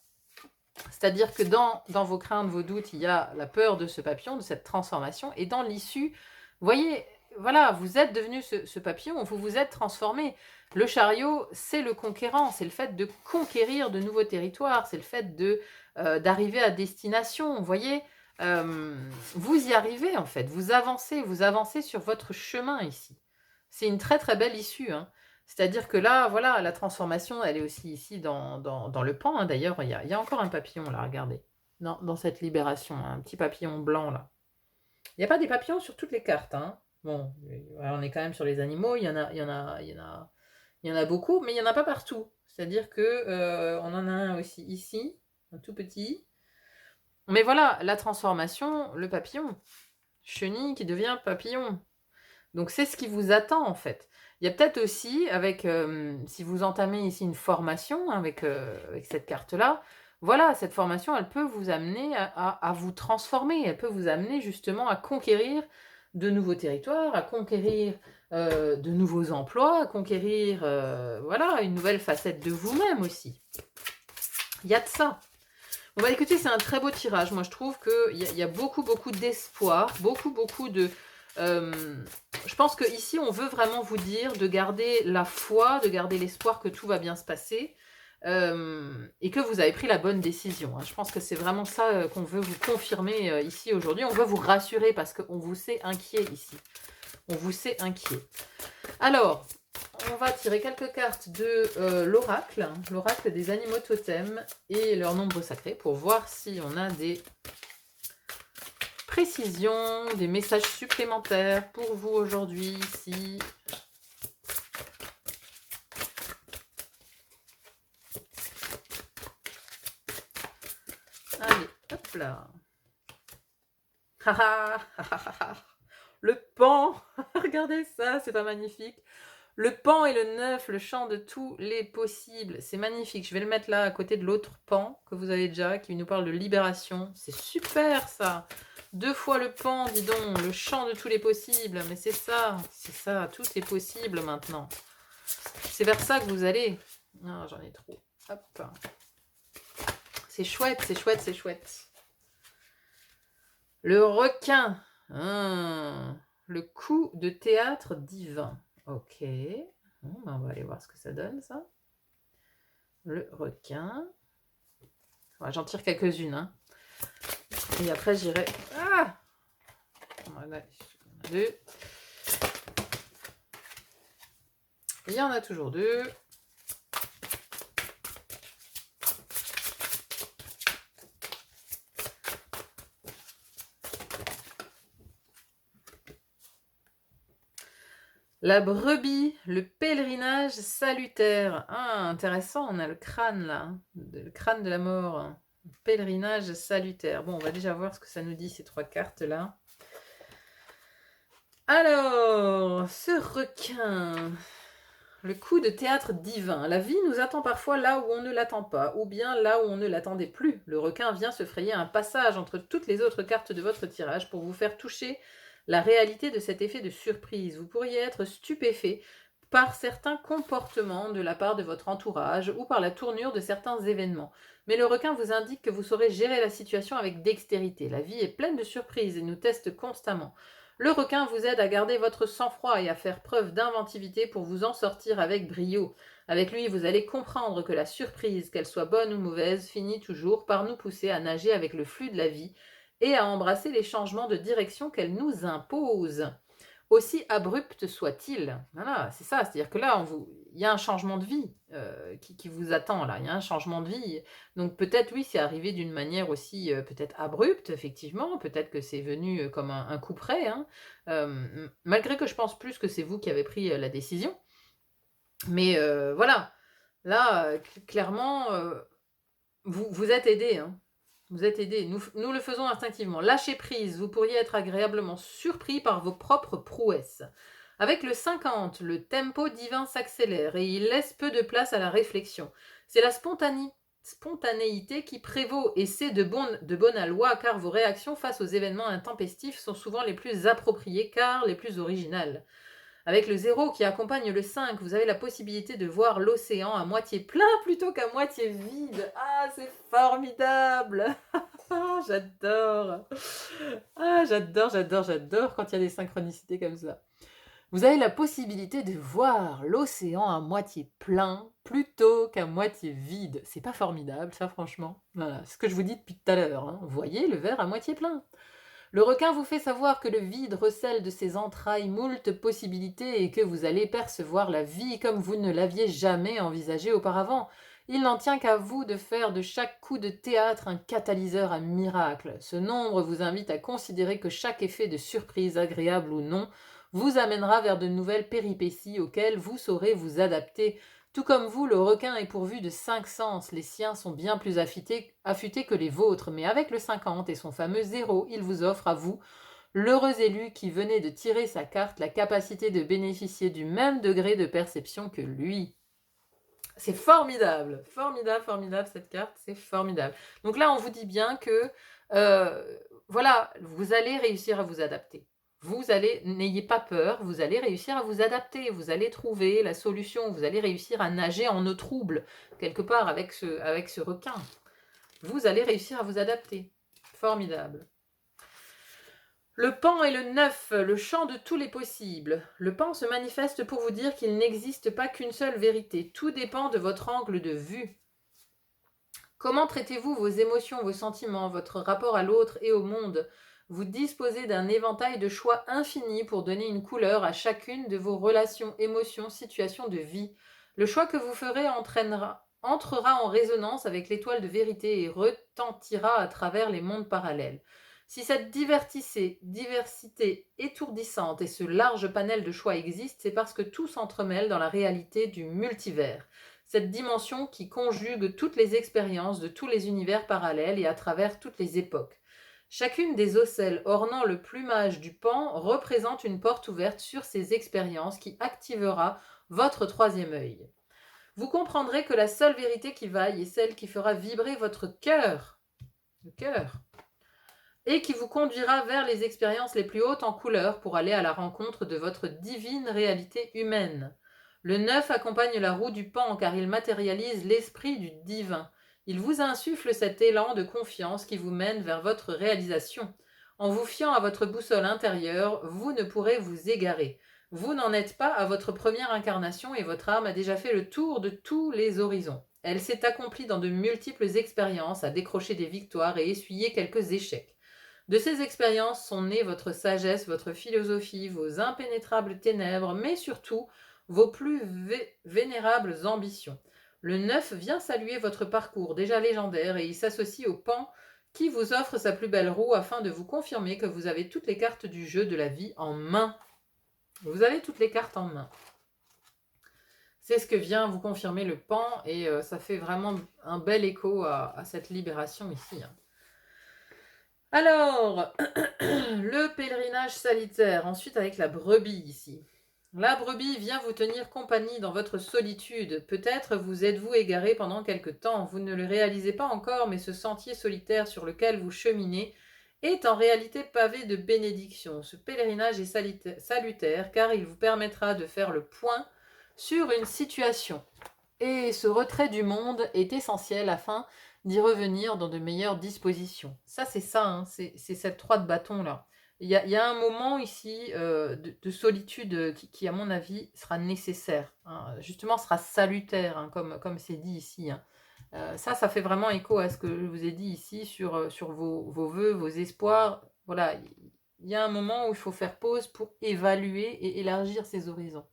C'est-à-dire que dans vos craintes, vos doutes, il y a la peur de ce papillon, de cette transformation, et dans l'issue, vous voyez, voilà, vous êtes devenu ce papillon, vous vous êtes transformé. Le chariot, c'est le conquérant, c'est le fait de conquérir de nouveaux territoires, c'est le fait d'arriver à destination, vous voyez, vous y arrivez en fait, vous avancez sur votre chemin ici. C'est une très très belle issue, hein. C'est-à-dire que là, voilà, la transformation, elle est aussi ici dans le pan, hein. D'ailleurs, il y a encore un papillon là, regardez, dans cette libération, un petit papillon blanc là. Il n'y a pas des papillons sur toutes les cartes, hein. Bon, on est quand même sur les animaux, il y en a beaucoup, mais il n'y en a pas partout. C'est-à-dire que on en a un aussi ici, un tout petit. Mais voilà, la transformation, le papillon. Chenille qui devient papillon. Donc c'est ce qui vous attend en fait. Il y a peut-être aussi, si vous entamez ici une formation avec cette carte-là, voilà, cette formation, elle peut vous amener à vous transformer, elle peut vous amener justement à conquérir de nouveaux territoires, à conquérir de nouveaux emplois, à conquérir voilà, une nouvelle facette de vous-même aussi. Il y a de ça. Bon bah écoutez, c'est un très beau tirage. Moi je trouve qu'il y a beaucoup d'espoir, beaucoup de... je pense que ici on veut vraiment vous dire de garder la foi, de garder l'espoir que tout va bien se passer. et que vous avez pris la bonne décision, hein. Je pense que c'est vraiment ça qu'on veut vous confirmer ici aujourd'hui. On veut vous rassurer parce qu'on vous sait inquiet ici. On vous sait inquiet. Alors, on va tirer quelques cartes de l'oracle, l'oracle des animaux totems et leur nombre sacré pour voir si on a des précisions, des messages supplémentaires pour vous aujourd'hui. Si allez, hop là. Le pan, regardez ça, c'est pas magnifique. Le pan et le neuf, le chant de tous les possibles, c'est magnifique. Je vais le mettre là à côté de l'autre pan que vous avez déjà, qui nous parle de libération. C'est super ça. 2 fois le pan, dis donc, le chant de tous les possibles. Mais c'est ça, tout est possible maintenant. C'est vers ça que vous allez. Ah, j'en ai trop. Hop. C'est chouette, c'est chouette, c'est chouette. Le requin. Le coup de théâtre divin. Ok. Bon, ben on va aller voir ce que ça donne, ça. Le requin. Ouais, j'en tire quelques-unes. Hein. Et après, j'irai... Ah, voilà, il y en a 2. Il y en a toujours 2. La brebis, le pèlerinage salutaire. Ah, intéressant, on a le crâne là, le crâne de la mort. Pèlerinage salutaire. Bon, on va déjà voir ce que ça nous dit, ces 3 cartes-là. Alors, ce requin, le coup de théâtre divin. La vie nous attend parfois là où on ne l'attend pas, ou bien là où on ne l'attendait plus. Le requin vient se frayer un passage entre toutes les autres cartes de votre tirage pour vous faire toucher la réalité de cet effet de surprise. Vous pourriez être stupéfait par certains comportements de la part de votre entourage ou par la tournure de certains événements. Mais le requin vous indique que vous saurez gérer la situation avec dextérité. La vie est pleine de surprises et nous teste constamment. Le requin vous aide à garder votre sang-froid et à faire preuve d'inventivité pour vous en sortir avec brio. Avec lui, vous allez comprendre que la surprise, qu'elle soit bonne ou mauvaise, finit toujours par nous pousser à nager avec le flux de la vie et à embrasser les changements de direction qu'elle nous impose, aussi abrupt soit-il. Voilà, c'est ça, c'est-à-dire que là, il y a un changement de vie qui vous attend, là, il y a un changement de vie. Donc peut-être, oui, c'est arrivé d'une manière aussi peut-être abrupte, effectivement, peut-être que c'est venu comme un coup près, hein. Malgré que je pense plus que c'est vous qui avez pris la décision. Mais voilà, là, clairement, vous êtes aidé, hein. Vous êtes aidé. Nous le faisons instinctivement. Lâchez prise. Vous pourriez être agréablement surpris par vos propres prouesses. Avec le 50, le tempo divin s'accélère et il laisse peu de place à la réflexion. C'est la spontanéité qui prévaut et c'est de bonne aloi car vos réactions face aux événements intempestifs sont souvent les plus appropriées car les plus originales. Avec le 0 qui accompagne le 5, vous avez la possibilité de voir l'océan à moitié plein plutôt qu'à moitié vide. Ah, c'est formidable. J'adore. Ah, j'adore quand il y a des synchronicités comme ça. Vous avez la possibilité de voir l'océan à moitié plein plutôt qu'à moitié vide. C'est pas formidable, ça, franchement. Voilà, ce que je vous dis depuis tout à l'heure. Hein. Vous voyez le verre à moitié plein. Le requin vous fait savoir que le vide recèle de ses entrailles moult possibilités et que vous allez percevoir la vie comme vous ne l'aviez jamais envisagée auparavant. Il n'en tient qu'à vous de faire de chaque coup de théâtre un catalyseur à miracle. Ce nombre vous invite à considérer que chaque effet de surprise, agréable ou non, vous amènera vers de nouvelles péripéties auxquelles vous saurez vous adapter. Tout comme vous, le requin est pourvu de 5 sens. Les siens sont bien plus affûtés que les vôtres, mais avec le 50 et son fameux 0, il vous offre à vous, l'heureux élu qui venait de tirer sa carte, la capacité de bénéficier du même degré de perception que lui. C'est formidable, formidable cette carte, c'est formidable. Donc là, on vous dit bien que, voilà, vous allez réussir à vous adapter. N'ayez pas peur, vous allez réussir à vous adapter, vous allez trouver la solution, vous allez réussir à nager en eau trouble, quelque part avec ce requin. Vous allez réussir à vous adapter. Formidable. Le pan et le 9, le champ de tous les possibles. Le pan se manifeste pour vous dire qu'il n'existe pas qu'une seule vérité. Tout dépend de votre angle de vue. Comment traitez-vous vos émotions, vos sentiments, votre rapport à l'autre et au monde? Vous disposez d'un éventail de choix infini pour donner une couleur à chacune de vos relations, émotions, situations de vie. Le choix que vous ferez entrera en résonance avec l'étoile de vérité et retentira à travers les mondes parallèles. Si cette diversité étourdissante et ce large panel de choix existent, c'est parce que tout s'entremêle dans la réalité du multivers, cette dimension qui conjugue toutes les expériences de tous les univers parallèles et à travers toutes les époques. Chacune des ocelles ornant le plumage du paon représente une porte ouverte sur ces expériences qui activera votre troisième œil. Vous comprendrez que la seule vérité qui vaille est celle qui fera vibrer votre cœur, le cœur, et qui vous conduira vers les expériences les plus hautes en couleur pour aller à la rencontre de votre divine réalité humaine. Le 9 accompagne la roue du pan car il matérialise l'esprit du divin. Il vous insuffle cet élan de confiance qui vous mène vers votre réalisation. En vous fiant à votre boussole intérieure, vous ne pourrez vous égarer. Vous n'en êtes pas à votre première incarnation et votre âme a déjà fait le tour de tous les horizons. Elle s'est accomplie dans de multiples expériences, a décroché des victoires et essuyé quelques échecs. De ces expériences sont nées votre sagesse, votre philosophie, vos impénétrables ténèbres, mais surtout vos plus vénérables ambitions. Le 9 vient saluer votre parcours déjà légendaire et il s'associe au pan qui vous offre sa plus belle roue afin de vous confirmer que vous avez toutes les cartes du jeu de la vie en main. Vous avez toutes les cartes en main. C'est ce que vient vous confirmer le pan et ça fait vraiment un bel écho à cette libération ici. Alors, le pèlerinage salitaire, ensuite avec la brebis ici. La brebis vient vous tenir compagnie dans votre solitude. Peut-être vous êtes-vous égaré pendant quelque temps. Vous ne le réalisez pas encore, mais ce sentier solitaire sur lequel vous cheminez est en réalité pavé de bénédictions. Ce pèlerinage est salutaire car il vous permettra de faire le point sur une situation. Et ce retrait du monde est essentiel afin d'y revenir dans de meilleures dispositions. Ça, c'est ça, hein, c'est cette 3 de bâton là. Il y a un moment ici de solitude qui, à mon avis, sera nécessaire. Hein. Justement, sera salutaire, hein, comme c'est dit ici. Hein. Ça fait vraiment écho à ce que je vous ai dit ici sur vos vœux, vos espoirs. Voilà, il y a un moment où il faut faire pause pour évaluer et élargir ses horizons.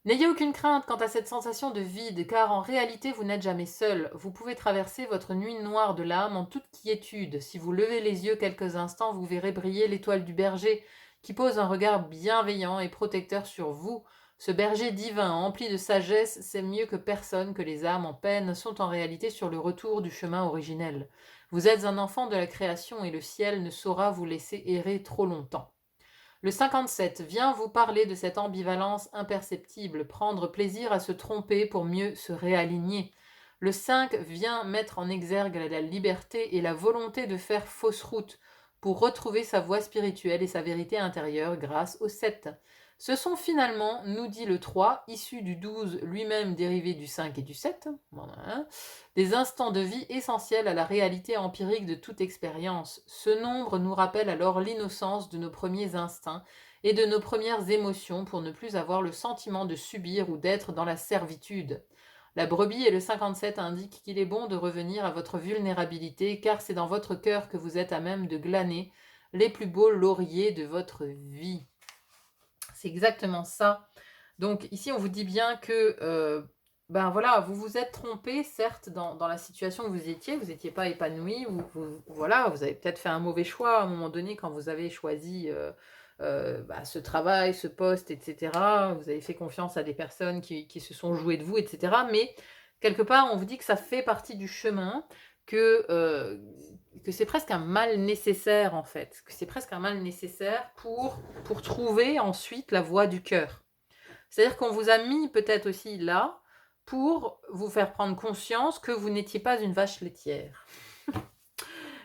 N'ayez aucune crainte quant à cette sensation de vide, car en réalité vous n'êtes jamais seul. Vous pouvez traverser votre nuit noire de l'âme en toute quiétude. Si vous levez les yeux quelques instants, vous verrez briller l'étoile du berger, qui pose un regard bienveillant et protecteur sur vous. Ce berger divin, empli de sagesse, sait mieux que personne que les âmes en peine sont en réalité sur le retour du chemin originel. Vous êtes un enfant de la création et le ciel ne saura vous laisser errer trop longtemps. Le 57 vient vous parler de cette ambivalence imperceptible, prendre plaisir à se tromper pour mieux se réaligner. Le 5 vient mettre en exergue la liberté et la volonté de faire fausse route pour retrouver sa voie spirituelle et sa vérité intérieure grâce au 7. Ce sont finalement, nous dit le 3, issu du 12 lui-même dérivé du 5 et du 7, voilà, des instants de vie essentiels à la réalité empirique de toute expérience. Ce nombre nous rappelle alors l'innocence de nos premiers instincts et de nos premières émotions pour ne plus avoir le sentiment de subir ou d'être dans la servitude. La brebis et le 57 indiquent qu'il est bon de revenir à votre vulnérabilité car c'est dans votre cœur que vous êtes à même de glaner les plus beaux lauriers de votre vie. C'est exactement ça. Donc ici, on vous dit bien que ben voilà, vous vous êtes trompé, certes, dans la situation où vous n'étiez pas épanoui, voilà, vous avez peut-être fait un mauvais choix à un moment donné quand vous avez choisi ce travail, ce poste, etc. Vous avez fait confiance à des personnes qui se sont jouées de vous, etc. Mais quelque part, on vous dit que ça fait partie du chemin, que c'est presque un mal nécessaire en fait, que c'est presque un mal nécessaire pour trouver ensuite la voie du cœur. C'est-à-dire qu'on vous a mis peut-être aussi là pour vous faire prendre conscience que vous n'étiez pas une vache laitière,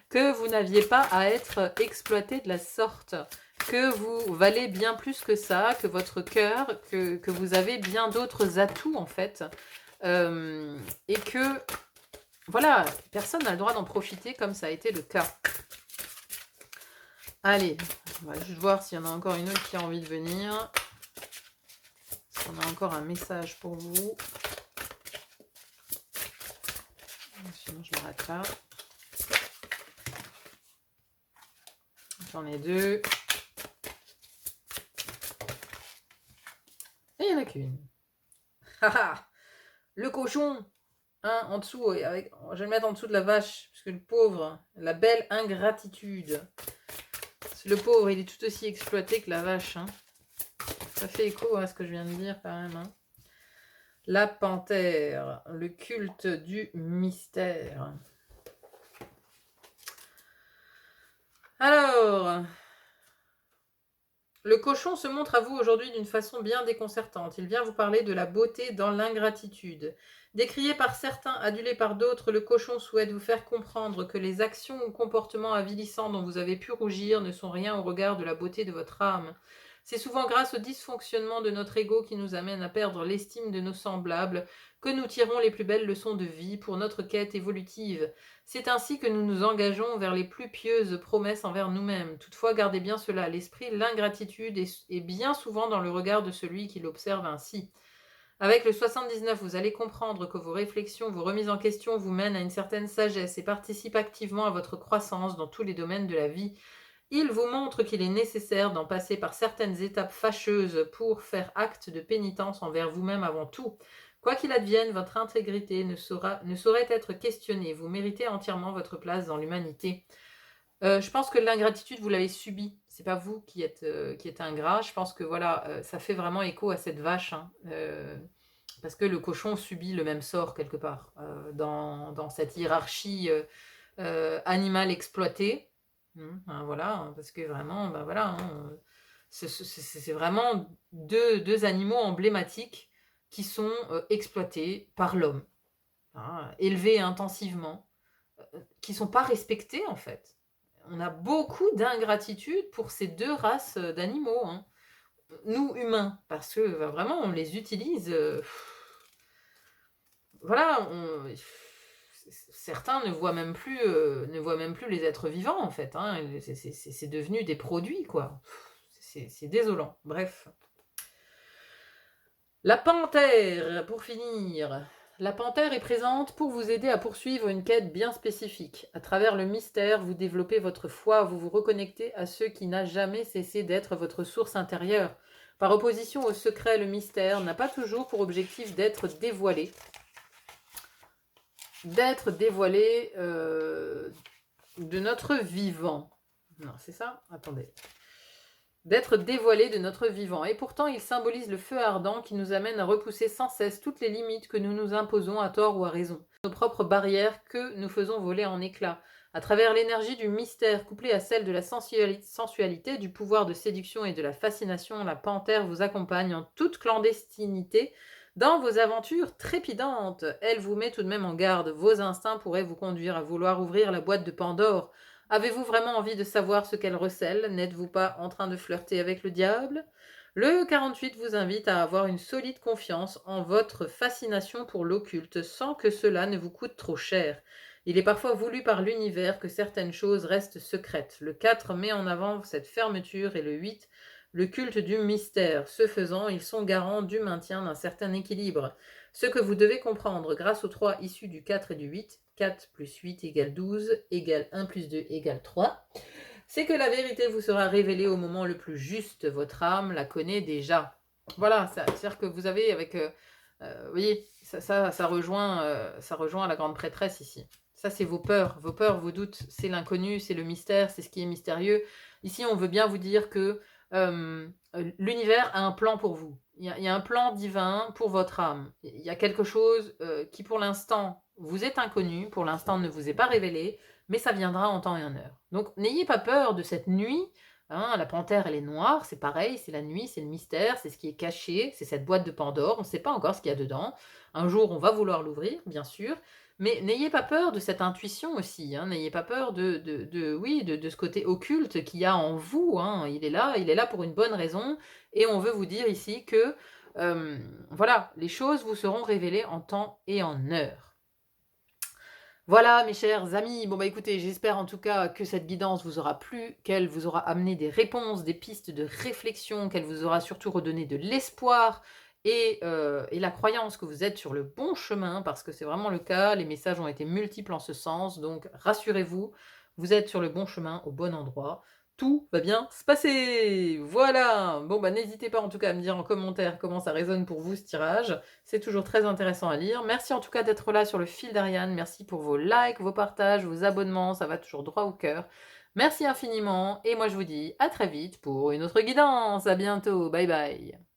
que vous n'aviez pas à être exploité de la sorte, que vous valez bien plus que ça, que votre cœur, que vous avez bien d'autres atouts en fait, et que voilà, personne n'a le droit d'en profiter comme ça a été le cas. Allez, on va juste voir s'il y en a encore une autre qui a envie de venir. On a encore un message pour vous. sinon je m'arrête là. J'en ai 2. Et il n'y en a qu'une. Le cochon, hein, en dessous, je vais le mettre en dessous de la vache, parce que le pauvre, la belle ingratitude. Le pauvre, il est tout aussi exploité que la vache. Hein. Ça fait écho à ce que je viens de dire quand même. Hein. La panthère, le culte du mystère. Alors, le cochon se montre à vous aujourd'hui d'une façon bien déconcertante. Il vient vous parler de la beauté dans l'ingratitude. Décrié par certains, adulé par d'autres, le cochon souhaite vous faire comprendre que les actions ou comportements avilissants dont vous avez pu rougir ne sont rien au regard de la beauté de votre âme. C'est souvent grâce au dysfonctionnement de notre ego qui nous amène à perdre l'estime de nos semblables que nous tirons les plus belles leçons de vie pour notre quête évolutive. C'est ainsi que nous nous engageons vers les plus pieuses promesses envers nous-mêmes. Toutefois, gardez bien cela à l'esprit, l'ingratitude est bien souvent dans le regard de celui qui l'observe ainsi. Avec le 79, vous allez comprendre que vos réflexions, vos remises en question vous mènent à une certaine sagesse et participent activement à votre croissance dans tous les domaines de la vie. Il vous montre qu'il est nécessaire d'en passer par certaines étapes fâcheuses pour faire acte de pénitence envers vous-même avant tout. Quoi qu'il advienne, votre intégrité ne saurait être questionnée. Vous méritez entièrement votre place dans l'humanité. Je pense que l'ingratitude, vous l'avez subie. C'est pas vous qui êtes ingrat. Je pense que voilà, ça fait vraiment écho à cette vache. Hein. Parce que le cochon subit le même sort quelque part. Dans cette hiérarchie animale exploitée. Voilà, parce que vraiment, ben voilà, hein, c'est vraiment deux animaux emblématiques qui sont exploités par l'homme, hein, élevés intensivement, qui ne sont pas respectés en fait. On a beaucoup d'ingratitude pour ces deux races d'animaux, hein. Nous humains, parce que vraiment on les utilise. Voilà, certains ne voient même plus les êtres vivants en fait. Hein. C'est devenu des produits quoi. C'est désolant. Bref. La panthère, pour finir. La panthère est présente pour vous aider à poursuivre une quête bien spécifique. À travers le mystère, vous développez votre foi, vous vous reconnectez à ce qui n'a jamais cessé d'être votre source intérieure. Par opposition au secret, le mystère n'a pas toujours pour objectif d'être dévoilé. De notre vivant. Non, c'est ça? Attendez. D'être dévoilé de notre vivant. Et pourtant, il symbolise le feu ardent qui nous amène à repousser sans cesse toutes les limites que nous nous imposons à tort ou à raison. Nos propres barrières que nous faisons voler en éclats. À travers l'énergie du mystère couplée à celle de la sensualité, du pouvoir de séduction et de la fascination, la panthère vous accompagne en toute clandestinité dans vos aventures trépidantes. Elle vous met tout de même en garde. Vos instincts pourraient vous conduire à vouloir ouvrir la boîte de Pandore. Avez-vous vraiment envie de savoir ce qu'elle recèle? N'êtes-vous pas en train de flirter avec le diable? Le 48 vous invite à avoir une solide confiance en votre fascination pour l'occulte sans que cela ne vous coûte trop cher. Il est parfois voulu par l'univers que certaines choses restent secrètes. Le 4 met en avant cette fermeture et le 8 le culte du mystère. Ce faisant, ils sont garants du maintien d'un certain équilibre. Ce que vous devez comprendre grâce aux 3 issus du 4 et du 8, 4 plus 8 égale 12, égale 1 plus 2 égale 3, c'est que la vérité vous sera révélée au moment le plus juste. Votre âme la connaît déjà. Voilà, c'est-à-dire que vous avez avec... vous voyez, ça rejoint la grande prêtresse ici. Ça, c'est vos peurs, vos doutes. C'est l'inconnu, c'est le mystère, c'est ce qui est mystérieux. Ici, on veut bien vous dire que l'univers a un plan pour vous. Il y a un plan divin pour votre âme. Il y a quelque chose qui, pour l'instant, vous est inconnu, pour l'instant ne vous est pas révélé, mais ça viendra en temps et en heure. Donc, n'ayez pas peur de cette nuit. Hein, la panthère, elle est noire, c'est pareil, c'est la nuit, c'est le mystère, c'est ce qui est caché, c'est cette boîte de Pandore, on ne sait pas encore ce qu'il y a dedans. Un jour, on va vouloir l'ouvrir, bien sûr, mais n'ayez pas peur de cette intuition aussi, hein, n'ayez pas peur de ce côté occulte qu'il y a en vous, hein, il est là pour une bonne raison, et on veut vous dire ici que, voilà, les choses vous seront révélées en temps et en heure. Voilà mes chers amis, bon bah écoutez, j'espère en tout cas que cette guidance vous aura plu, qu'elle vous aura amené des réponses, des pistes de réflexion, qu'elle vous aura surtout redonné de l'espoir et la croyance que vous êtes sur le bon chemin, parce que c'est vraiment le cas, les messages ont été multiples en ce sens, donc rassurez-vous, vous êtes sur le bon chemin, au bon endroit. Tout va bien se passer! Voilà! Bon, bah, n'hésitez pas en tout cas à me dire en commentaire comment ça résonne pour vous ce tirage. C'est toujours très intéressant à lire. Merci en tout cas d'être là sur le fil d'Ariane. Merci pour vos likes, vos partages, vos abonnements, ça va toujours droit au cœur. Merci infiniment et moi je vous dis à très vite pour une autre guidance. À bientôt. Bye bye.